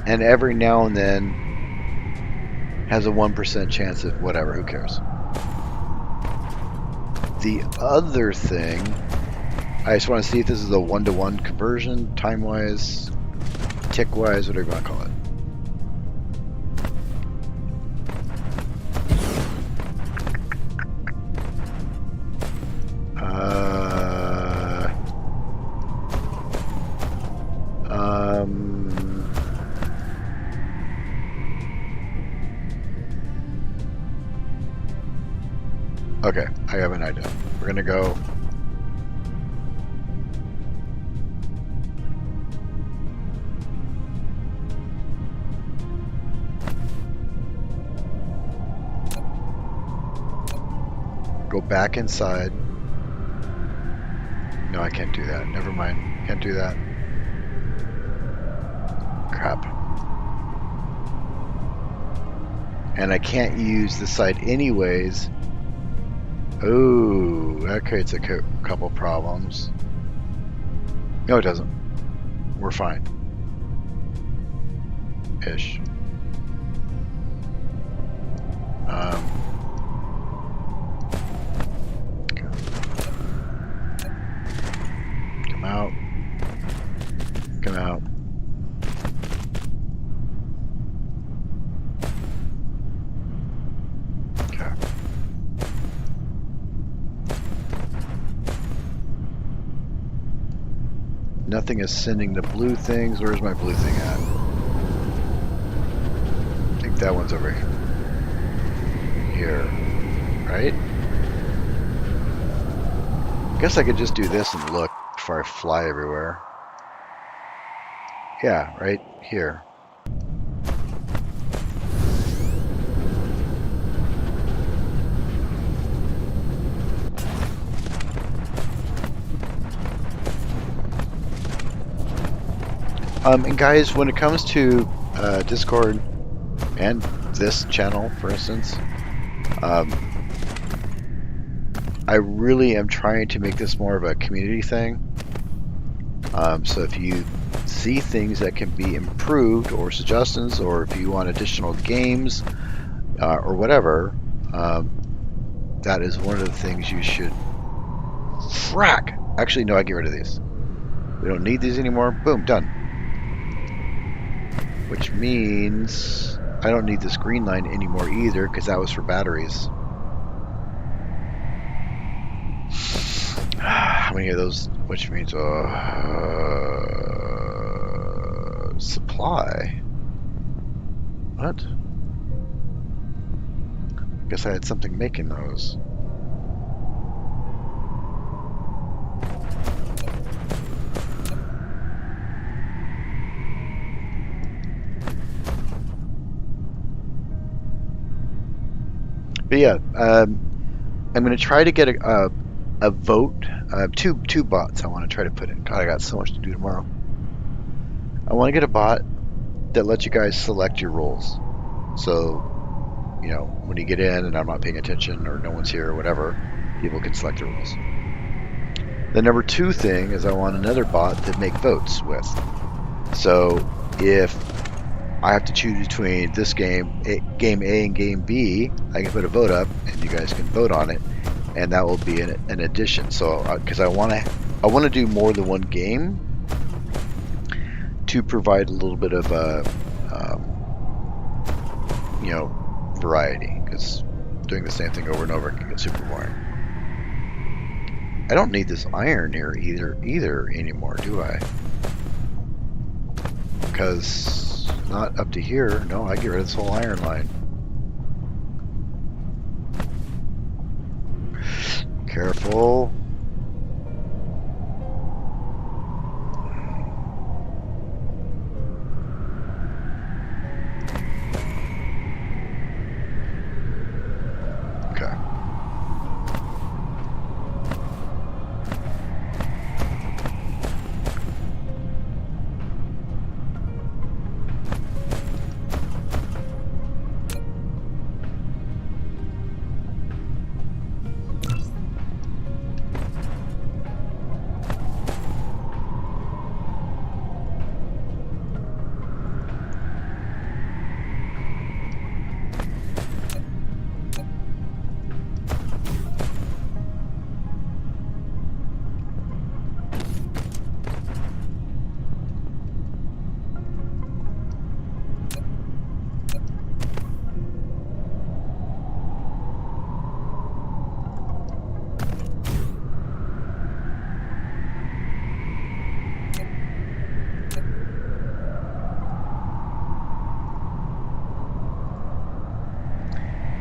A: And every now and then has a 1% chance of whatever, who cares. The other thing, I just want to see if this is a 1-to-1 conversion, time-wise, tick-wise, whatever you want to call it. Okay, I have an idea. We're gonna go back inside. No, I can't do that. Never mind. Can't do that. Crap. And I can't use the site anyways. Oh, that creates a couple problems. No, it doesn't. We're fine. Ish. Come out. Come out. Okay. Nothing is sending the blue things. Where's my blue thing at? I think that one's over here. Right? I guess I could just do this and look before I fly everywhere. Yeah, right here. And guys, when it comes to Discord and this channel, for instance, I really am trying to make this more of a community thing. So if you see things that can be improved or suggestions, or if you want additional games or whatever, that is one of the things you should... Frack! Actually, no, I get rid of these. We don't need these anymore. Boom, done. Which means I don't need this green line anymore either, because that was for batteries. How many of those? Which means supply. What? Guess I had something making those. But yeah, I'm going to try to get a vote. Two bots I want to try to put in. God, I got so much to do tomorrow. I want to get a bot that lets you guys select your roles. So, you know, when you get in and I'm not paying attention or no one's here or whatever, people can select their roles. The number 2 thing is I want another bot to make votes with. So if I have to choose between this game A and game B, I can put a vote up and you guys can vote on it, and that will be an addition. So because I want to do more than one game to provide a little bit of a you know, variety, because doing the same thing over and over can get super boring. I don't need this iron here either anymore, do I? Because not up to here. No, I get rid of this whole iron line. Careful. Okay.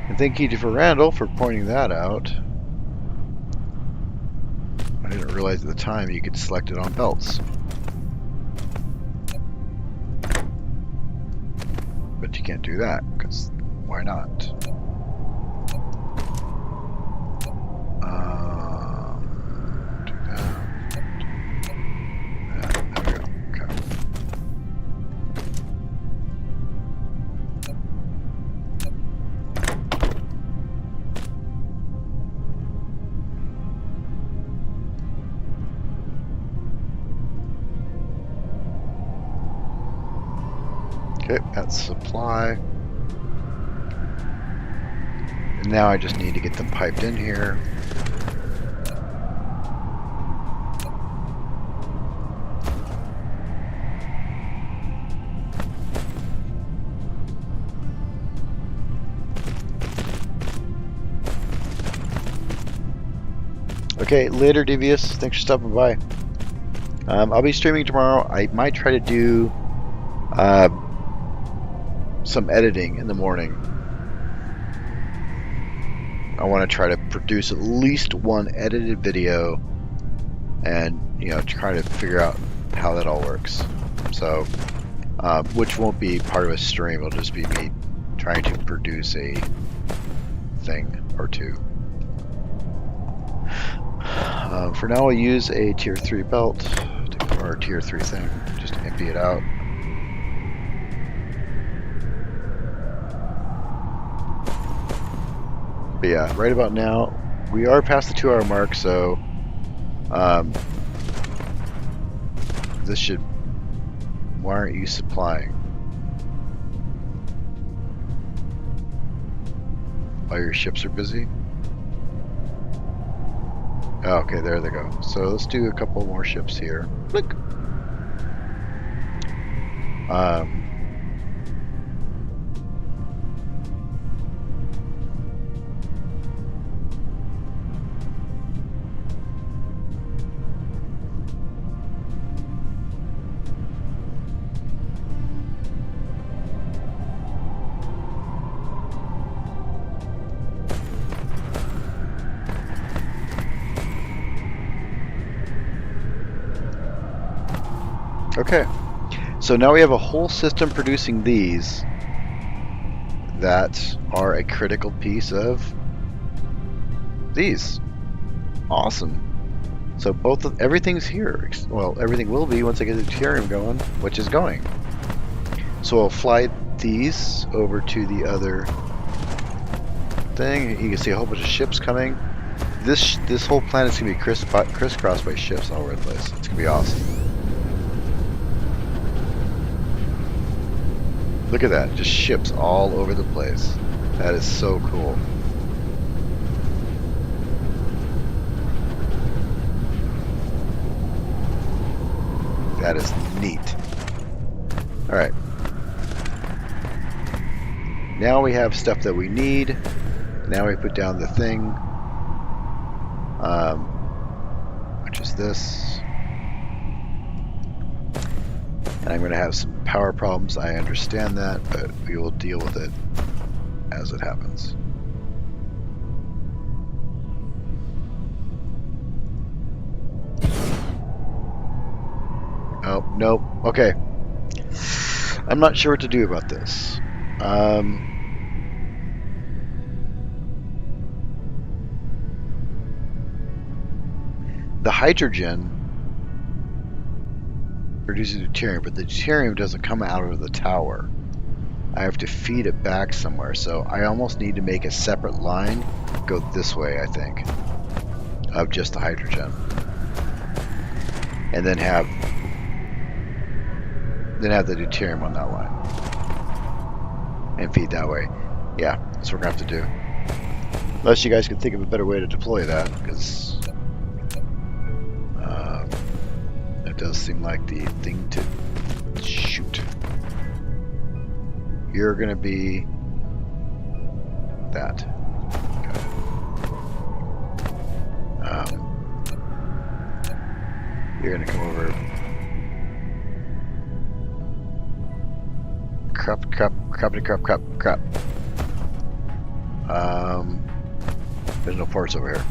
A: And thank you to Randall for pointing that out. I didn't realize at the time you could select it on belts. But you can't do that, because why not? Do that. There we go. Okay. Okay, that's supply. And now I just need to get them piped in here. Okay, later, Devious. Thanks for stopping by. I'll be streaming tomorrow. I might try to do some editing in the morning. I want to try to produce at least one edited video and, you know, try to figure out how that all works. So, which won't be part of a stream, it'll just be me trying to produce a thing or two. For now, I'll use a tier 3 belt, or a tier 3 thing, just to empty it out. But yeah, right about now, we are past the 2-hour mark, so this should... Why aren't you supplying? While your ships are busy? Oh, okay, there they go. So let's do a couple more ships here. Click. Okay, so now we have a whole system producing these that are a critical piece of these. Awesome. So everything's here. Well, everything will be once I get the Deuterium going, which is going. So I'll fly these over to the other thing. You can see a whole bunch of ships coming. This whole planet's gonna be crisscrossed by ships all over the place. It's gonna be awesome. Look at that, just ships all over the place. That is so cool. That is neat. All right. Now we have stuff that we need. Now we put down the thing, which is this. And I'm going to have some power problems. I understand that, but we will deal with it as it happens. Oh, nope. Okay. I'm not sure what to do about this. The hydrogen produces deuterium, but the deuterium doesn't come out of the tower. I have to feed it back somewhere, so I almost need to make a separate line go this way, I think, of just the hydrogen, and then have the deuterium on that line and feed that way. Yeah, that's what we're gonna have to do. Unless you guys can think of a better way to deploy that, because it does seem like the thing to shoot. You're gonna be that. Okay. You're gonna come over. Crap. There's no ports over here.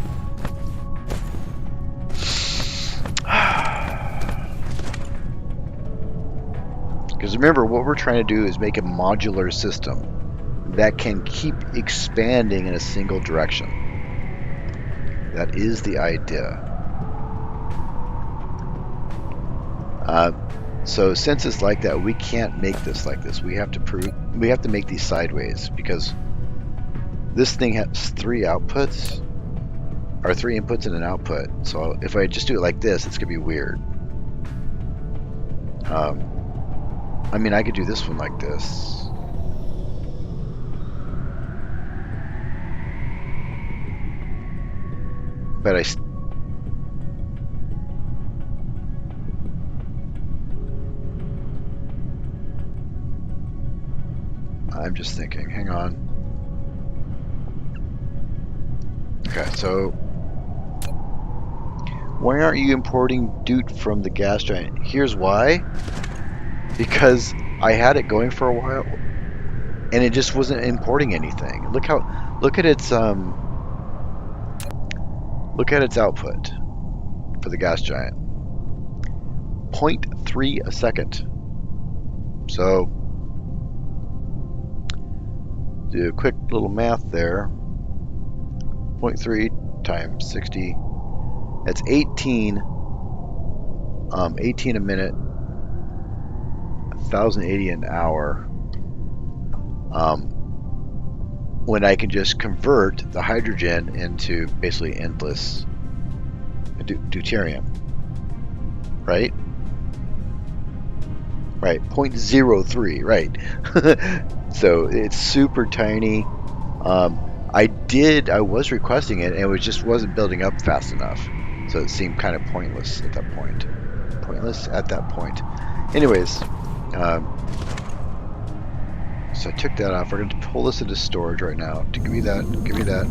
A: Because remember, what we're trying to do is make a modular system that can keep expanding in a single direction. That is the idea. So since it's like that, we can't make this like this. We have to make these sideways, because this thing has 3 outputs, or 3 inputs and an output. So if I just do it like this, it's gonna be weird. I mean, I could do this one like this. But I'm just thinking, hang on. Okay, so why aren't you importing Doot from the gas giant? Here's why. Because I had it going for a while and it just wasn't importing anything. Look at its output for the gas giant. 0.3 a second. So do a quick little math there. 0.3 times 60. That's 18. 18 a minute. 1,080 an hour. When I can just convert the hydrogen into basically endless deuterium, right? Right, 0.03, right. So it's super tiny. I was requesting it, and it just wasn't building up fast enough. So it seemed kind of pointless at that point. Anyways, so I took that off. We're going to pull this into storage right now. Give me that. And give me that.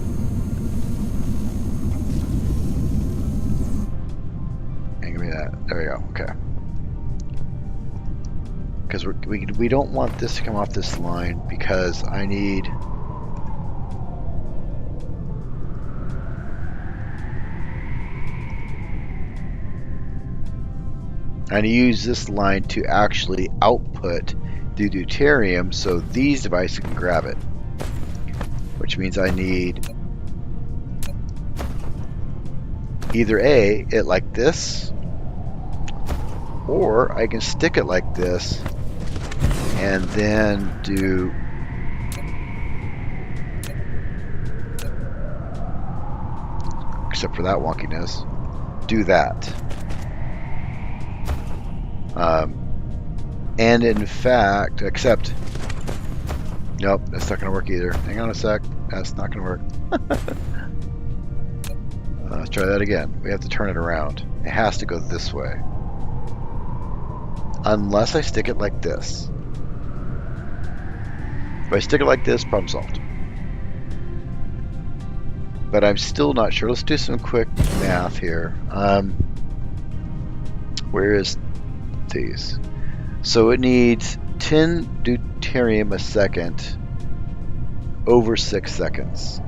A: There we go. Okay. Because we don't want this to come off this line, because I need to use this line to actually output the deuterium so these devices can grab it, which means I need either it like this, or I can stick it like this and then do except for that wonkiness, do that. And in fact, except, nope, that's not going to work either. Hang on a sec, that's not going to work. Let's try that again. We have to turn it around. It has to go this way. Unless I stick it like this. If I stick it like this, problem solved. But I'm still not sure. Let's do some quick math here. Where is these? So it needs 10 deuterium a second over 6 seconds.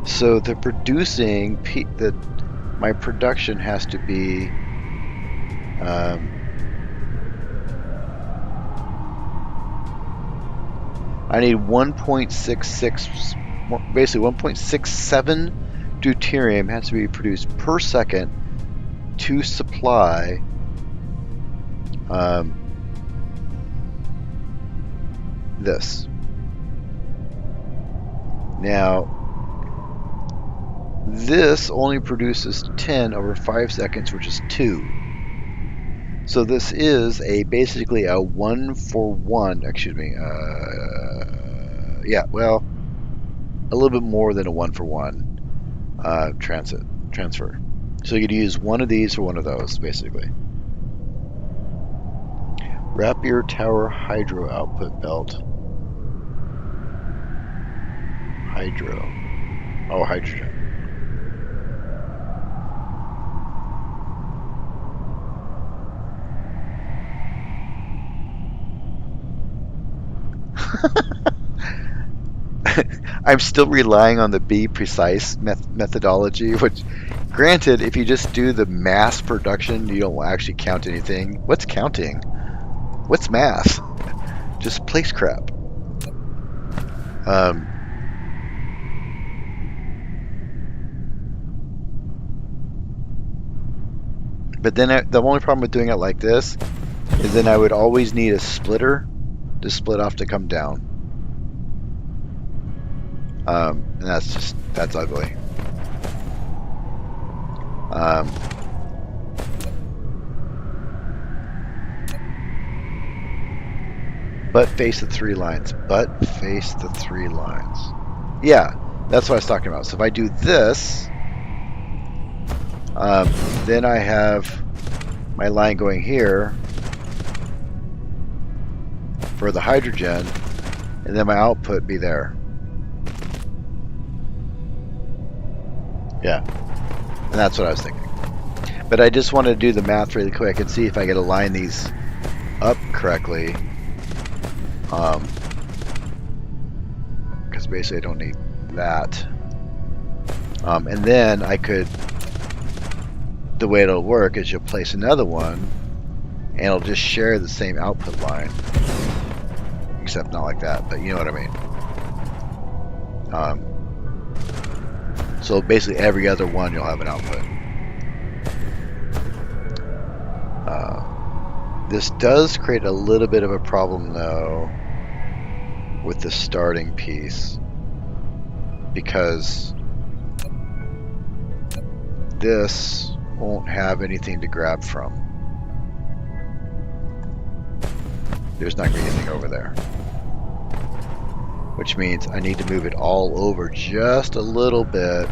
A: So the producing, my production has to be I need 1.66, basically 1.67 deuterium has to be produced per second to supply this. Now, this only produces 10 over 5 seconds, which is 2. So this is basically a 1-for-1, excuse me, yeah, well, a little bit more than a 1-for-1 transfer. So you could use one of these for one of those, basically. Rapier Tower Hydro Output Belt. Hydro. Oh, hydrogen. I'm still relying on the be precise methodology, which, granted, if you just do the mass production, you don't actually count anything. What's counting? What's mass? Just place crap. But then the only problem with doing it like this is then I would always need a splitter to split off to come down. And that's ugly. But face the 3 lines. But face the 3 lines. Yeah, that's what I was talking about. So if I do this, then I have my line going here for the hydrogen, and then my output be there. Yeah, and that's what I was thinking. But I just wanted to do the math really quick and see if I could align these up correctly. Because basically I don't need that. And then I could, the way it'll work is you'll place another one and it'll just share the same output line. Except not like that, but you know what I mean. So basically every other one you'll have an output. This does create a little bit of a problem though with the starting piece, because this won't have anything to grab from. There's not going to be anything over there. Which means I need to move it all over just a little bit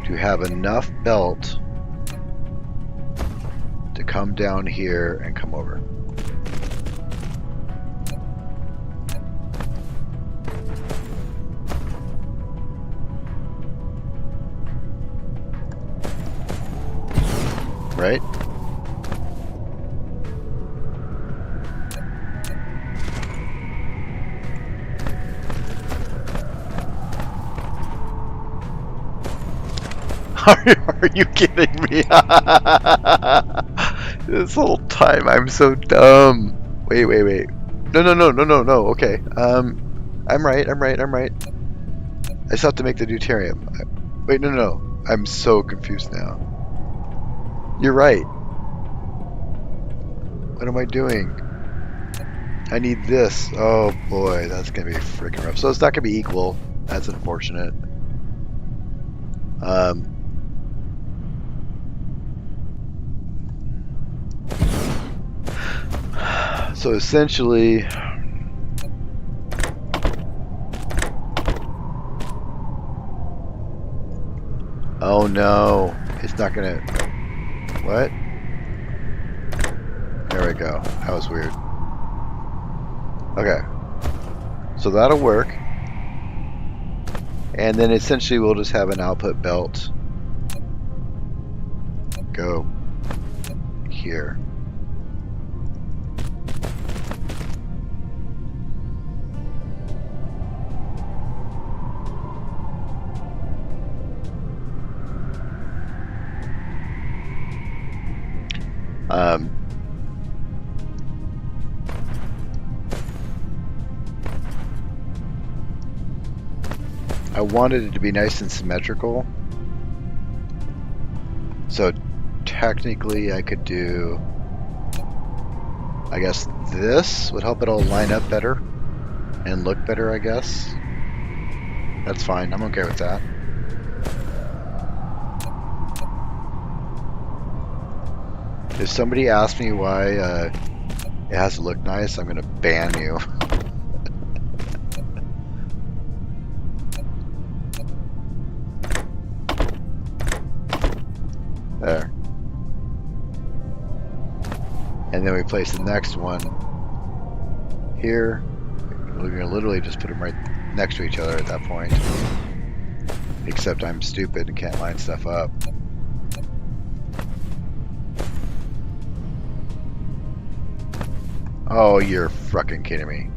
A: to have enough belt to come down here and come over. Right? Are you kidding me? This whole time I'm so dumb. Wait. No. Okay. I'm right. I still have to make the deuterium. Wait, no. I'm so confused now. You're right. What am I doing? I need this. Oh boy, that's gonna be freaking rough. So it's not gonna be equal. That's unfortunate. So essentially, oh no, it's not gonna. What? There we go. That was weird. Okay, so that'll work. And then essentially we'll just have an output belt go here. I wanted it to be nice and symmetrical. So technically I could do, I guess this would help it all line up better and look better, I guess. That's fine, I'm okay with that. If somebody asks me why it has to look nice, I'm gonna ban you. There. And then we place the next one here. We're going to literally just put them right next to each other at that point. Except I'm stupid and can't line stuff up. Oh, you're fucking kidding me.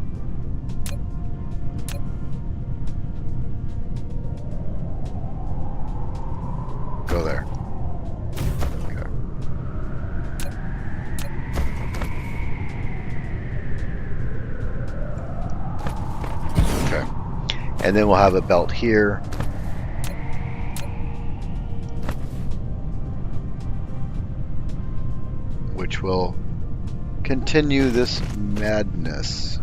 A: Go there. And then we'll have a belt here. Which will continue this madness.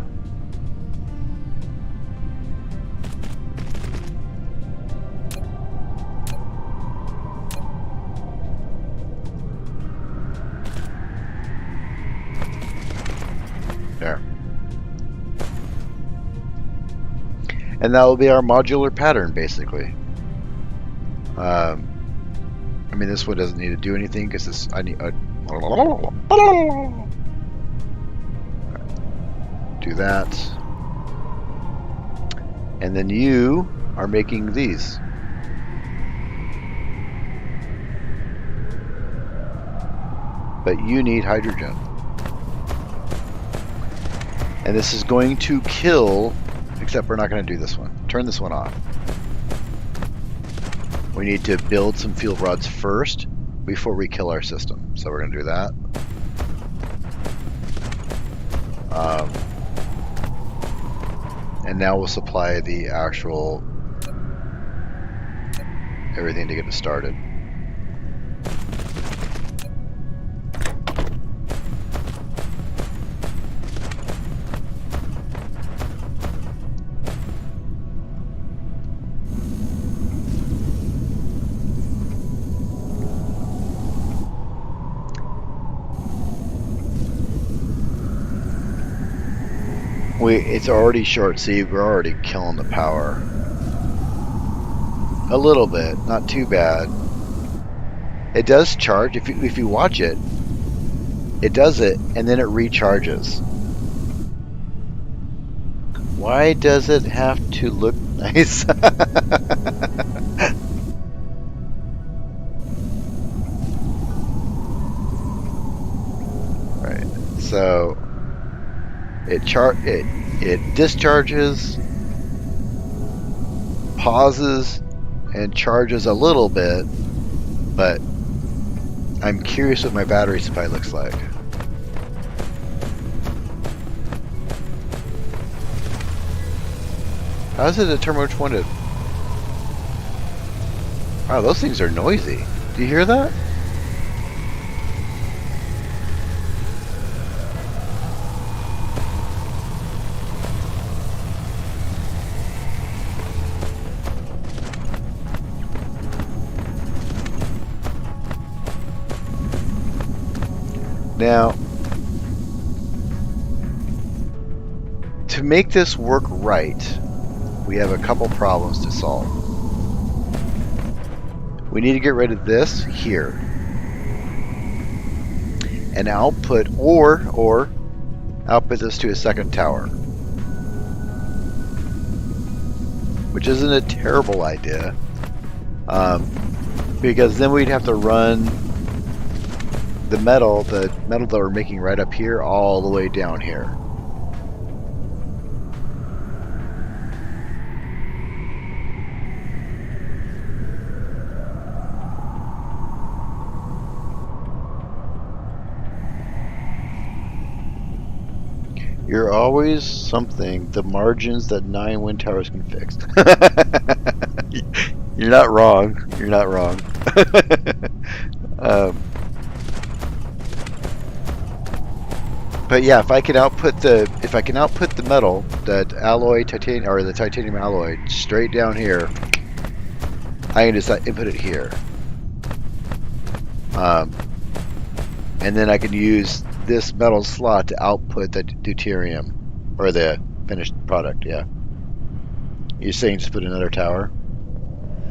A: There. And that will be our modular pattern, basically. I mean, this one doesn't need to do anything because this I need. Do that, and then you are making these. But you need hydrogen, and this is going to kill. Except we're not going to do this one. Turn this one off. We need to build some fuel rods first before we kill our system. So we're going to do that. And now we'll supply the actual everything to get it started. It's already short, see, we're already killing the power. A little bit, not too bad. It does charge, if you watch it, it does it, and then it recharges. Why does it have to look nice? Right, so it discharges, pauses, and charges a little bit, but I'm curious what my battery supply looks like. How does it determine which one to... Wow, those things are noisy. Do you hear that? Now, to make this work right, we have a couple problems to solve. We need to get rid of this here and output or output this to a second tower, which isn't a terrible idea, because then we'd have to run the metal that we're making right up here all the way down here. You're always something. The margins that 9 wind towers can fix. You're not wrong. You're not wrong. But yeah, if I can output the metal, that alloy titanium or the titanium alloy straight down here, I can just input it here, and then I can use this metal slot to output the deuterium or the finished product. Yeah, you're saying just put another tower?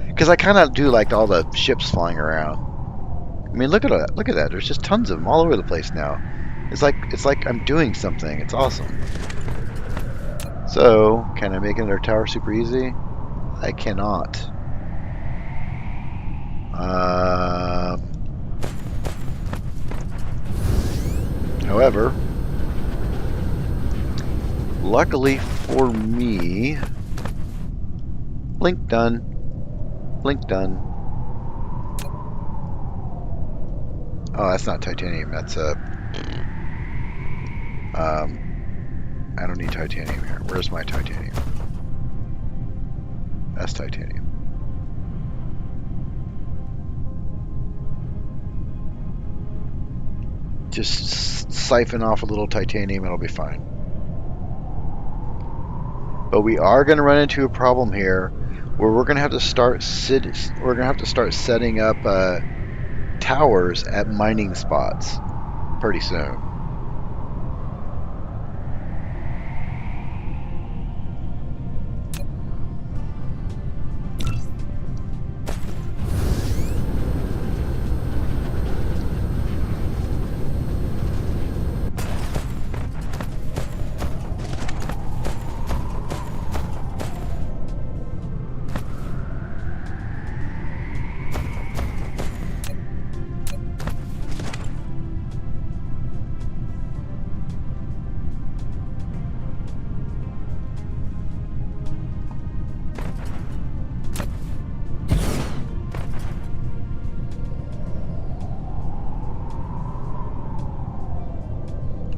A: Because I kind of do like all the ships flying around. I mean, look at that! Look at that! There's just tons of them all over the place now. It's like I'm doing something. It's awesome. So, can I make another tower super easy? I cannot. However, luckily for me, blink done. Blink done. Oh, that's not titanium. That's a. I don't need titanium here. Where's my titanium? That's titanium. Just siphon off a little titanium, it'll be fine. But we are going to run into a problem here, where we're going to have to start setting up towers at mining spots pretty soon.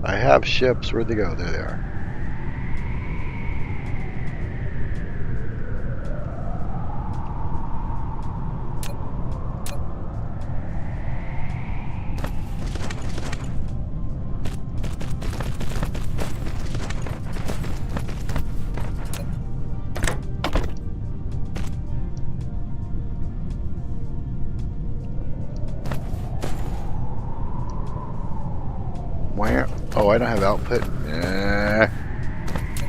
A: I have ships. Where'd they go? There they are. Where? Oh, I don't have output. Nah.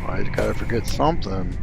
A: I just gotta forget something.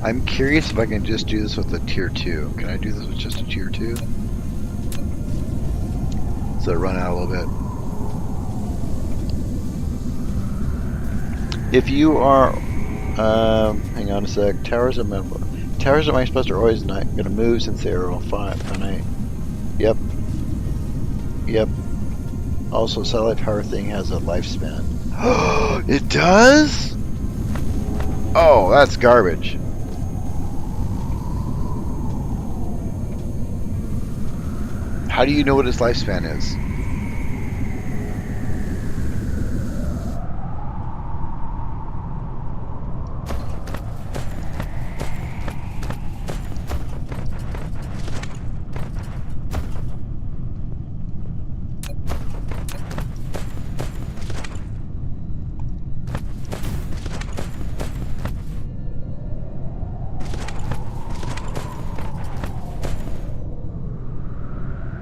A: I'm curious if I can just do this with a tier 2. Can I do this with just a tier 2? So run out a little bit. If you are, hang on a sec. Towers at my supposed are always not going to move since they are all finite. Yep. Yep. Also, satellite power thing has a lifespan. It does? Oh, that's garbage. How do you know what its lifespan is?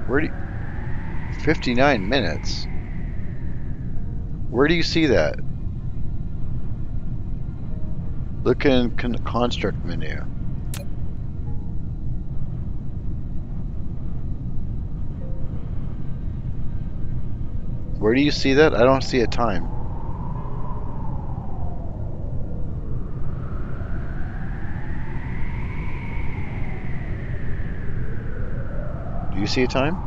A: Where do you, 59 minutes? Where do you see that? Look in construct menu. Where do you see that? I don't see a time. Do you see a time?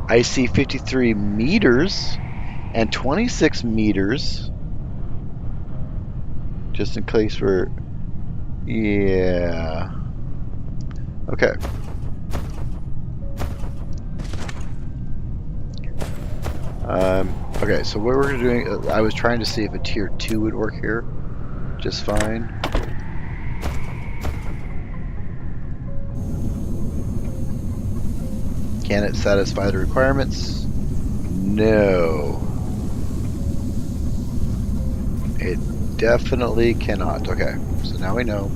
A: I see 53 meters and 26 meters. Just in case we're... Yeah. Okay. Okay, so what we're doing... I was trying to see if a tier 2 would work here. Just fine. Can it satisfy the requirements? No. It definitely cannot. Okay, so now we know.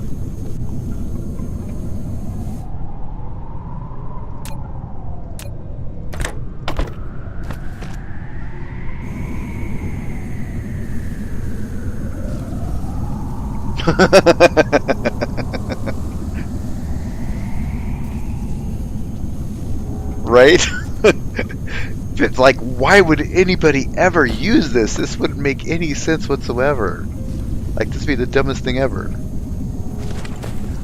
A: Right? It's like, why would anybody ever use this? This wouldn't make any sense whatsoever. Like, this would be the dumbest thing ever.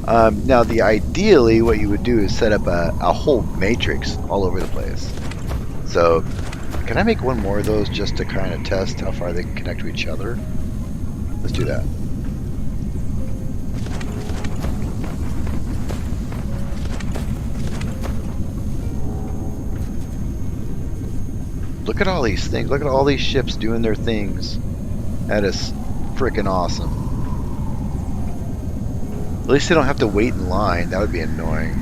A: Now, ideally, what you would do is set up a whole matrix all over the place. So, can I make one more of those just to kind of test how far they can connect to each other? Let's do that. Look at all these things. Look at all these ships doing their things. That is freaking awesome. At least they don't have to wait in line. That would be annoying.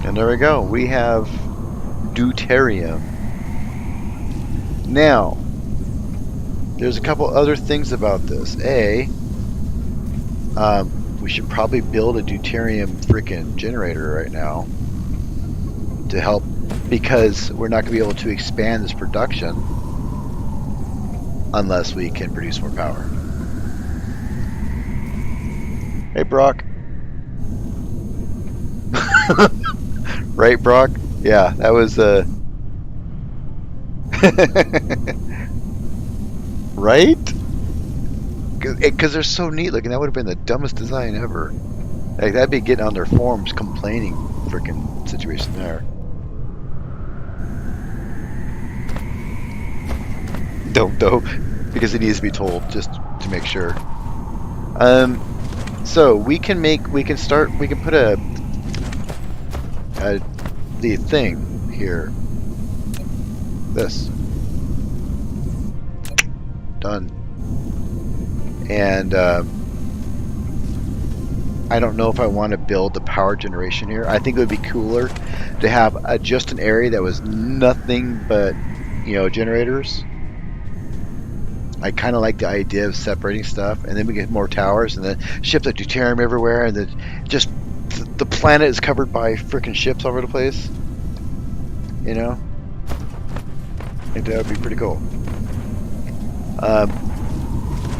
A: And there we go. We have Deuterium. Now, there's a couple other things about this. We should probably build a deuterium freaking generator right now to help, because we're not going to be able to expand this production unless we can produce more power. Hey, Brock. Right, Brock? Yeah, that was right? Because they're so neat looking. That would have been the dumbest design ever. Like, that'd be getting on their forums complaining freaking situation there. Don't though, because it needs to be told just to make sure. So we can put the thing here. This. Done. And I don't know if I want to build the power generation here. I think it would be cooler to have just an area that was nothing but, generators. I kind of like the idea of separating stuff, and then we get more towers, and then ships like deuterium everywhere, and then just the planet is covered by freaking ships all over the place. I think that would be pretty cool.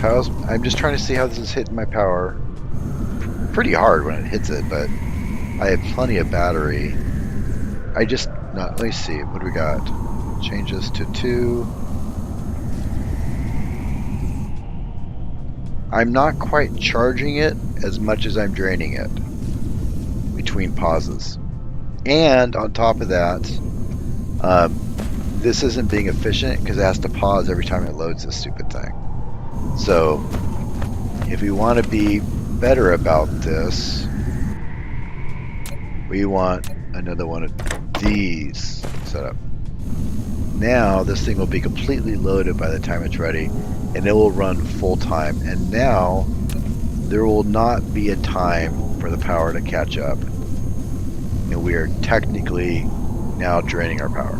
A: I'm just trying to see how this is hitting my power. Pretty hard when it hits it, but I have plenty of battery. Let me see, what do we got? Change this to 2. I'm not quite charging it as much as I'm draining it between pauses. And on top of that, this isn't being efficient because it has to pause every time it loads this stupid thing. So if we want to be better about this, we want another one of these set up. Now this thing will be completely loaded by the time it's ready, and it will run full time. And now there will not be a time for the power to catch up. And we are technically now draining our power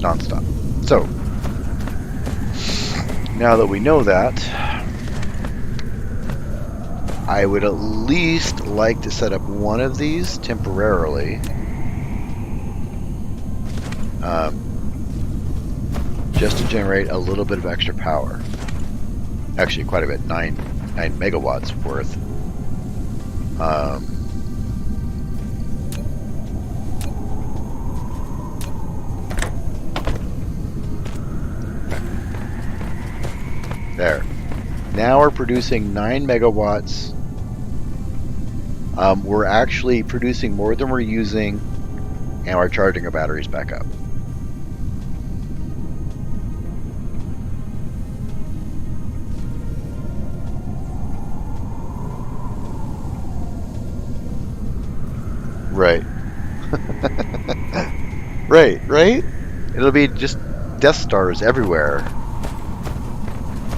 A: non-stop. So now that we know that, I would at least like to set up one of these temporarily, just to generate a little bit of extra power. Actually, quite a bit, 9 megawatts worth. There. Now we're producing 9 megawatts. We're actually producing more than we're using, and we're charging our batteries back up. Right. Right? It'll be just Death Stars everywhere.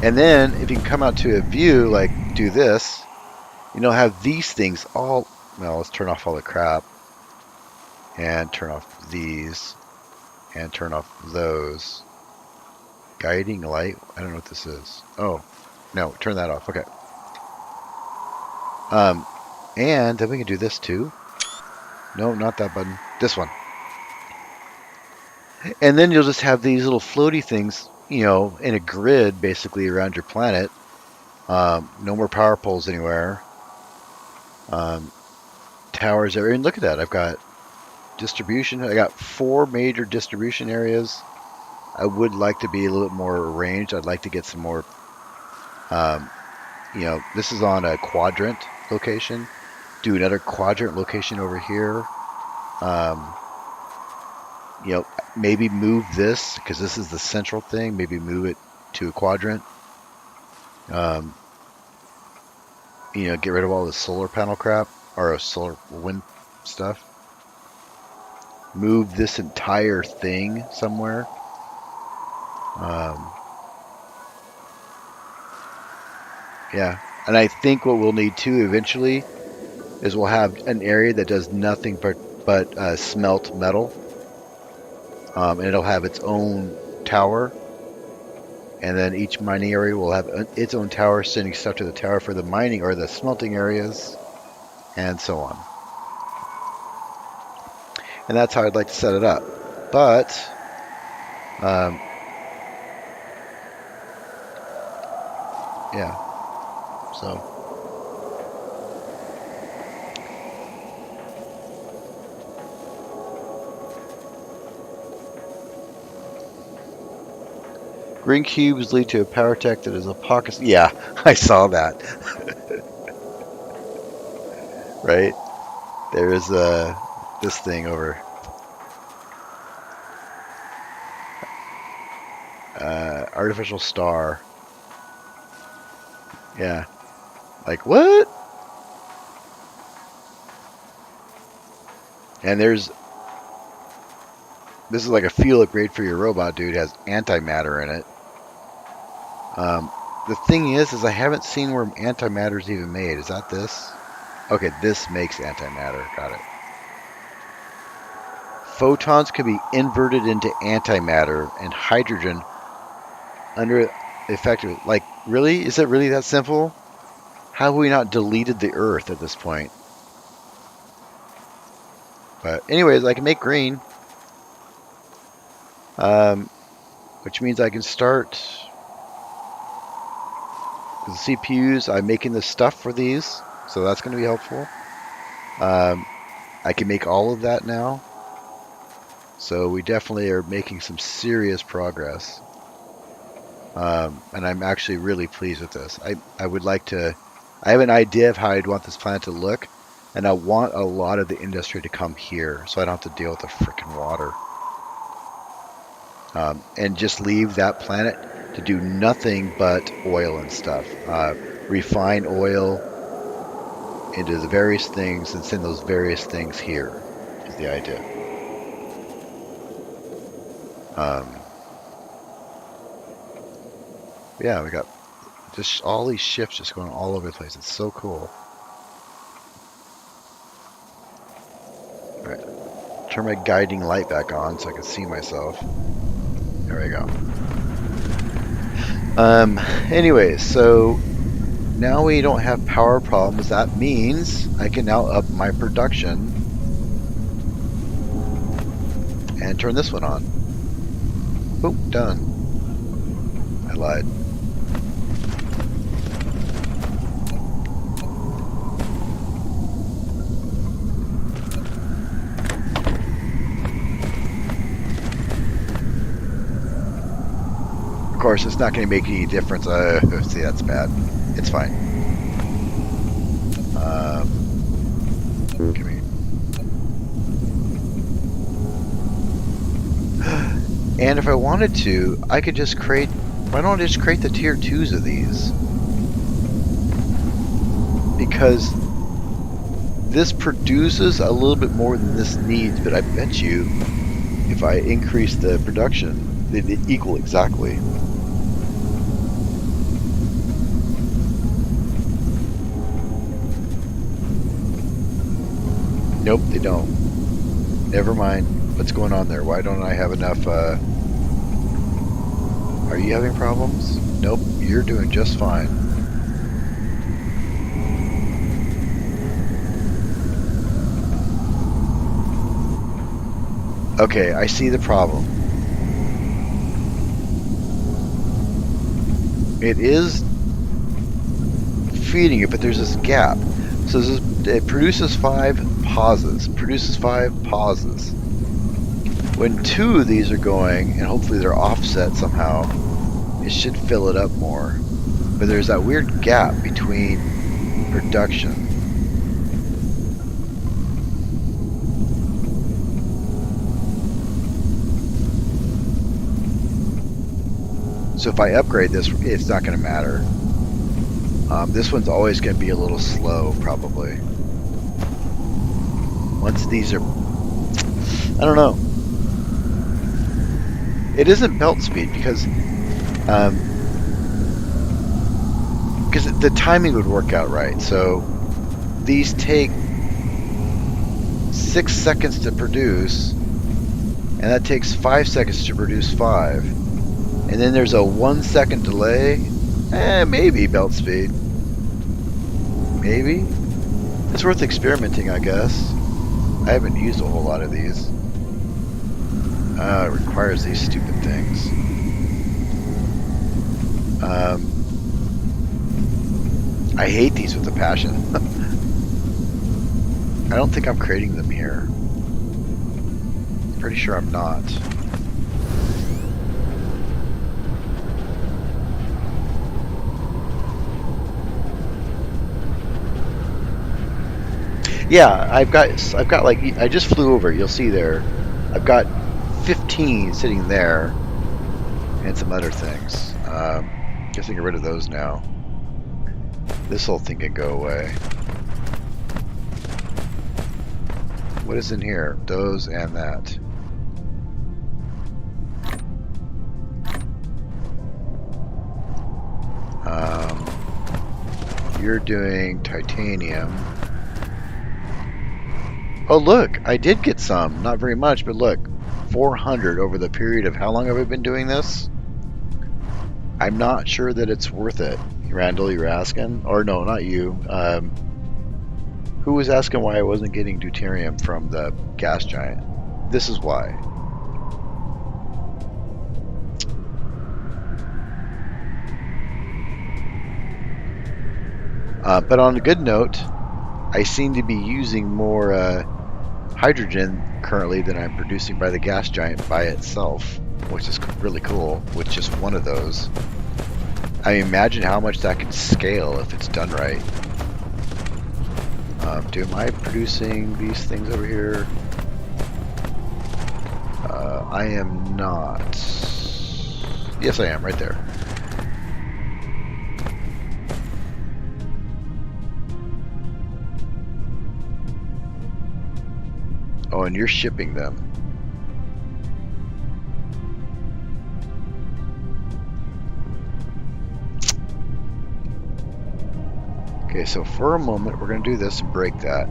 A: And then, if you can come out to a view, like do this, have these things all, well, let's turn off all the crap, and turn off these, and turn off those. Guiding light, I don't know what this is. Oh, no, turn that off, okay. And then we can do this too. No, not that button, this one. And then you'll just have these little floaty things, in a grid basically around your planet. No more power poles anywhere. Towers area. And look at that. I've got distribution. I got 4 major distribution areas. I would like to be a little bit more arranged. I'd like to get some more. This is on a quadrant location. Do another quadrant location over here. Maybe move this because this is the central thing. Maybe move it to a quadrant. Get rid of all the solar panel crap or solar wind stuff. Move this entire thing somewhere. Yeah, and I think what we'll need too eventually is we'll have an area that does nothing but smelt metal. And it'll have its own tower. And then each mining area will have its own tower, sending stuff to the tower for the mining or the smelting areas, and so on. And that's how I'd like to set it up. But, yeah, so. Green cubes lead to a power tech that is a pocket. Yeah, I saw that. Right? There is this thing over. Artificial star. Yeah. Like, what? And this is like a fuel upgrade for your robot, dude. It has antimatter in it. The thing is I haven't seen where antimatter is even made. Is that this? Okay, this makes antimatter. Got it. Photons can be inverted into antimatter and hydrogen under effective. Like, really? Is it really that simple? How have we not deleted the Earth at this point? But anyways, I can make green. Which means I can start the CPUs. I'm making the stuff for these, so that's going to be helpful. I can make all of that now. So we definitely are making some serious progress. And I'm actually really pleased with this. I would like to... I have an idea of how I'd want this planet to look, and I want a lot of the industry to come here, so I don't have to deal with the freaking water. and just leave that planet to do nothing but oil and stuff. Refine oil into the various things and send those various things here is the idea. Yeah, we got just all these ships just going all over the place. It's so cool. All right. Turn my guiding light back on so I can see myself. There we go. Anyways, so now we don't have power problems. That means I can now up my production and turn this one on. Boop, done. I lied. Of course, it's not going to make any difference. See, that's bad. It's fine. Give me. And if I wanted to, I could just create. Why don't I just create the tier 2s of these? Because this produces a little bit more than this needs, but I bet you if I increase the production, they'd equal exactly. Nope, they don't. Never mind. What's going on there? Why don't I have enough, Are you having problems? Nope, you're doing just fine. Okay, I see the problem. It is feeding it, but there's this gap. So it produces 5 pauses. Produces 5 pauses. When 2 of these are going, and hopefully they're offset somehow, it should fill it up more. But there's that weird gap between production. So if I upgrade this, it's not going to matter. This one's always going to be a little slow, probably. Once these are... I don't know. It isn't belt speed because the timing would work out right. So these take 6 seconds to produce, and that takes 5 seconds to produce 5. And then there's a 1 second delay. Maybe belt speed. Maybe. It's worth experimenting, I guess. I haven't used a whole lot of these. It requires these stupid things. I hate these with a passion. I don't think I'm creating them here. Pretty sure I'm not. Yeah, I've got like, I just flew over, you'll see there. I've got 15 sitting there and some other things. Guess I can get rid of those now. This whole thing can go away. What is in here? Those and that. You're doing titanium. Oh look, I did get some. Not very much, but look. 400 over the period of how long have I been doing this? I'm not sure that it's worth it. Randall, you're asking? Or no, not you. Who was asking why I wasn't getting deuterium from the gas giant? This is why. But on a good note, I seem to be using more hydrogen currently than I'm producing by the gas giant by itself, which is really cool with just one of those. I mean, imagine how much that can scale if it's done right. Am I producing these things over here? I am not. Yes, I am, right there. Oh, and you're shipping them. Okay, so for a moment, we're going to do this and break that.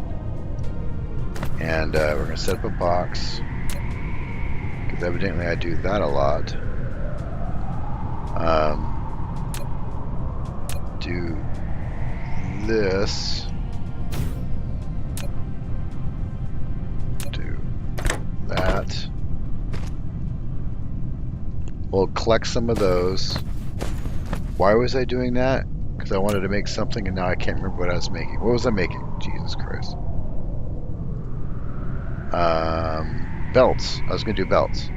A: And we're going to set up a box. Because evidently I do that a lot. Do this. Do that. We'll collect some of those. Why was I doing that? Because I wanted to make something and now I can't remember what I was making. What was I making? Jesus Christ. Belts. I was going to do belts.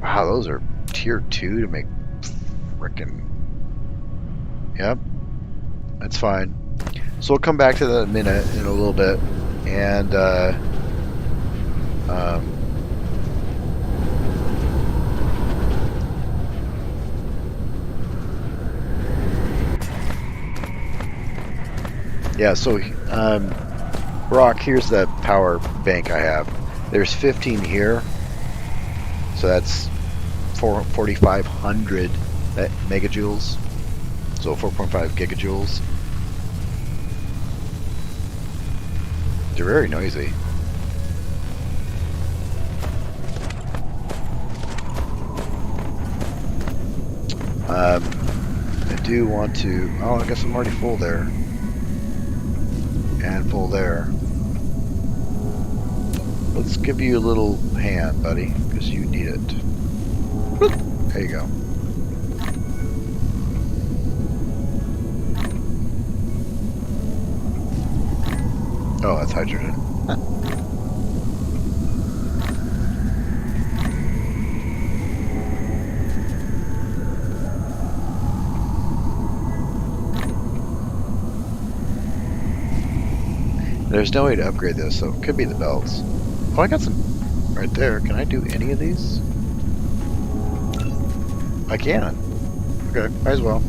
A: Wow, those are tier 2 to make frickin'... Yep. That's fine. So we'll come back to that in a little bit. And, yeah, so, Brock, here's the power bank I have. There's 15 here. So that's 4,500 megajoules. So 4.5 gigajoules. They're very noisy. I do want to... Oh, I guess I'm already full there. And full there. Let's give you a little hand, buddy, because you need it. There you go. Oh, that's hydrogen. There's no way to upgrade this, so it could be the belts. Oh, I got some right there. Can I do any of these? I can. Okay, might as well.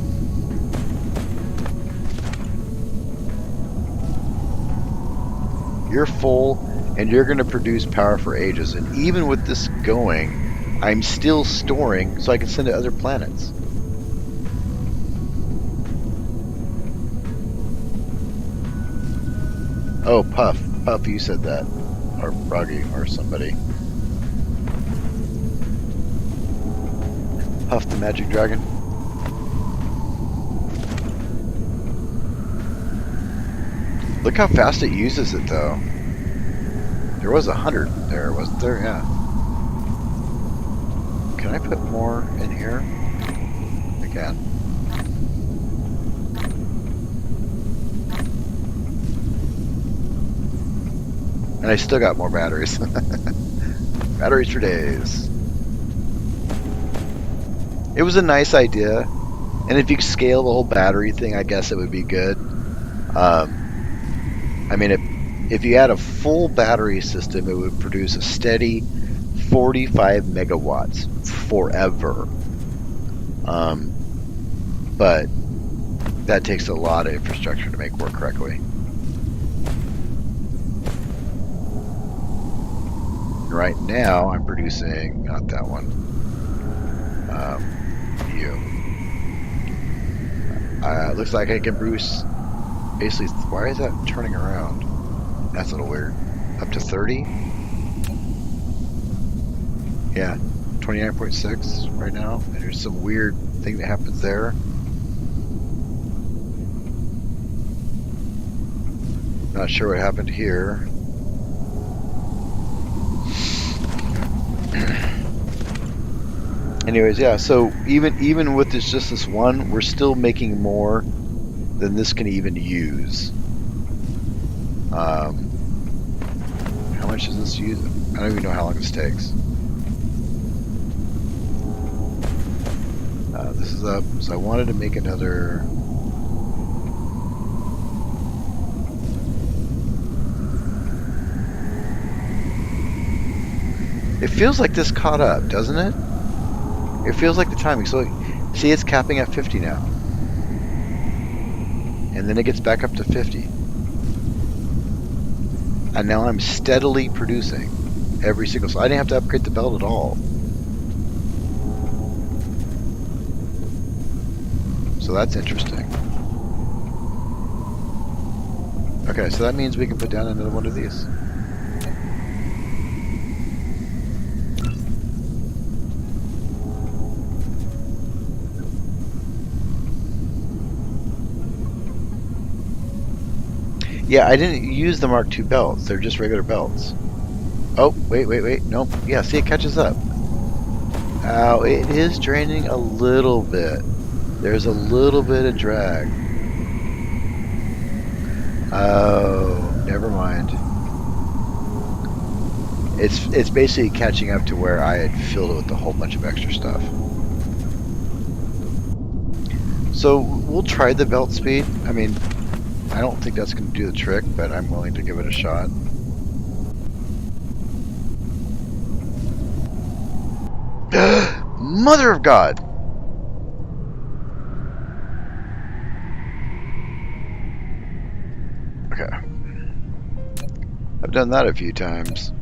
A: You're full, and you're going to produce power for ages. And even with this going, I'm still storing so I can send to other planets. Oh, Puff. Puff, you said that. Or Froggy, or somebody. Puff the Magic Dragon. Look how fast it uses it, though. There was 100 there, wasn't there? Yeah. Can I put more in here? I can. And I still got more batteries. Batteries for days. It was a nice idea. And if you scale the whole battery thing, I guess it would be good. I mean, if you had a full battery system, it would produce a steady 45 megawatts forever. But that takes a lot of infrastructure to make work correctly. Right now, I'm producing, not that one, you. It looks like I can produce, basically, why is that turning around? That's a little weird. Up to 30? Yeah, 29.6 right now. And there's some weird thing that happens there. Not sure what happened here. Anyways, yeah, so even with just this one, we're still making more than this can even use. How much does this use? I don't even know how long this takes. This is up, so I wanted to make another... It feels like this caught up, doesn't it? It feels like the timing. So, see, it's capping at 50 now. And then it gets back up to 50. And now I'm steadily producing every single. So I didn't have to upgrade the belt at all. So that's interesting. Okay, so that means we can put down another one of these. Yeah, I didn't use the Mark II belts. They're just regular belts. Oh, wait. Nope. Yeah, see, it catches up. Oh, it is draining a little bit. There's a little bit of drag. Oh, never mind. It's basically catching up to where I had filled it with a whole bunch of extra stuff. So we'll try the belt speed. I mean, I don't think that's going to do the trick, but I'm willing to give it a shot. Mother of God! Okay. I've done that a few times.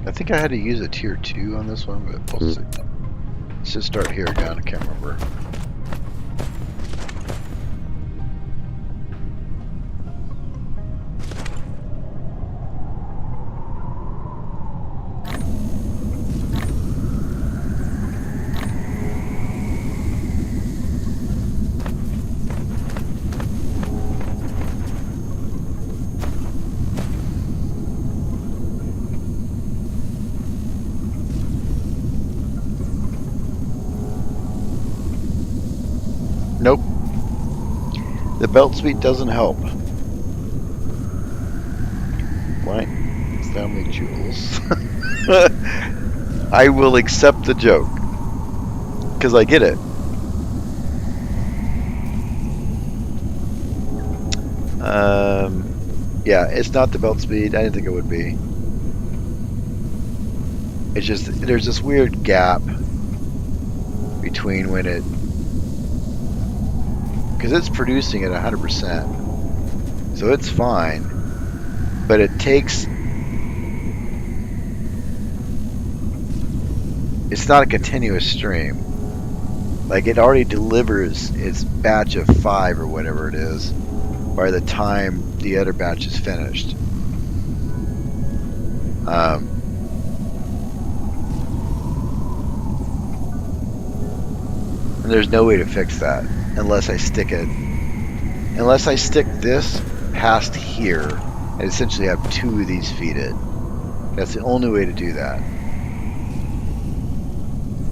A: I think I had to use a tier 2 on this one, but we'll see. Let's just start here again. I can't remember. Nope. The belt speed doesn't help. Right? Family jewels. I will accept the joke. Because I get it. Yeah, it's not the belt speed. I didn't think it would be. It's just, there's this weird gap between when it, because it's producing at 100%, so it's fine, but it takes, it's not a continuous stream. Like, it already delivers its batch of 5 or whatever it is by the time the other batch is finished. And there's no way to fix that unless I stick it. Unless I stick this past here and essentially have 2 of these feeded. That's the only way to do that.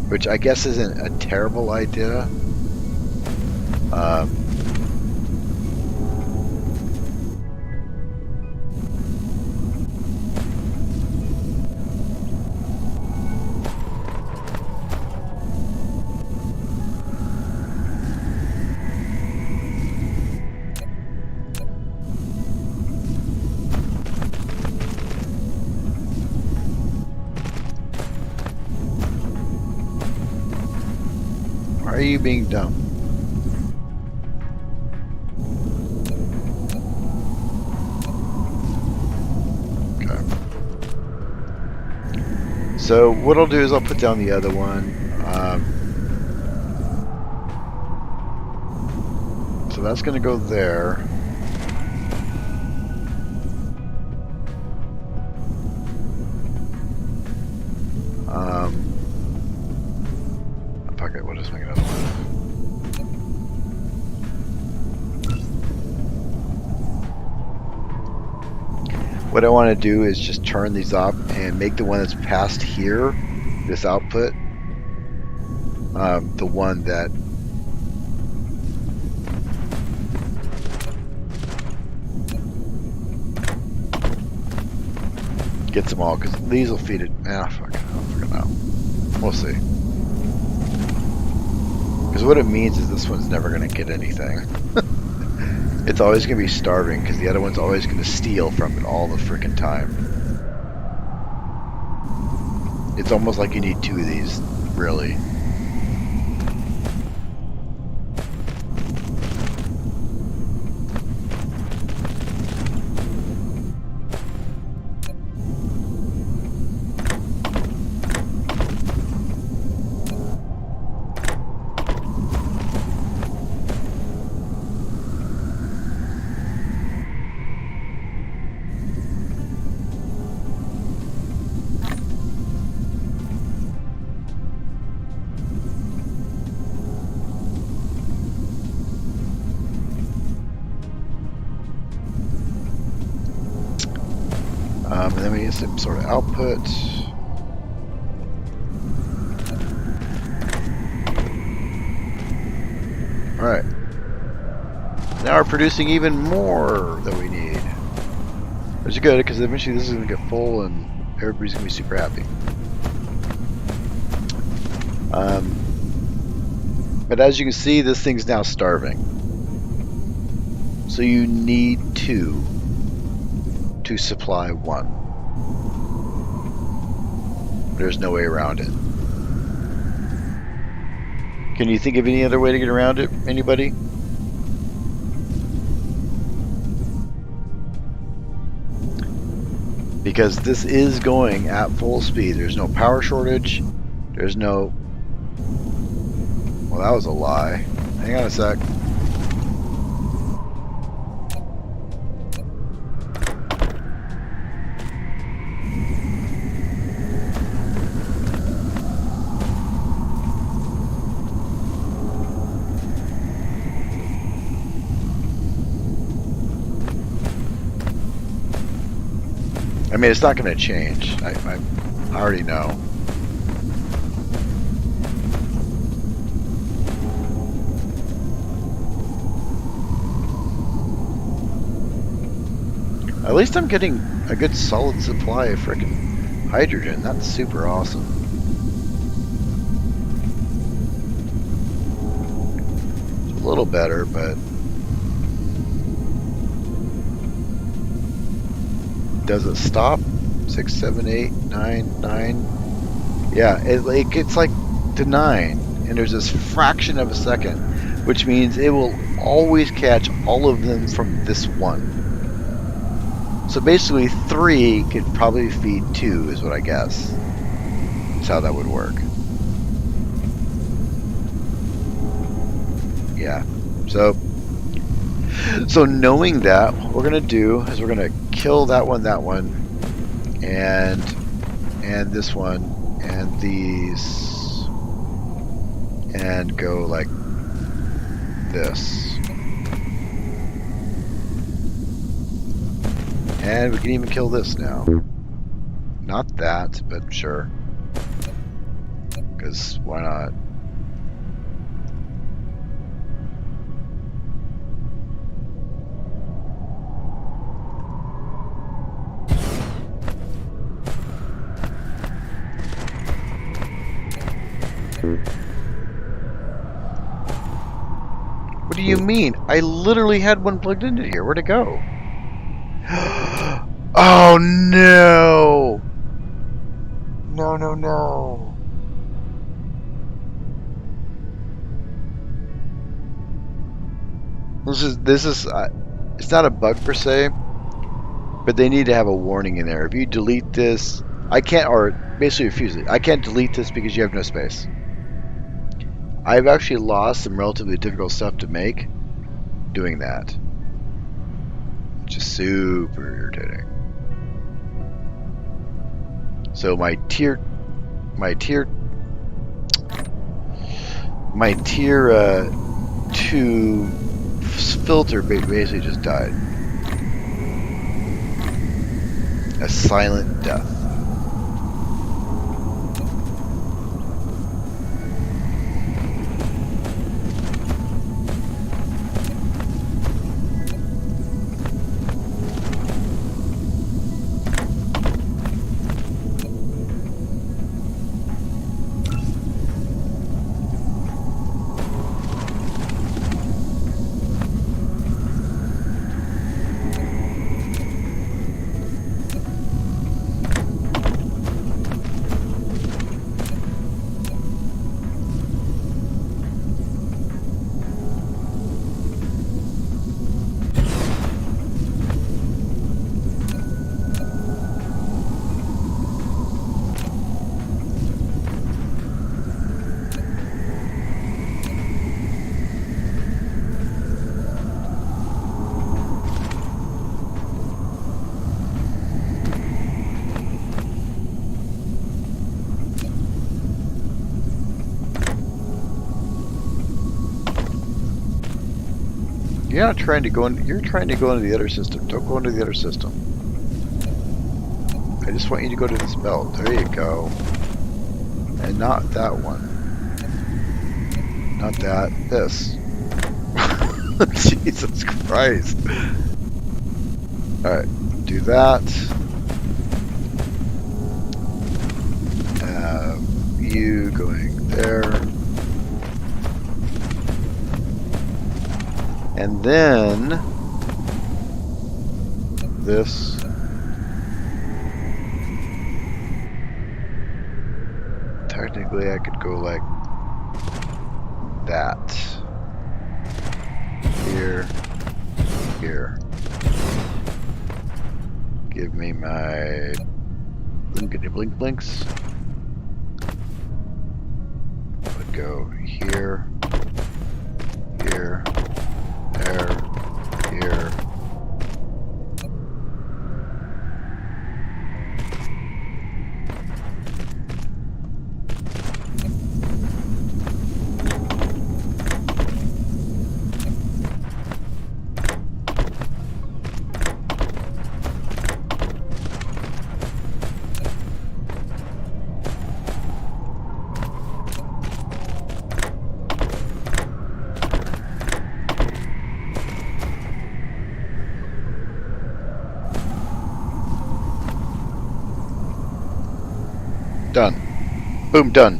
A: Which I guess isn't a terrible idea. Why are you being dumb? Okay. So what I'll do is I'll put down the other one. So that's going to go there. Fuck it, we'll just make another one. What I want to do is just turn these up and make the one that's past here, this output, the one that gets them all, because these will feed it. Fuck, I don't fucking know. We'll see. Because what it means is this one's never going to get anything. It's always going to be starving, because the other one's always going to steal from it all the freaking time. It's almost like you need two of these, really. And then we get some sort of output. Alright. Now we're producing even more that we need. Which is good, because eventually this is going to get full and everybody's going to be super happy. But as you can see, this thing's now starving. So you need two to supply one. There's no way around it. Can you think of any other way to get around it? Anybody? Because this is going at full speed. There's no power shortage. There's no... Well, that was a lie. Hang on a sec. I mean, it's not going to change. I already know. At least I'm getting a good solid supply of frickin' hydrogen. That's super awesome. It's a little better, but... Does it stop? 6, 7, 8, 9, 9. Yeah, it gets like to 9, and there's this fraction of a second, which means it will always catch all of them from this one. So basically 3 could probably feed 2 is what I guess. That's how that would work. Yeah. So knowing that, what we're going to do is we're going to kill that one, and this one, and these, and go like this. And we can even kill this now. Not that, but sure. Because why not? What do you mean? I literally had one plugged into here. Where'd it go? Oh no! No, no, no. This is it's not a bug per se, but they need to have a warning in there. If you delete this, I can't, or basically refuse it. I can't delete this because you have no space. I've actually lost some relatively difficult stuff to make doing that. Just super irritating. So my tier 2 filter basically just died. A silent death. You're not trying to go in. You're trying to go into the other system. Don't go into the other system. I just want you to go to this belt. There you go. And not that one. Not that. This. Jesus Christ. Alright. Do that. You going there. And then this. Technically I could go like that. Here. Here. Give me my blinkety blink blinks. Would go here. Here. There. Here. Done. Boom, done.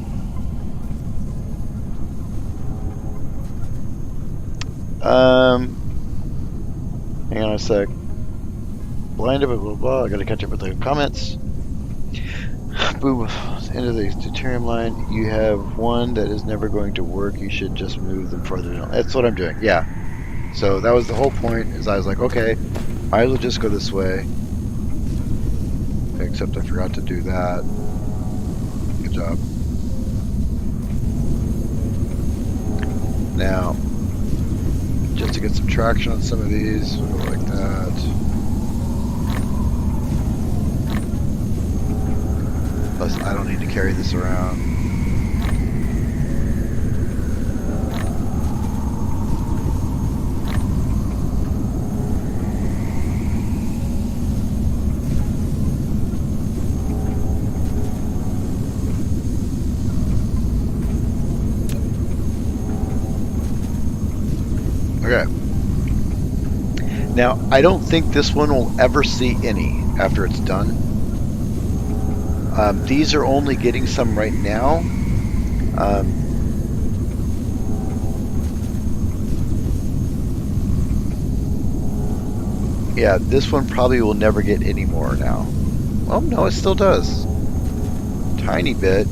A: Hang on a sec. Blinded, blah, blah, blah. I gotta catch up with the comments. Boom. End of the deuterium line. You have one that is never going to work. You should just move them further down. That's what I'm doing. Yeah. So that was the whole point, is I was like, okay, might as well just go this way. Except I forgot to do that. Good job. Now, just to get some traction on some of these, we'll go like that. Plus, I don't need to carry this around. Okay. Now, I don't think this one will ever see any after it's done. These are only getting some right now. Yeah, this one probably will never get any more now. Well, no, it still does. Tiny bit.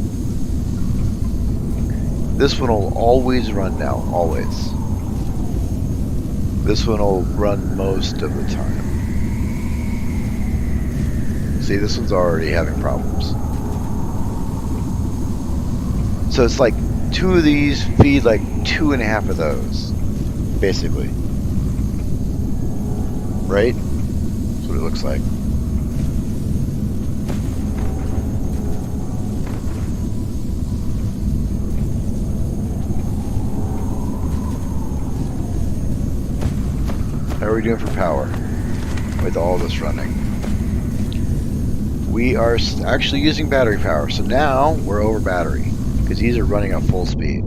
A: This one will always run now, always. This one will run most of the time. See, this one's already having problems. So it's like 2 of these feed like 2.5 of those, basically. Right? That's what it looks like. How are we doing for power with all this running? We are actually using battery power, so now we're over battery because these are running at full speed.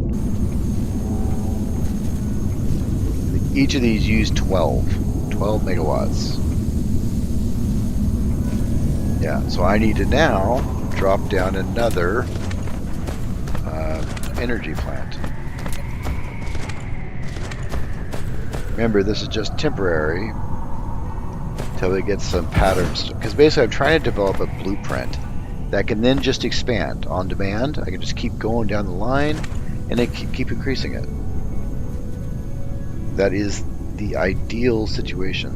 A: Each of these use 12 megawatts. Yeah, so I need to now drop down another energy plant. Remember, this is just temporary until we get some patterns. Because basically I'm trying to develop a blueprint that can then just expand on demand. I can just keep going down the line and then keep increasing it. That is the ideal situation.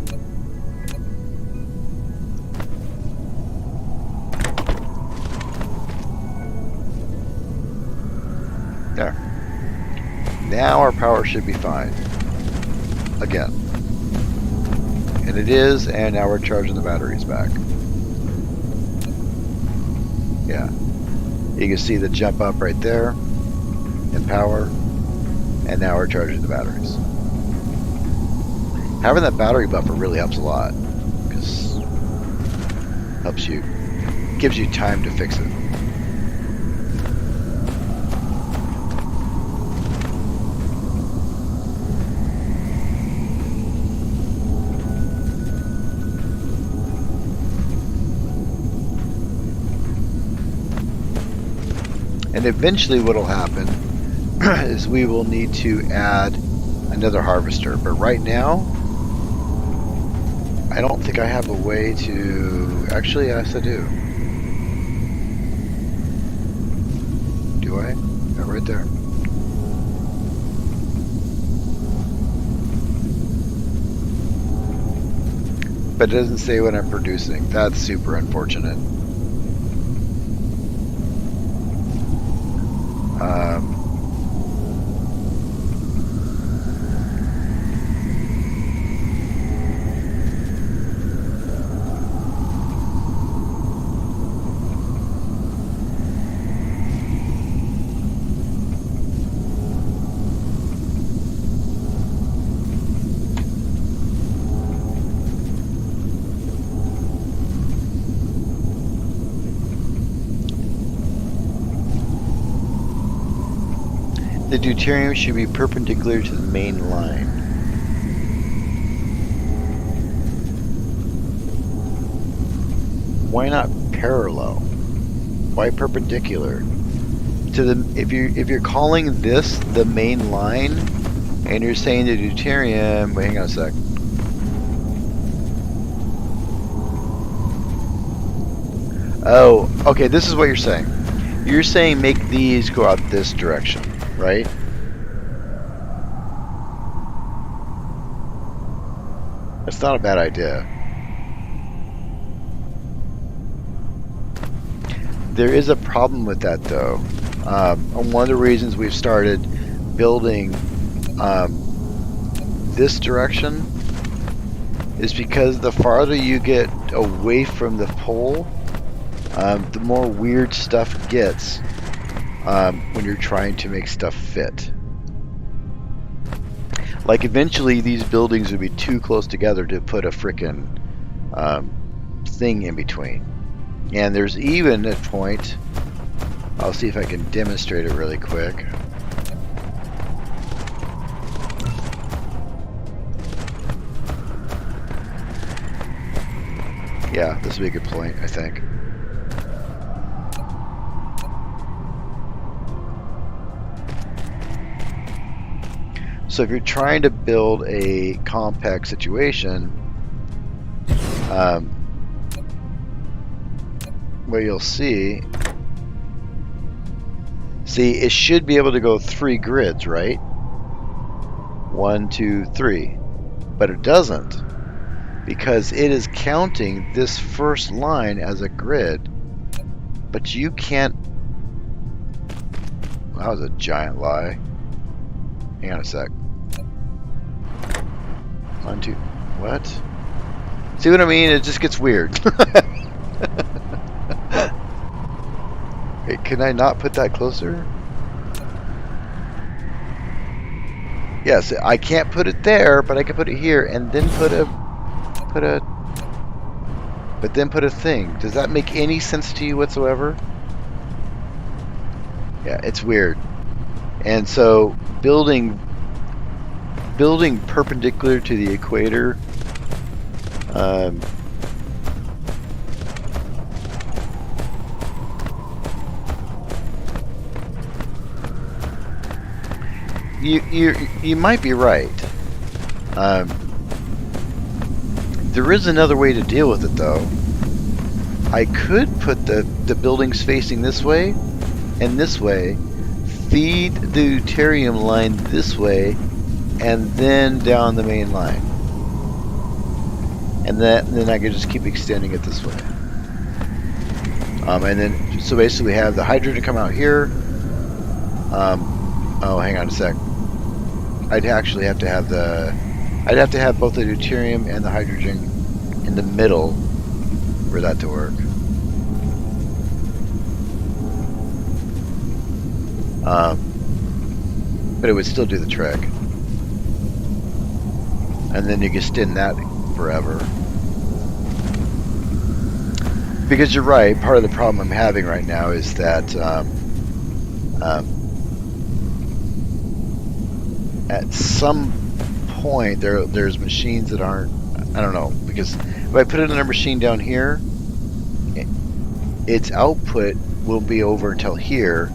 A: There. Now our power should be fine. Again. And it is, and now we're charging the batteries back. Yeah. You can see the jump up right there in power, and now we're charging the batteries. Having that battery buffer really helps a lot, because gives you time to fix it. And eventually what'll happen is we will need to add another harvester. But right now, I don't think I have a way to... Actually, yes, I do. Do I? Yeah, right there. But it doesn't say what I'm producing. That's super unfortunate. The deuterium should be perpendicular to the main line. Why not parallel? Why perpendicular? To the if you're calling this the main line, and you're saying the deuterium. Wait, hang on a sec. Oh, okay. This is what you're saying. You're saying make these go out this direction, right? That's not a bad idea. There is a problem with that, though. And one of the reasons we've started building this direction is because the farther you get away from the pole, the more weird stuff gets when you're trying to make stuff fit. Like eventually these buildings would be too close together to put a frickin' thing in between. And there's even a point, I'll see if I can demonstrate it really quick. Yeah, this would be a good point, I think. So if you're trying to build a compact situation, what you'll see, it should be able to go 3 grids, right? 1, 2, 3. But it doesn't, because it is counting this first line as a grid, but you can't... That was a giant lie. Hang on a sec. 1, 2... What? See what I mean? It just gets weird. Hey, can I not put that closer? Yes, I can't put it there, but I can put it here and then put a thing. Does that make any sense to you whatsoever? Yeah, it's weird. And so building perpendicular to the equator, you might be right. There is another way to deal with it, though. I could put the buildings facing this way and this way, feed the deuterium line this way, and then down the main line. And then I could just keep extending it this way. And then, so basically we have the hydrogen come out here. Oh, hang on a sec. I'd actually have to have I'd have to have both the deuterium and the hydrogen in the middle for that to work. But it would still do the trick. And then you can spin that forever. Because you're right, part of the problem I'm having right now is that at some point there's machines that aren't, I don't know, because if I put another machine down here, its output will be over until here,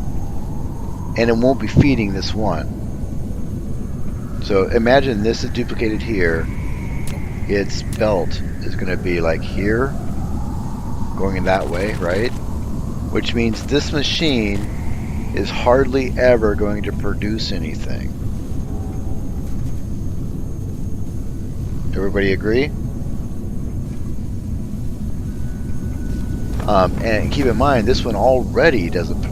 A: and it won't be feeding this one. So imagine this is duplicated here, its belt is going to be like here, going in that way, right? Which means this machine is hardly ever going to produce anything. Everybody agree? And keep in mind, this one already doesn't.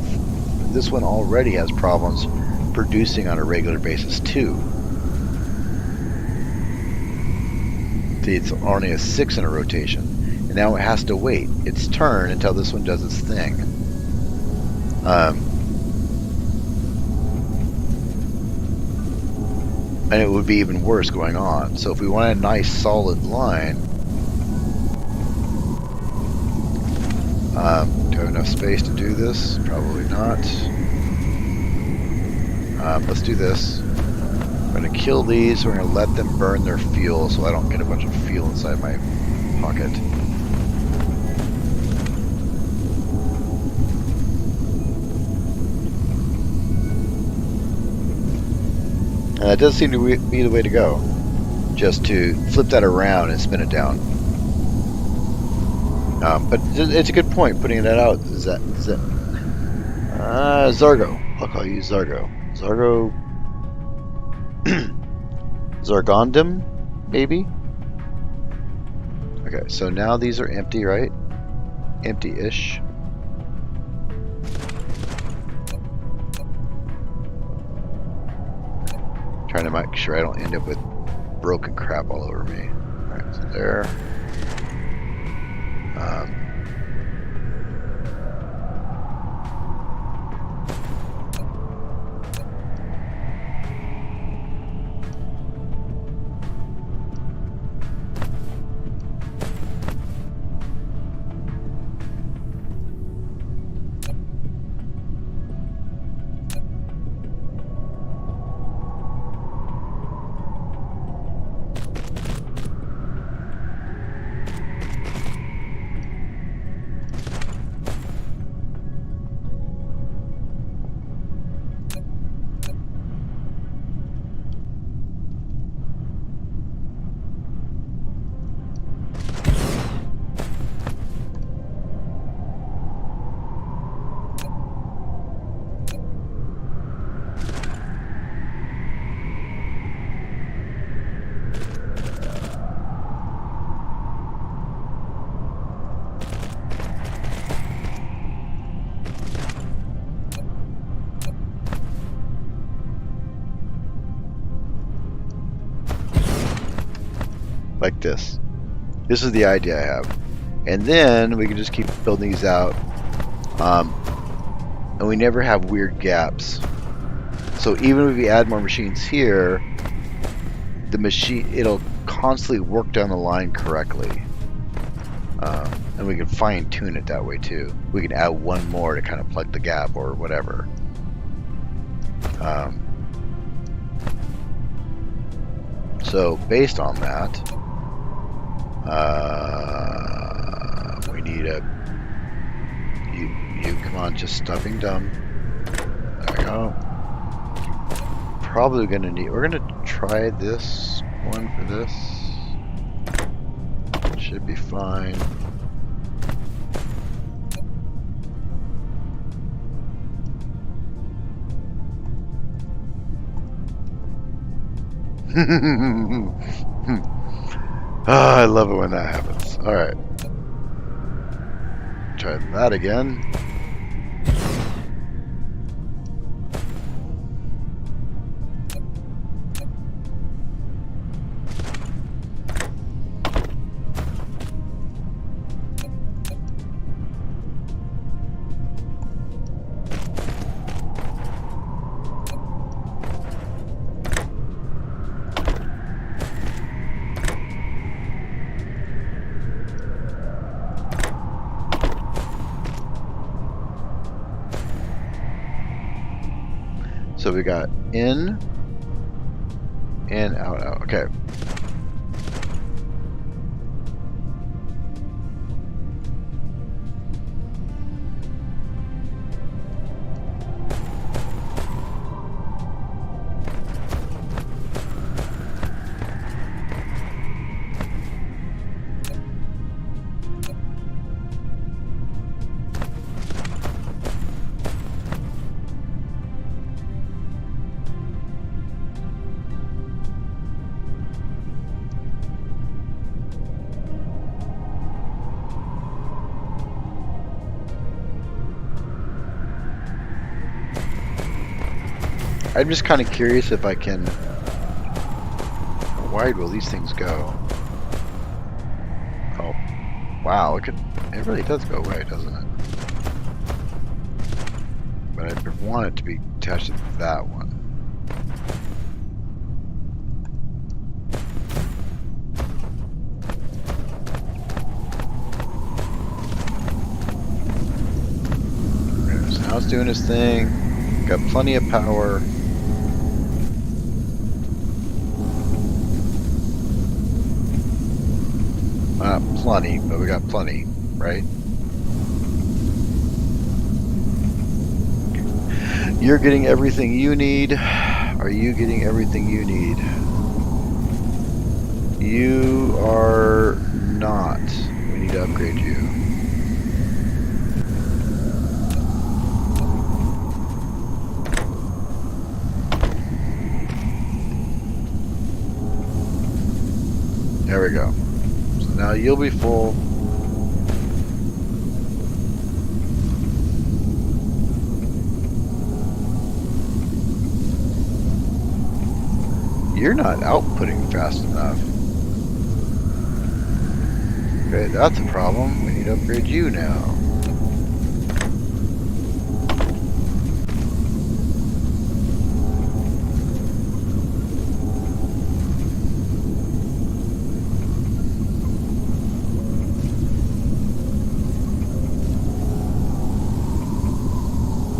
A: This one already has problems producing on a regular basis too. See, it's only a 6 in a rotation, and now it has to wait its turn until this one does its thing. And it would be even worse going on. So if we want a nice solid line, do I have enough space to do this? Probably not. Let's do this. I'm going to kill these. We're going to let them burn their fuel so I don't get a bunch of fuel inside my pocket. And that does seem to be the way to go. Just to flip that around and spin it down. But it's a good point putting that out. Is that Zargo? I'll call you Zargo. Zargo. Zargondum, maybe? Okay, so now these are empty, right? Empty-ish. Trying to make sure I don't end up with broken crap all over me. Alright, so there. Like this. This is the idea I have. And then we can just keep building these out. And we never have weird gaps. So even if we add more machines here, the machine, it'll constantly work down the line correctly. And we can fine tune it that way too. We can add one more to kind of plug the gap or whatever. So based on that, we need a you come on, just stuffing dumb. There we go. Probably gonna need, we're gonna try this one for this. Should be fine. I love it when that happens. Alright. Try that again. So we got in and out, out. Okay. I'm just kind of curious if I can... How wide will these things go? Oh, wow, it really does go away, doesn't it? But I want it to be attached to that one. Okay, so now it's doing its thing. Got plenty of power. Not plenty, but we got plenty, right? You're getting everything you need. Are you getting everything you need? You are not. We need to upgrade you. There we go. So now you'll be full. You're not outputting fast enough. Okay, that's a problem. We need to upgrade you now.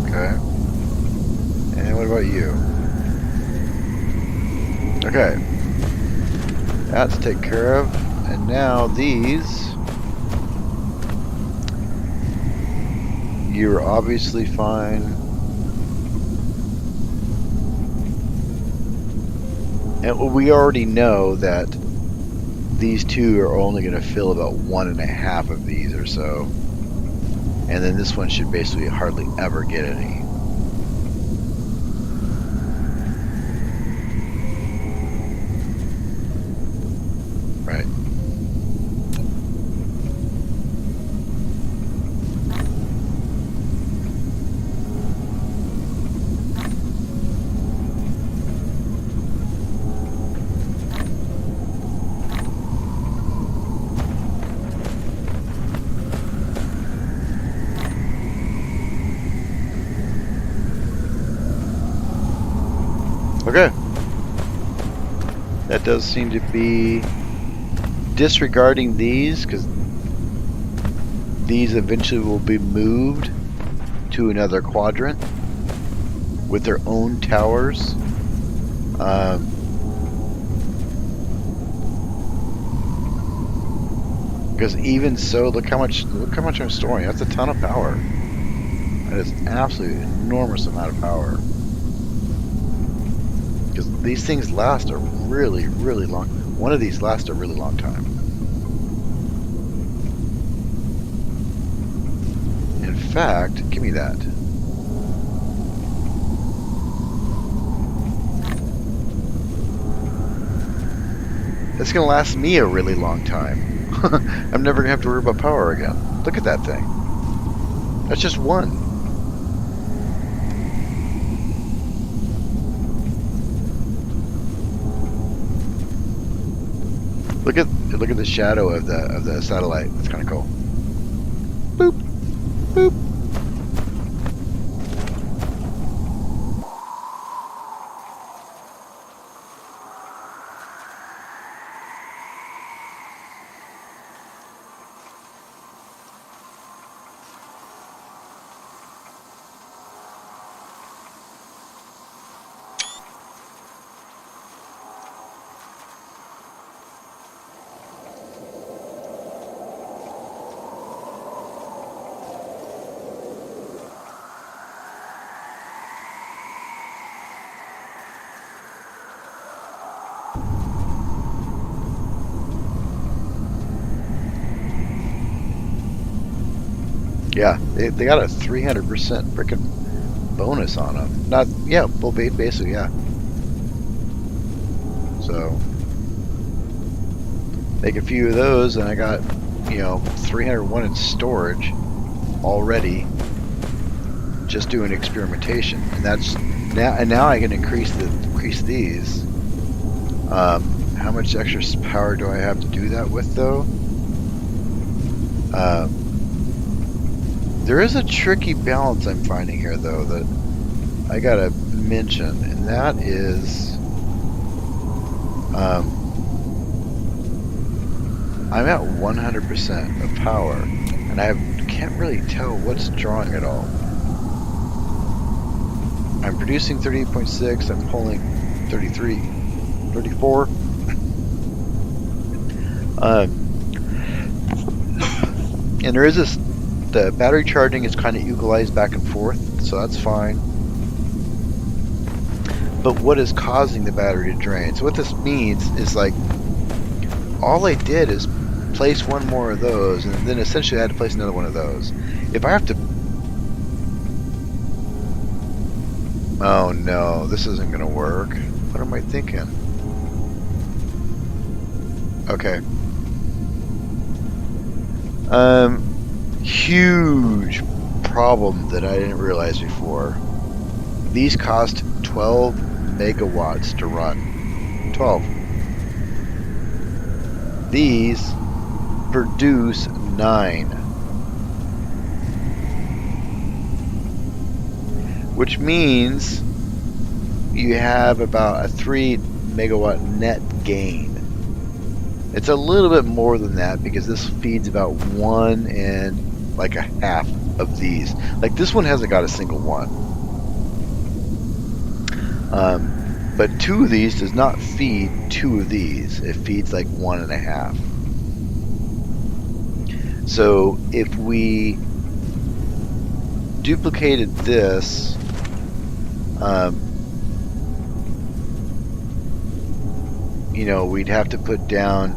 A: Okay. And what about you? Okay. That's taken care of. And now these... You're obviously fine. And we already know that these two are only going to fill about 1.5 of these or so. And then this one should basically hardly ever get any. Right. Okay. That does seem to be disregarding these, because these eventually will be moved to another quadrant with their own towers. Because even so, look how much I'm storing. That's a ton of power. That is an absolutely enormous amount of power. Because these things last a really, really long... One of these lasts a really long time. In fact, give me that. That's going to last me a really long time. I'm never going to have to worry about power again. Look at that thing. That's just one. Look at the shadow of the satellite. That's kind of cool. Boop, boop. Yeah, they got a 300% freaking bonus on them. Not, yeah, well, basically, yeah. So, make a few of those, and I got, 301 in storage already, just doing experimentation, and that's now. And now I can increase these. How much extra power do I have to do that with, though? There is a tricky balance I'm finding here, though, that I gotta mention, and that is, I'm at 100% of power, and I can't really tell what's drawing it all. I'm producing 38.6, I'm pulling 33, 34. And there is this, the battery charging is kind of equalized back and forth, so that's fine. But what is causing the battery to drain? So what this means is, like, all I did is place one more of those, and then essentially I had to place another one of those. If I have to... Oh no, this isn't going to work. What am I thinking? Okay. Huge problem that I didn't realize before. These cost 12 megawatts to run. 12. These produce 9. Which means you have about a 3 megawatt net gain. It's a little bit more than that because this feeds about 1 and like a half of these. Like this one hasn't got a single one. But 2 of these does not feed 2 of these. It feeds like 1.5. So if we duplicated this, we'd have to put down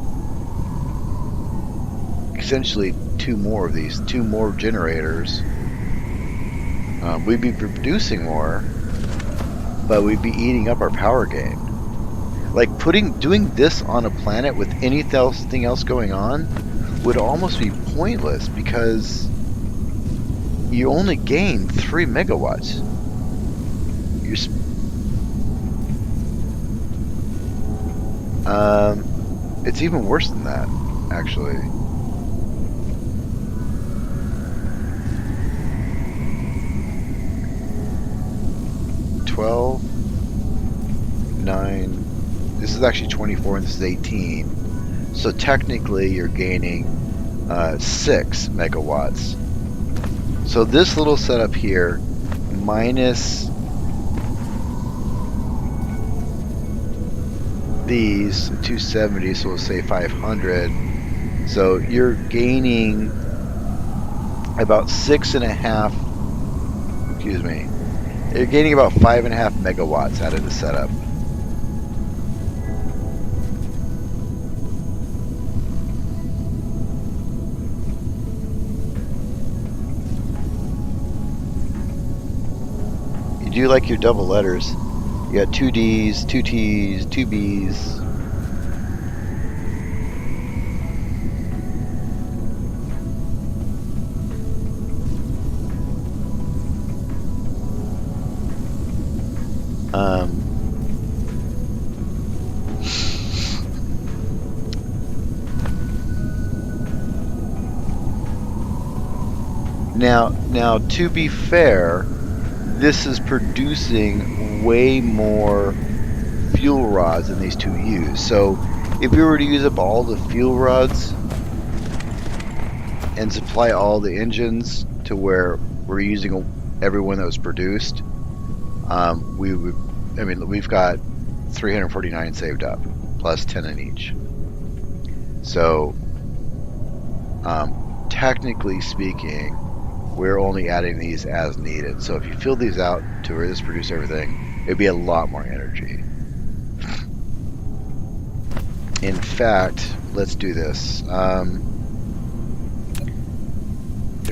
A: essentially 2 more of these, 2 more generators. We'd be producing more, but we'd be eating up our power gain. Like doing this on a planet with anything else going on would almost be pointless because you only gain 3 megawatts. It's even worse than that, actually. $12, 9. This is actually 24, and this is 18. So technically, you're gaining 6 megawatts. So this little setup here, minus these 270, so we'll say 500. So you're gaining about 6.5. Excuse me. You're gaining about 5.5 megawatts out of the setup. You do like your double letters. You got 2 D's, 2 T's, 2 B's. Now, to be fair, this is producing way more fuel rods than these 2 use. So if we were to use up all the fuel rods and supply all the engines to where we're using every one that was produced, we've got 349 saved up, plus 10 in each. So technically speaking, we're only adding these as needed. So if you fill these out to where this produce everything, it'd be a lot more energy. In fact, let's do this.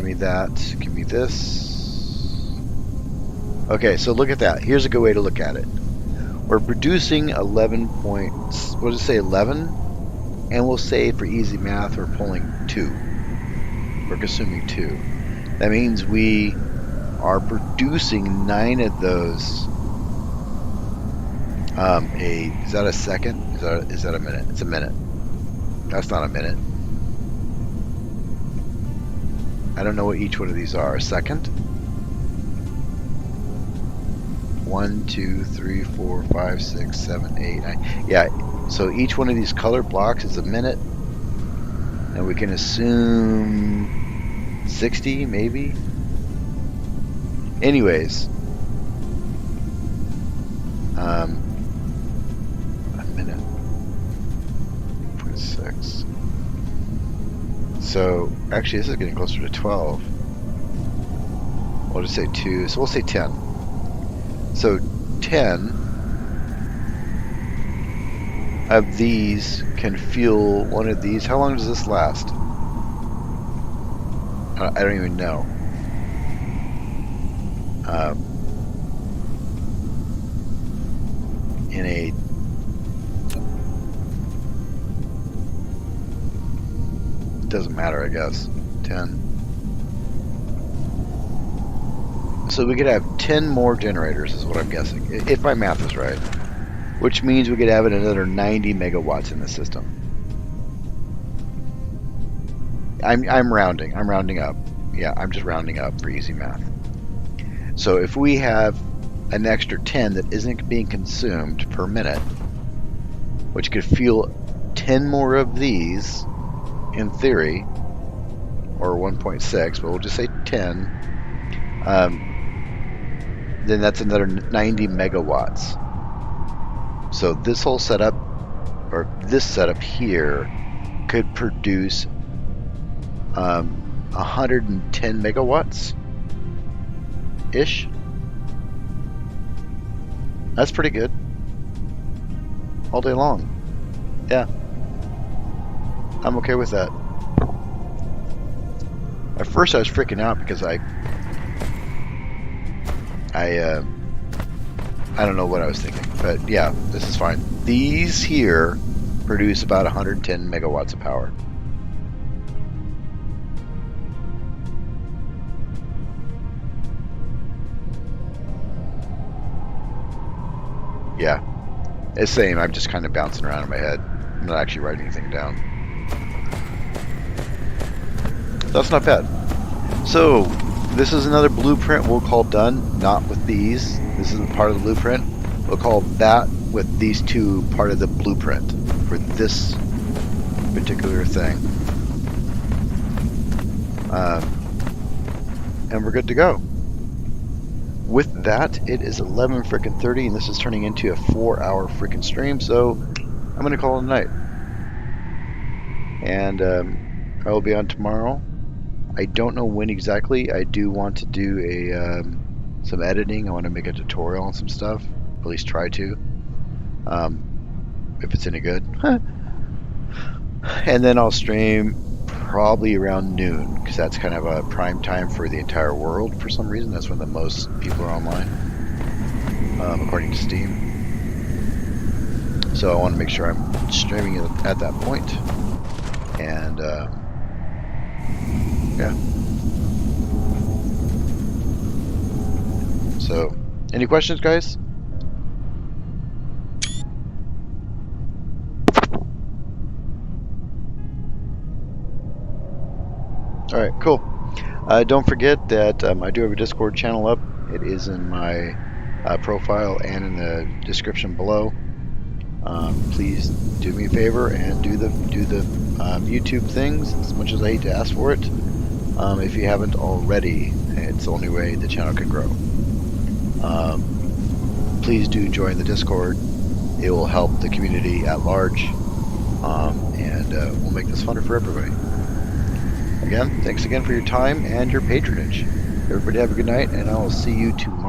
A: Give me that. Give me this. Okay, so look at that. Here's a good way to look at it. We're producing 11 points. What does it say? 11? And we'll say for easy math, we're pulling 2. We're consuming 2. That means we are producing 9 of those. Is that a second? Is that a minute? It's a minute. That's not a minute. I don't know what each one of these are. A second? 1, 2, 3, 4, 5, 6, 7, 8, 9. Yeah, so each one of these colored blocks is a minute. And we can assume 60, maybe? Anyways. A minute. 0.6. So, actually, this is getting closer to 12. We'll just say 2. So we'll say 10. So 10 of these can fuel one of these. How long does this last? I don't even know. In a doesn't matter, I guess. 10. So we could have 10 more generators is what I'm guessing, if my math is right. Which means we could have another 90 megawatts in the system. I'm rounding. I'm rounding up. Yeah, I'm just rounding up for easy math. So if we have an extra 10 that isn't being consumed per minute, which could fuel 10 more of these, in theory, or 1.6, but we'll just say 10, then that's another 90 megawatts. So this whole setup, or this setup here, could produce 110 megawatts ish. That's pretty good. All day long. Yeah. I'm okay with that. At first I was freaking out because I don't know what I was thinking, but yeah, this is fine. These here produce about 110 megawatts of power. Yeah, it's the same. I'm just kind of bouncing around in my head. I'm not actually writing anything down. That's not bad. So, this is another blueprint we'll call done, not with these. This isn't part of the blueprint. We'll call that with these two part of the blueprint for this particular thing. And we're good to go. With that, it is 11:30, and this is turning into a 4-hour freaking stream, so I'm going to call it a night. And I will be on tomorrow. I don't know when exactly. I do want to do a some editing. I want to make a tutorial on some stuff. At least try to. If it's any good. And then I'll stream probably around noon, because that's kind of a prime time for the entire world for some reason. That's when the most people are online, according to Steam. So I want to make sure I'm streaming it at that point. And yeah. So, any questions, guys? Alright, cool. Don't forget that I do have a Discord channel up. It is in my profile and in the description below. Please do me a favor and do the YouTube things, as much as I hate to ask for it. If you haven't already, it's the only way the channel can grow. Please do join the Discord. It will help the community at large, and we'll make this funner for everybody. Again, thanks again for your time and your patronage. Everybody have a good night, and I will see you tomorrow.